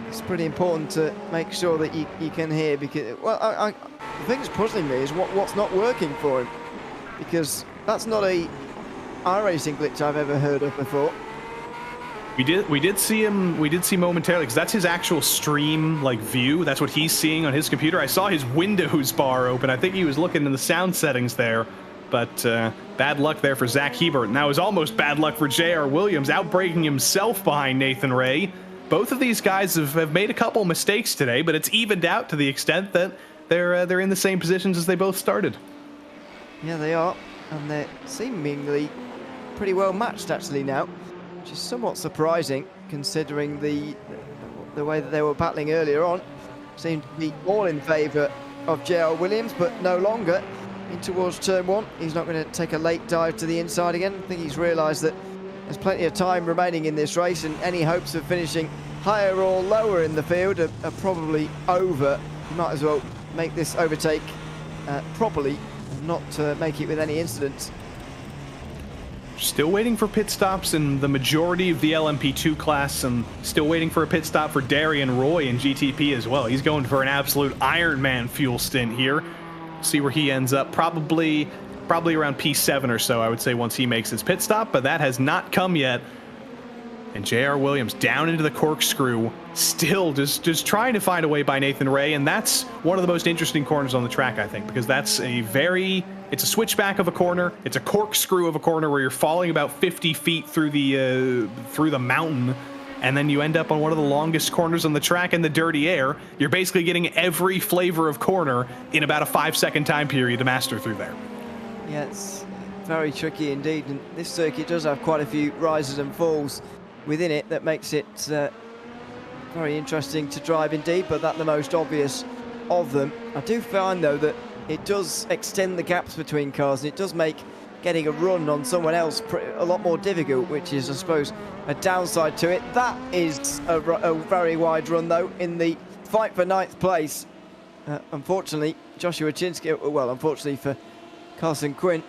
it's pretty important to make sure that you can hear, because the thing that's puzzling me is what's not working for him, because that's not a iRacing glitch I've ever heard of before. We did see momentarily, because that's his actual stream view. That's what he's seeing on his computer. I saw his Windows bar open. I think he was looking in the sound settings there, but bad luck there for Zach Hebert. And that was almost bad luck for J.R. Williams, outbraking himself behind Nathan Ray. Both of these guys have made a couple mistakes today, but it's evened out to the extent that they're in the same positions as they both started. Yeah, they are, and they're seemingly pretty well matched actually now, which is somewhat surprising considering the way that they were battling earlier on. Seemed to be all in favour of J.R. Williams, but no longer. In towards turn 1, he's not going to take a late dive to the inside again. I think he's realised that there's plenty of time remaining in this race, and any hopes of finishing higher or lower in the field are probably over. You might as well make this overtake properly and not make it with any incidents. Still waiting for pit stops in the majority of the LMP2 class, and still waiting for a pit stop for Darian Roy in GTP as well. He's going for an absolute Iron Man fuel stint here. See where he ends up, probably around P7 or so, I would say, once he makes his pit stop, but that has not come yet. And J.R. Williams down into the corkscrew, still just trying to find a way by Nathan Ray, and that's one of the most interesting corners on the track, I think, because that's a very It's a switchback of a corner. It's a corkscrew of a corner where you're falling about 50 feet through the mountain, and then you end up on one of the longest corners on the track in the dirty air. You're basically getting every flavor of corner in about a 5-second time period to master through there. Yeah, it's very tricky indeed, and this circuit does have quite a few rises and falls within it that makes it very interesting to drive indeed, but that's the most obvious of them. I do find though that it does extend the gaps between cars, and it does make getting a run on someone else a lot more difficult, which is, I suppose, a downside to it. That is a very wide run though in the fight for 9th place. Unfortunately, Joshua Chinsky, well, unfortunately for Carson Quinn,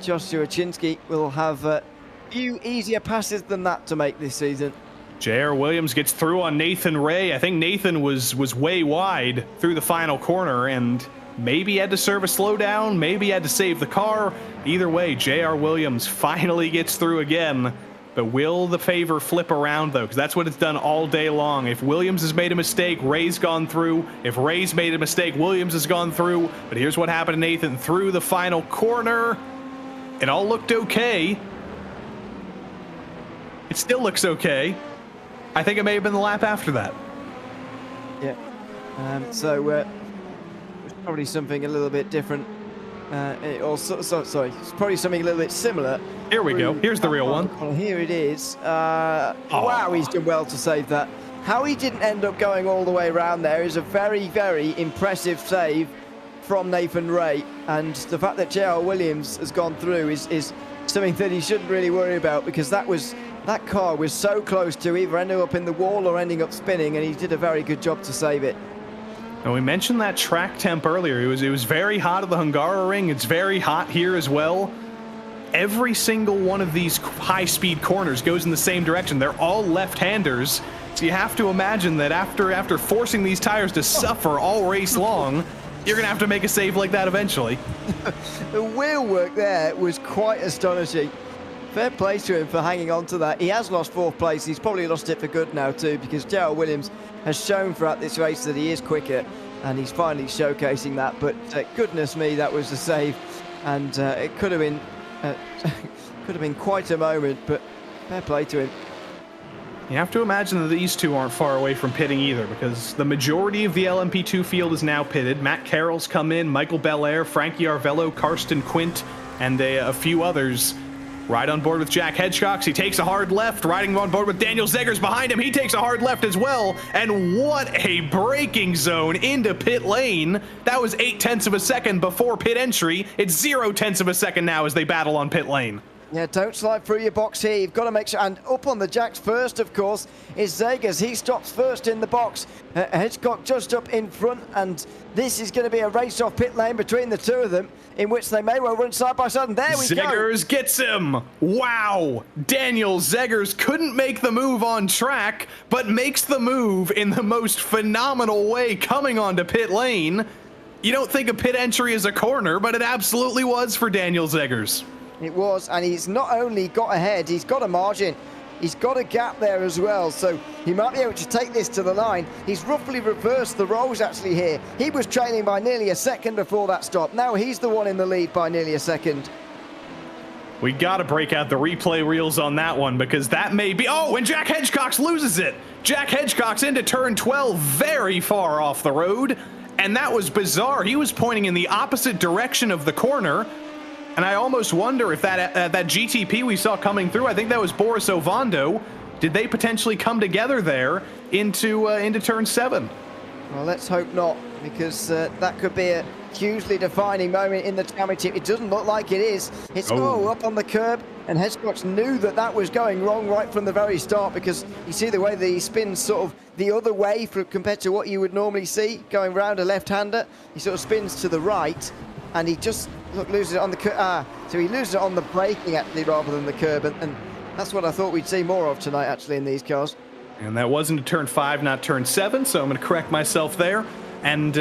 Joshua Chinsky will have a few easier passes than that to make this season. J.R. Williams gets through on Nathan Ray. I think Nathan was way wide through the final corner, and maybe had to serve a slowdown, maybe had to save the car. Either way, J.R. Williams finally gets through again. But will the favor flip around, though? Because that's what it's done all day long. If Williams has made a mistake, Ray's gone through. If Ray's made a mistake, Williams has gone through. But here's what happened to Nathan through the final corner. It all looked okay. It still looks okay. I think it may have been the lap after that. Yeah. So it's probably something a little bit different. Sorry, it's probably something a little bit similar. Here we go. Here's the real one. Well, here it is. Wow, he's done well to save that. How he didn't end up going all the way around there is a very, very impressive save from Nathan Ray. And the fact that J.R. Williams has gone through is something that he shouldn't really worry about, because that car was so close to either ending up in the wall or ending up spinning, and he did a very good job to save it. And we mentioned that track temp earlier. It was very hot at the Hungaroring. It's very hot here as well. Every single one of these high-speed corners goes in the same direction. They're all left-handers, so you have to imagine that after forcing these tires to suffer all race long, you're going to have to make a save like that eventually. The wheel work there was quite astonishing. Fair play to him for hanging on to that. He has lost 4th place. He's probably lost it for good now too, because J.R. Williams has shown throughout this race that he is quicker, and he's finally showcasing that. But goodness me, that was a save, and it could have been quite a moment, but fair play to him. You have to imagine that these two aren't far away from pitting either, because the majority of the LMP2 field is now pitted. Matt Carroll's come in, Michael Belair, Frankie Arvello, Karsten Quint, and a few others. Right on board with Jack Hedgecox. He takes a hard left. Riding on board with Daniel Zeggers behind him. He takes a hard left as well. And what a braking zone into pit lane. That was 0.8 of a second before pit entry. It's 0.1 of a second now as they battle on pit lane. Yeah, don't slide through your box here. You've got to make sure. And up on the jacks first, of course, is Zeggers. He stops first in the box. Hedgecock just up in front, and this is going to be a race off pit lane between the two of them, in which they may well run side by side. And there we go. Zeggers gets him. Wow. Daniel Zeggers couldn't make the move on track, but makes the move in the most phenomenal way coming onto pit lane. You don't think a pit entry is a corner, but it absolutely was for Daniel Zeggers. It was, and he's not only got ahead, he's got a margin. He's got a gap there as well, so he might be able to take this to the line. He's roughly reversed the roles actually here. He was trailing by nearly a second before that stop. Now he's the one in the lead by nearly a second. We got to break out the replay reels on that one, because that may be... Oh, and Jack Hedgecox loses it. Jack Hedgecox into turn 12, very far off the road, and that was bizarre. He was pointing in the opposite direction of the corner. And I almost wonder if that GTP we saw coming through, I think that was Boris Ovando, did they potentially come together there into turn 7? Well, let's hope not, because that could be a hugely defining moment in the championship. It doesn't look like it is. It's up on the curb, and Hedgecox knew that was going wrong right from the very start, because you see the way that he spins sort of the other way compared to what you would normally see going round a left-hander. He sort of spins to the right, and he just loses it on the curb. So he loses it on the braking actually rather than the curb, and that's what I thought we'd see more of tonight actually in these cars. And that wasn't a turn 5, not turn 7, so I'm going to correct myself there. And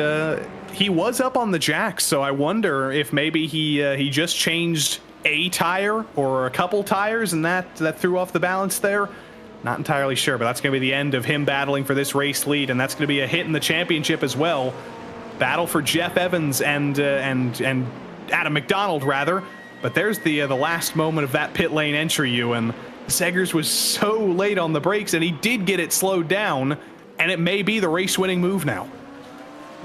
he was up on the jacks, so I wonder if maybe he just changed a tire or a couple tires, and that threw off the balance there. Not entirely sure, but that's going to be the end of him battling for this race lead, and that's going to be a hit in the championship as well. Battle for Jeff Evans and Adam McDonald rather. But there's the last moment of that pit lane entry, Ewan. Seggers was so late on the brakes, and he did get it slowed down, and it may be the race-winning move now.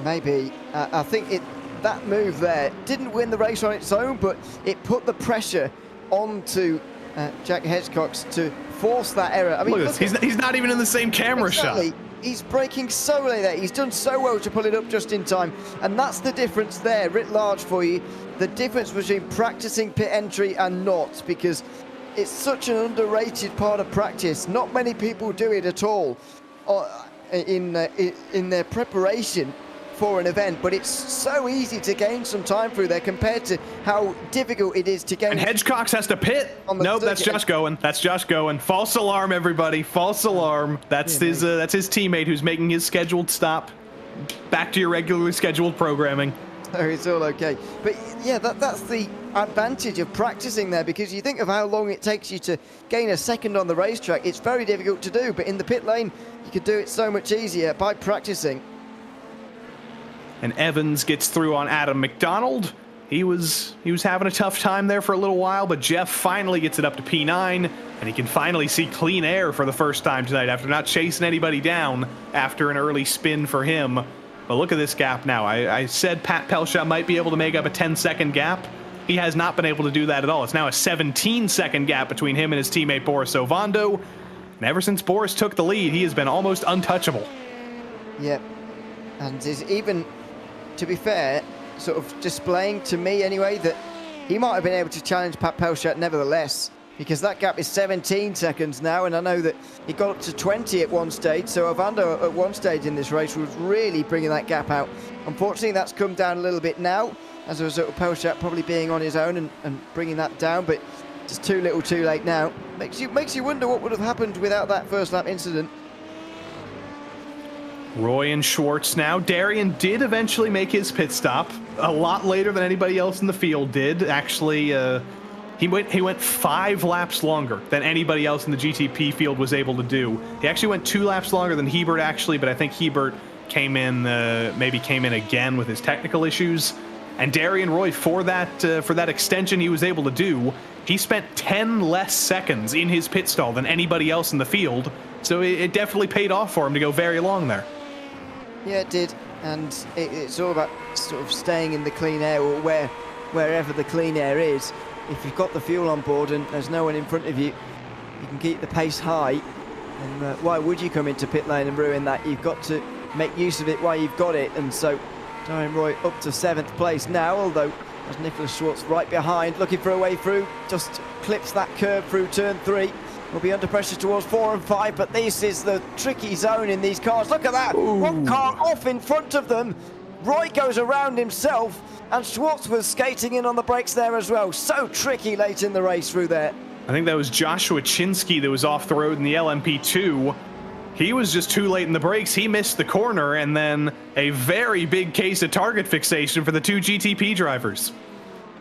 Maybe. I think that move there didn't win the race on its own, but it put the pressure onto Jack Hedgecox to force that error. I mean, look at this. He's not even in the same camera shot. He's braking so late there. He's done so well to pull it up just in time. And that's the difference there, writ large for you. The difference between practicing pit entry and not, because it's such an underrated part of practice. Not many people do it at all in their preparation for an event, but it's so easy to gain some time through there compared to how difficult it is to gain. And Hedgecox has to pit. Nope, that's Josh going. That's Josh going. False alarm, everybody. False alarm. That's his teammate who's making his scheduled stop. Back to your regularly scheduled programming. So it's all okay. But yeah, that's the advantage of practicing there, because you think of how long it takes you to gain a second on the racetrack. It's very difficult to do, but in the pit lane, you could do it so much easier by practicing. And Evans gets through on Adam McDonald. He was having a tough time there for a little while, but Jeff finally gets it up to P9, and he can finally see clean air for the first time tonight after not chasing anybody down after an early spin for him. But look at this gap now. I said Pat Pelshot might be able to make up a 10-second gap. He has not been able to do that at all. It's now a 17-second gap between him and his teammate Boris Ovando. And ever since Boris took the lead, he has been almost untouchable. Yep. And is even, to be fair, sort of displaying to me anyway that he might have been able to challenge Pat Pelshot nevertheless, because that gap is 17 seconds now, and I know that he got up to 20 at one stage, so Ovando at one stage in this race was really bringing that gap out. Unfortunately, that's come down a little bit now as a result of Pelshot probably being on his own and bringing that down, but just too little too late now. Makes you wonder what would have happened without that first lap incident. Roy and Schwartz now. Darian did eventually make his pit stop a lot later than anybody else in the field did. Actually, he went 5 laps longer than anybody else in the GTP field was able to do. He actually went 2 laps longer than Hebert actually, but I think Hebert maybe came in again with his technical issues. And Darian Roy, for that extension he was able to do, he spent 10 less seconds in his pit stall than anybody else in the field. So it definitely paid off for him to go very long there. Yeah, it did, and it's all about sort of staying in the clean air, or wherever the clean air is. If you've got the fuel on board and there's no one in front of you, you can keep the pace high. And why would you come into pit lane and ruin that? You've got to make use of it while you've got it. And so Darian Roy up to 7th place now, although as Nicholas Schwartz right behind, looking for a way through, just clips that curve through turn 3. Will be under pressure towards 4 and 5, but this is the tricky zone in these cars. Look at that! Ooh. One car off in front of them. Roy goes around himself, and Schwartz was skating in on the brakes there as well. So tricky late in the race through there. I think that was Joshua Chinsky that was off the road in the LMP2. He was just too late in the brakes. He missed the corner, and then a very big case of target fixation for the 2 GTP drivers.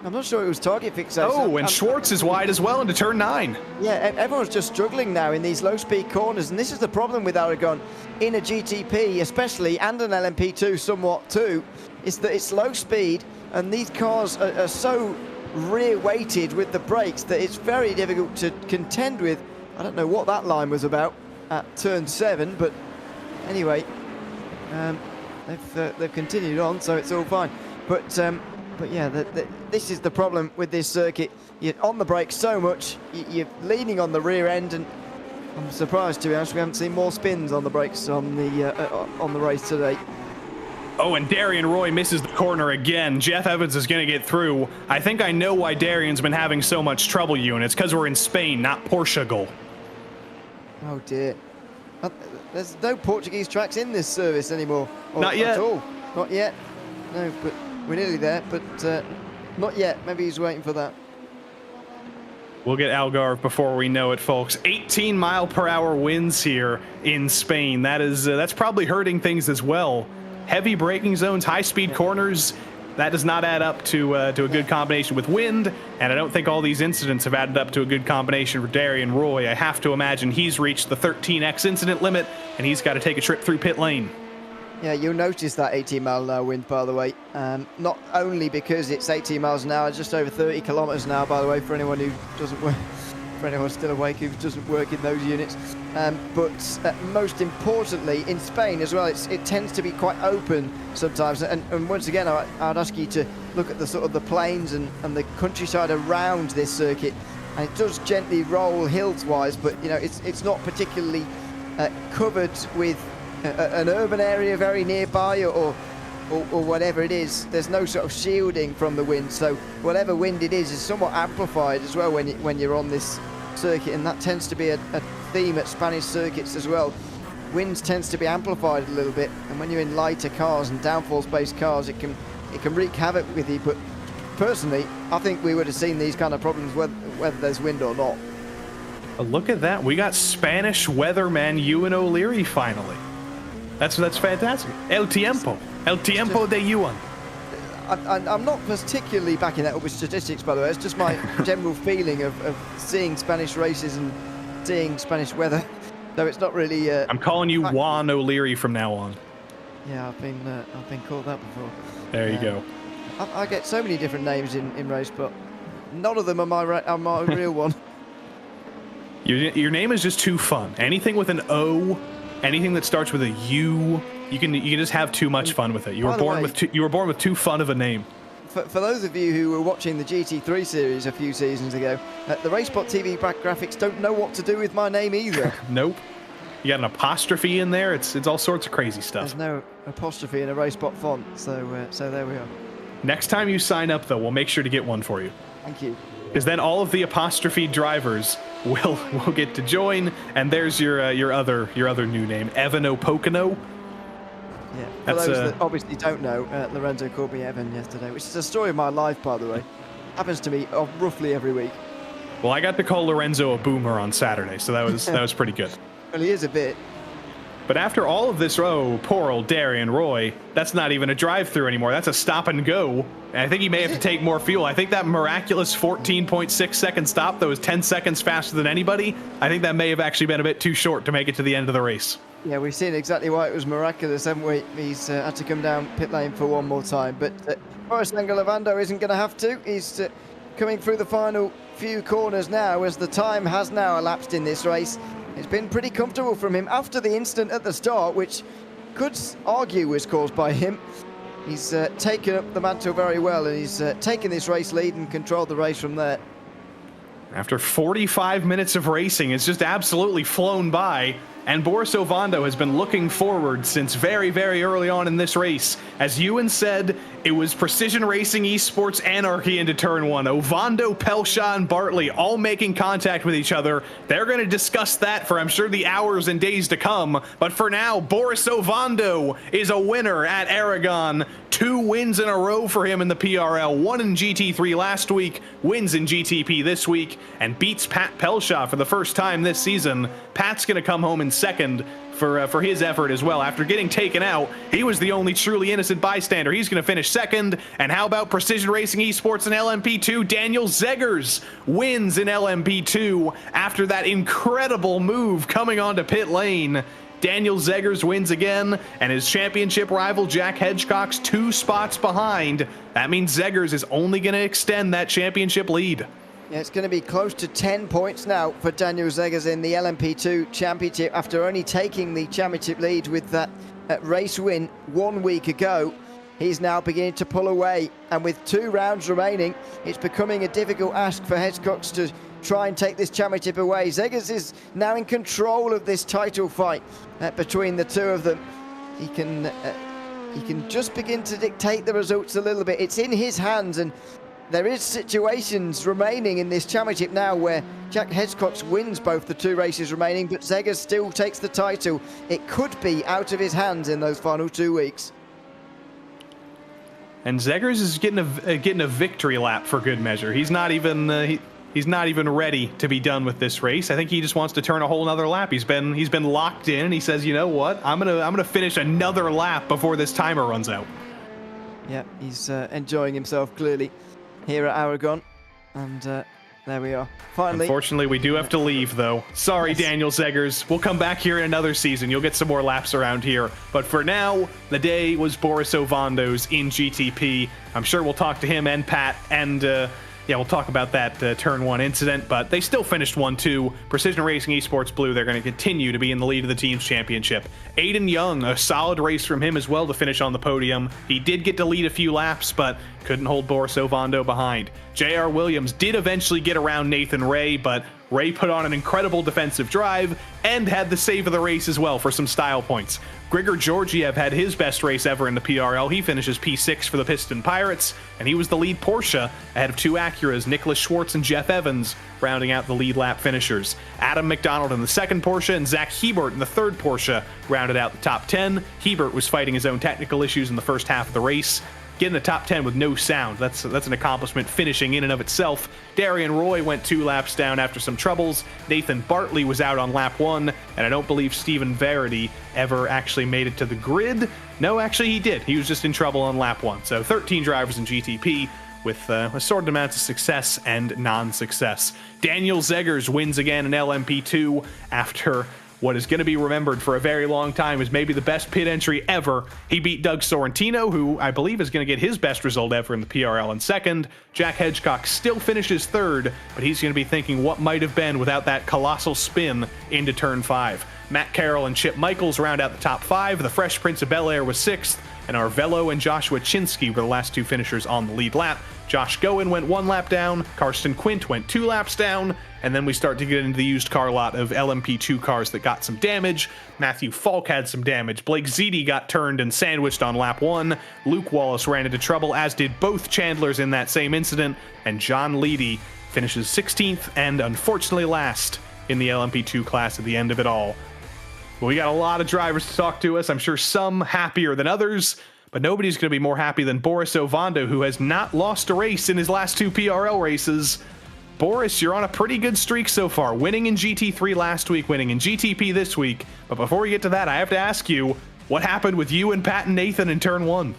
I'm not sure it was target fixation. Oh, and Schwartz is wide as well into turn 9. Yeah, everyone's just struggling now in these low-speed corners, and this is the problem with Aragon in a GTP especially, and an LMP2 somewhat too, is that it's low speed, and these cars are so rear-weighted with the brakes that it's very difficult to contend with. I don't know what that line was about at turn 7, but anyway, they've continued on, so it's all fine. But yeah, this is the problem with this circuit. You're on the brakes so much, you're leaning on the rear end, and I'm surprised, to be honest, we haven't seen more spins on the brakes on the race today. Oh, and Darian Roy misses the corner again. Jeff Evans is going to get through. I think I know why Darian's been having so much trouble, Ewan. It's because we're in Spain, not Portugal. Oh dear. There's no Portuguese tracks in this service anymore. Not yet. At all. Not yet. No, but we're nearly there, but not yet. Maybe he's waiting for that. We'll get Algarve before we know it, folks. 18-mile-per-hour winds here in Spain. That's probably hurting things as well. Heavy braking zones, high-speed corners. That does not add up to a good combination with wind, and I don't think all these incidents have added up to a good combination for Darian Roy. I have to imagine he's reached the 13x incident limit, and he's got to take a trip through pit lane. Yeah, you'll notice that 18-mile-an-hour wind, by the way. Not only because it's 18 miles an hour, just over 30 kilometers an hour, by the way, for anyone who doesn't work, for anyone still awake who doesn't work in those units. But most importantly, in Spain as well, it tends to be quite open sometimes. And once again, I'd ask you to look at the sort of the plains and the countryside around this circuit. And it does gently roll hills-wise, but you know it's not particularly covered with an urban area very nearby or whatever it is. There's no sort of shielding from the wind, so whatever wind it is somewhat amplified as well when you're on this circuit, and that tends to be a theme at Spanish circuits as well. Winds tends to be amplified a little bit, and when you're in lighter cars and downforce-based cars, it can wreak havoc with you. But personally, I think we would have seen these kind of problems whether there's wind or not. Look at that. We got Spanish weatherman Ewan O'Leary finally. That's fantastic. El tiempo de Ewan. I'm not particularly backing that up with statistics, by the way. It's just my general feeling of seeing Spanish races and seeing Spanish weather. So it's not really. I'm calling you Juan O'Leary from now on. Yeah, I've been called that before. There you go. I get so many different names in RaceSpot. None of them are my real one. Your name is just too fun. Anything with an O, anything that starts with a U, you can just have too much fun with it. You were born with too fun of a name. For those of you who were watching the GT3 series a few seasons ago, the RaceSpotTV back graphics don't know what to do with my name either. Nope. You got an apostrophe in there. It's all sorts of crazy stuff. There's no apostrophe in a RaceSpot font, so there we are. Next time you sign up, though, we'll make sure to get one for you. Thank you. Because then all of the apostrophe drivers will get to join, and there's your other new name, Evan Opocono. Yeah. For those that obviously don't know, Lorenzo called me Evan yesterday, which is a story of my life, by the way. Happens to me roughly every week. Well, I got to call Lorenzo a boomer on Saturday, so that was pretty good. Well, he is a bit. But after all of this, poor old Darian Roy, that's not even a drive-through anymore. That's a stop and go. And I think he may have to take more fuel. I think that miraculous 14.6 second stop that was 10 seconds faster than anybody, I think that may have actually been a bit too short to make it to the end of the race. Yeah, we've seen exactly why it was miraculous, haven't we? He's had to come down pit lane for one more time. But Boris Engelovando isn't going to have to. He's coming through the final few corners now as the time has now elapsed in this race. It's been pretty comfortable from him after the incident at the start, which could argue was caused by him. He's taken up the mantle very well, and he's taken this race lead and controlled the race from there. After 45 minutes of racing, it's just absolutely flown by. And Boris Ovando has been looking forward since very, very early on in this race. As Ewan said, it was Precision Racing Esports anarchy into turn one. Ovando, Pelshaw, and Bartley all making contact with each other. They're going to discuss that for, I'm sure, the hours and days to come. But for now, Boris Ovando is a winner at Aragon. 2 wins in a row for him in the PRL. 1 in GT3 last week, wins in GTP this week, and beats Pat Pelshaw for the first time this season. Pat's going to come home in second for his effort as well. After getting taken out, he was the only truly innocent bystander. He's going to finish second. And how about Precision Racing Esports and LMP2? Daniel Zegers wins in LMP2 after that incredible move coming onto pit lane. Daniel Zegers wins again, and his championship rival Jack Hedgecock's 2 spots behind. That means Zegers is only going to extend that championship lead. Yeah, it's going to be close to 10 points now for Daniel Zegers in the LMP2 championship after only taking the championship lead with that race win 1 week ago. He's now beginning to pull away, and with 2 rounds remaining, it's becoming a difficult ask for Hedgecock to try and take this championship away. Zegers is now in control of this title fight between the 2 of them. He can just begin to dictate the results a little bit. It's in his hands, and there is situations remaining in this championship now where Jack Hedgecock wins both the 2 races remaining, but Zegers still takes the title. It could be out of his hands in those final 2 weeks. And Zegers is getting a victory lap for good measure. He's not even he's not even ready to be done with this race. I think he just wants to turn a whole nother lap. He's been locked in, and he says, you know what? I'm gonna finish another lap before this timer runs out. Yeah, he's enjoying himself clearly here at Aragon, and There we are. Finally. Unfortunately, we do have to leave, though. Sorry, Yes. Daniel Zegers. We'll come back here in another season. You'll get some more laps around here. But for now, the day was Boris Ovando's in GTP. I'm sure we'll talk to him and Pat, and we'll talk about that Turn 1 incident. But they still finished 1-2. Precision Racing Esports Blue, they're going to continue to be in the lead of the team's championship. Aiden Young, a solid race from him as well to finish on the podium. He did get to lead a few laps, but couldn't hold Boris Ovando behind. J.R. Williams did eventually get around Nathan Ray, but Ray put on an incredible defensive drive and had the save of the race as well for some style points. Grigor Georgiev had his best race ever in the PRL. He finishes P6 for the Piston Pirates, and he was the lead Porsche ahead of two Acuras, Nicholas Schwartz and Jeff Evans, rounding out the lead lap finishers. Adam McDonald in the second Porsche and Zach Hebert in the third Porsche rounded out the top 10. Hebert was fighting his own technical issues in the first half of the race. Getting the top 10 with no sound, that's an accomplishment finishing in and of itself. Darian Roy went 2 laps down after some troubles. Nathan Bartley was out on lap 1, and I don't believe Stephen Verity ever actually made it to the grid. No, actually he did. He was just in trouble on lap 1. So 13 drivers in GTP with assorted amounts of success and non-success. Daniel Zegers wins again in LMP2 after what is going to be remembered for a very long time as maybe the best pit entry ever. He beat Doug Sorrentino, who I believe is going to get his best result ever in the PRL in second. Jack Hedgecock still finishes third, but he's going to be thinking what might have been without that colossal spin into turn 5. Matt Carroll and Chip Michaels round out the top 5. The Fresh Prince of Bel-Air was 6th, and Arvello and Joshua Chinsky were the last 2 finishers on the lead lap. Josh Goen went 1 lap down, Karsten Quint went 2 laps down, and then we start to get into the used car lot of LMP2 cars that got some damage. Matthew Falk had some damage. Blake Ziti got turned and sandwiched on lap 1. Luke Wallace ran into trouble, as did both Chandlers in that same incident, and John Leedy finishes 16th and unfortunately last in the LMP2 class at the end of it all. Well, we got a lot of drivers to talk to us. I'm sure some happier than others, but nobody's going to be more happy than Boris Ovando, who has not lost a race in his last 2 PRL races. Boris, you're on a pretty good streak so far, winning in GT3 last week, winning in GTP this week. But before we get to that, I have to ask you, what happened with you and Pat and Nathan in turn 1?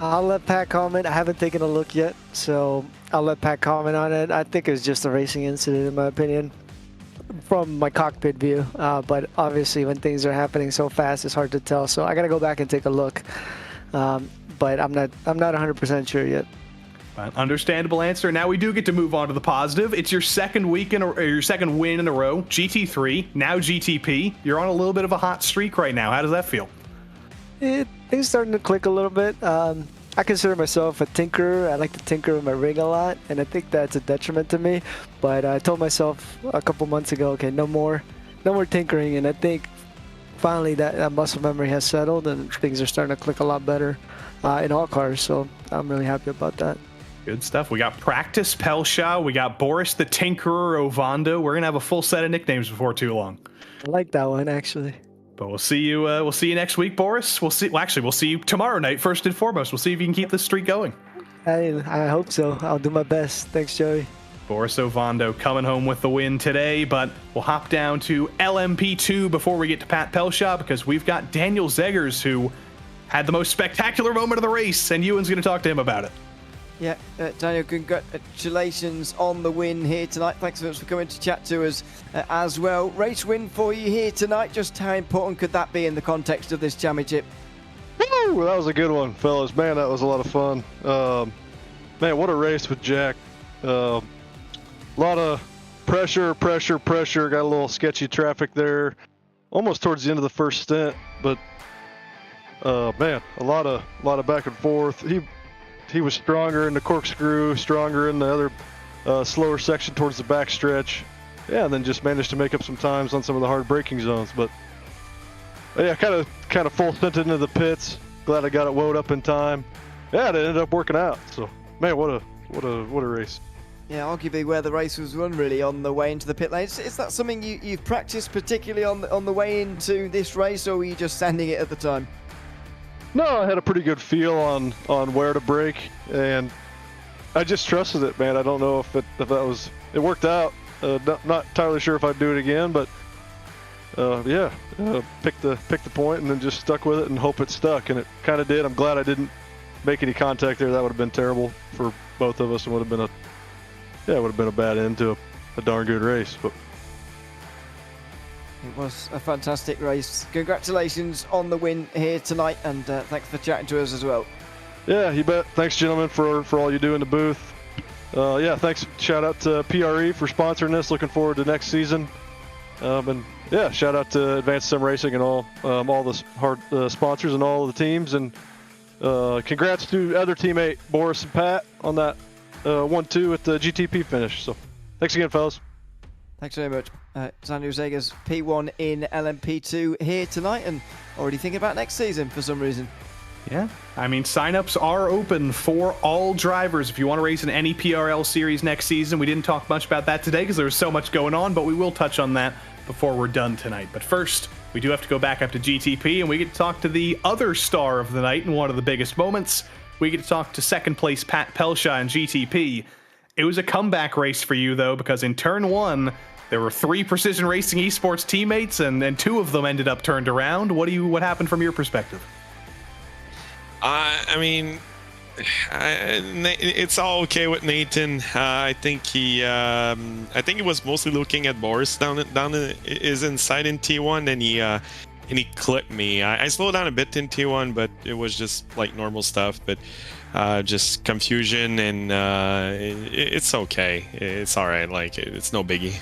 I'll let Pat comment. I haven't taken a look yet, so I'll let Pat comment on it. I think it was just a racing incident, in my opinion, from my cockpit view. But obviously, when things are happening so fast, it's hard to tell. So I got to go back and take a look. But I'm not 100% sure yet. Understandable answer. Now we do get to move on to the positive. It's your second week or your second win in a row. GT3, now GTP. You're on a little bit of a hot streak right now. How does that feel? Things starting to click a little bit. I consider myself a tinkerer. I like to tinker with my rig a lot, and I think that's a detriment to me. But I told myself a couple months ago, okay, no more tinkering, and I think finally that muscle memory has settled, and things are starting to click a lot better in all cars. So I'm really happy about that. Good stuff. We got Practice Pelshaw. We got Boris the Tinkerer Ovando. We're gonna have a full set of nicknames before too long. I like that one, actually. But we'll see you. We'll see you next week, Boris. We'll see. Well, actually, we'll see you tomorrow night. First and foremost, we'll see if you can keep this streak going. I hope so. I'll do my best. Thanks, Joey. Boris Ovando coming home with the win today, but we'll hop down to LMP2 before we get to Pat Pelshaw, because we've got Daniel Zegers, who had the most spectacular moment of the race, and Ewan's going to talk to him about it. Yeah, Daniel, congratulations on the win here tonight. Thanks so much for coming to chat to us as well. Race win for you here tonight. Just how important could that be in the context of this championship? Woo! That was a good one, fellas. Man, that was a lot of fun. Man, what a race with Jack. A lot of pressure. Got a little sketchy traffic there, almost towards the end of the first stint. But man, a lot of back and forth. He was stronger in the corkscrew, stronger in the other slower section towards the back stretch. Yeah, and then just managed to make up some times on some of the hard braking zones. But yeah, kind of full sent into the pits. Glad I got it woed up in time. Yeah, it ended up working out. So man, what a race. Yeah, arguably where the race was won, really, on the way into the pit lane. Is that something you've practiced particularly on the way into this race, or were you just sanding it at the time? No, I had a pretty good feel on where to brake, and I just trusted it, man. I don't know if it worked out. Not entirely sure if I'd do it again, but pick the point and then just stuck with it and hope it stuck, and it kind of did. I'm glad I didn't make any contact there. That would have been terrible for both of us, and would have been yeah, it would have been a bad end to a darn good race. But it was a fantastic race. Congratulations on the win here tonight, and thanks for chatting to us as well. Yeah, you bet. Thanks, gentlemen, for all you do in the booth. Yeah, thanks. Shout out to PRE for sponsoring this. Looking forward to next season. And yeah, shout out to Advanced Sim Racing and all the hard sponsors and all of the teams. And congrats to other teammate Boris and Pat on that 1-2 at the GTP finish. So thanks again, fellas. Thanks very much. Daniel Zeger's P1 in LMP2 here tonight, and already thinking about next season for some reason. Yeah, I mean, signups are open for all drivers if you want to race in any PRL series next season. We didn't talk much about that today because there was so much going on, but we will touch on that before we're done tonight. But first, we do have to go back up to GTP, and we get to talk to the other star of the night in one of the biggest moments. We get to talk to second place Pat Pelshaw in GTP. It was a comeback race for you, though, because in turn 1, there were 3 Precision Racing Esports teammates, and 2 of them ended up turned around. What happened from your perspective? I mean, it's all okay with Nathan. I think he was mostly looking at Boris down his inside in T1, and he clipped me. I slowed down a bit in T1, but it was just like normal stuff. But just confusion, and it's okay. It's all right. Like, it's no biggie.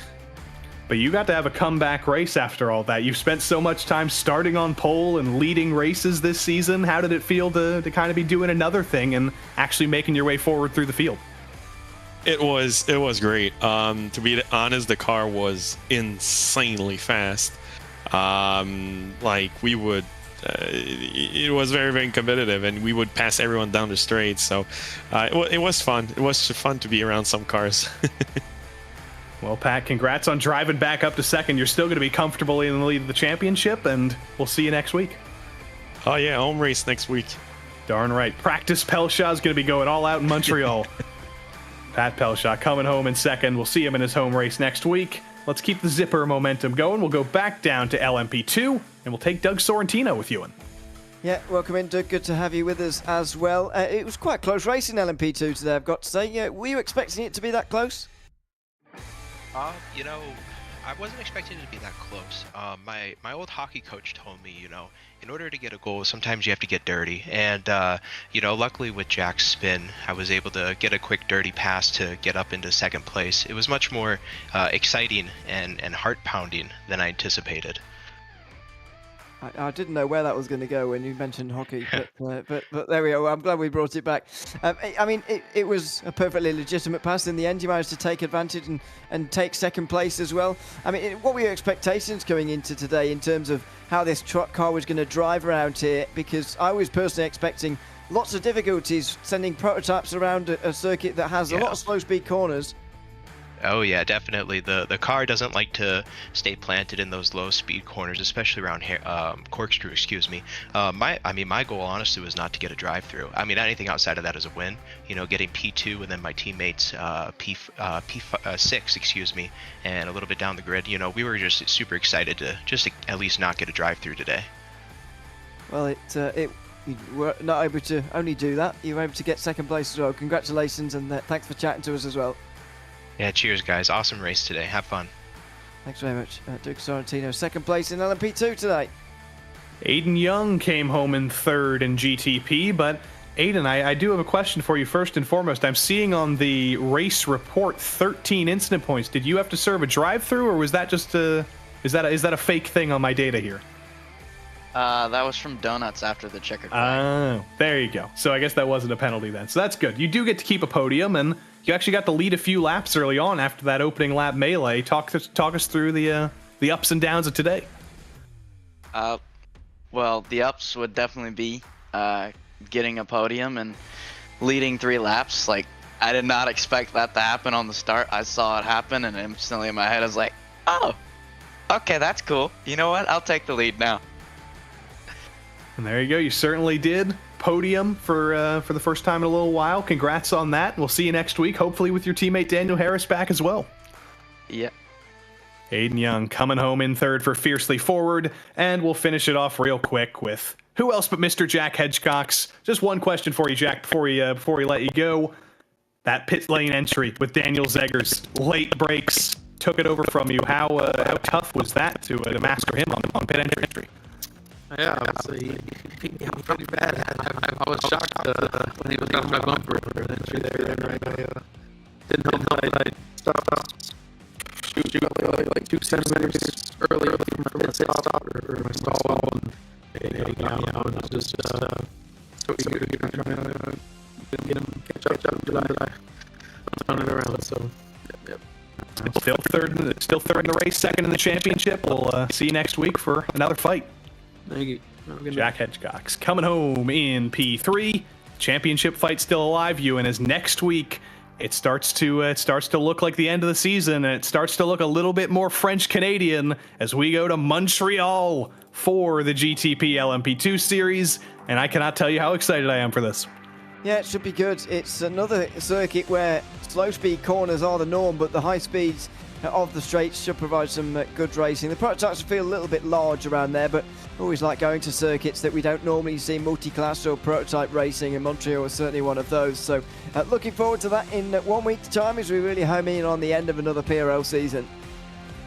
But you got to have a comeback race after all that. You've spent so much time starting on pole and leading races this season. How did it feel to kind of be doing another thing and actually making your way forward through the field? It was great. To be honest, the car was insanely fast. Like, we would, it was very, very competitive, and we would pass everyone down the straight. So it was fun. It was fun to be around some cars. Well, Pat, congrats on driving back up to second. You're still going to be comfortably in the lead of the championship, and we'll see you next week. Oh, yeah, home race next week. Darn right. Practice Pelshaw is going to be going all out in Montreal. Pat Pelshaw coming home in second. We'll see him in his home race next week. Let's keep the zipper momentum going. We'll go back down to LMP2, and we'll take Doug Sorrentino with you. Yeah, welcome in, Doug. Good to have you with us as well. It was quite a close race in LMP2 today, I've got to say. Yeah, were you expecting it to be that close? You know, I wasn't expecting it to be that close. My old hockey coach told me, you know, in order to get a goal, sometimes you have to get dirty. And, you know, luckily with Jack's spin, I was able to get a quick dirty pass to get up into second place. It was much more exciting and heart-pounding than I anticipated. I didn't know where that was going to go when you mentioned hockey, but there we go. I'm glad we brought it back. I mean, it was a perfectly legitimate pass. In the end, you managed to take advantage and take second place as well. I mean, what were your expectations going into today in terms of how this truck car was going to drive around here? Because I was personally expecting lots of difficulties sending prototypes around a circuit that has a lot of slow speed corners. Oh yeah, definitely. The car doesn't like to stay planted in those low speed corners, especially around corkscrew. Excuse me. My goal honestly was not to get a drive through. I mean, anything outside of that is a win. You know, getting P2 and then my teammates P6, excuse me, and a little bit down the grid. You know, we were just super excited to at least not get a drive through today. Well, you were not able to only do that. You were able to get second place as well. Congratulations, and thanks for chatting to us as well. Yeah, cheers, guys. Awesome race today. Have fun. Thanks very much. Doug Sorrentino, second place in LMP2 today. Aiden Young came home in third in GTP, but Aiden, I do have a question for you first and foremost. I'm seeing on the race report 13 incident points. Did you have to serve a drive-through, or was that just is that a fake thing on my data here? That was from Donuts after the checkered flag. Oh, there you go. So I guess that wasn't a penalty then. So that's good. You do get to keep a podium, and you actually got to lead a few laps early on after that opening lap melee. Talk us through the ups and downs of today. Well, the ups would definitely be getting a podium and leading 3 laps. Like, I did not expect that to happen on the start. I saw it happen, and instantly in my head I was like, oh, okay, that's cool. You know what? I'll take the lead now. And there you go. You certainly did. Podium for the first time in a little while. Congrats on that. We'll see you next week, hopefully with your teammate Daniel Harris back as well. Yeah. Aiden Young coming home in third for Fiercely Forward, and we'll finish it off real quick with who else but Mr. Jack Hedgecox. Just one question for you, Jack, before we let you go. that pit lane entry with Daniel Zeggers, late breaks, took it over from you. How tough was that to master him on pit entry? Yeah, obviously he beat me out pretty bad. I was shocked when he was on my bumper and then through there. Didn't help that I stopped shoot like 2 centimeters early from the stop or my stall and getting out. And I was just so eager to try to get him catch up that I turned it around. So yep. Still third in the race, second in the championship. We'll see you next week for another fight. Thank you. Jack Hedgecock's coming home in P3. Championship fight still alive. Ewan is next week. It starts to look like the end of the season, and it starts to look a little bit more French Canadian as we go to Montreal for the GTP LMP2 series. And I cannot tell you how excited I am for this. Yeah, it should be good. It's another circuit where slow speed corners are the norm, but the high speeds of the straights should provide some good racing. The prototypes feel a little bit large around there, but always like going to circuits that we don't normally see multi-class or prototype racing, and Montreal is certainly one of those. So looking forward to that in 1 week's time as we really home in on the end of another PRL season.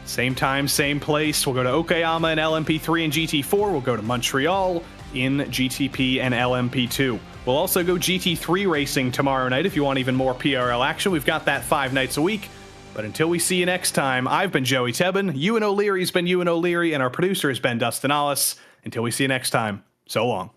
Same time, same place. We'll go to Okayama in LMP3 and GT4. We'll go to Montreal in GTP and LMP2. We'll also go GT3 racing tomorrow night if you want even more PRL action. We've got that 5 nights a week. But until we see you next time, I've been Joey Tebbin, Ewan O'Leary's been Ewan O'Leary, and our producer has been Dustin Ollis. Until we see you next time, so long.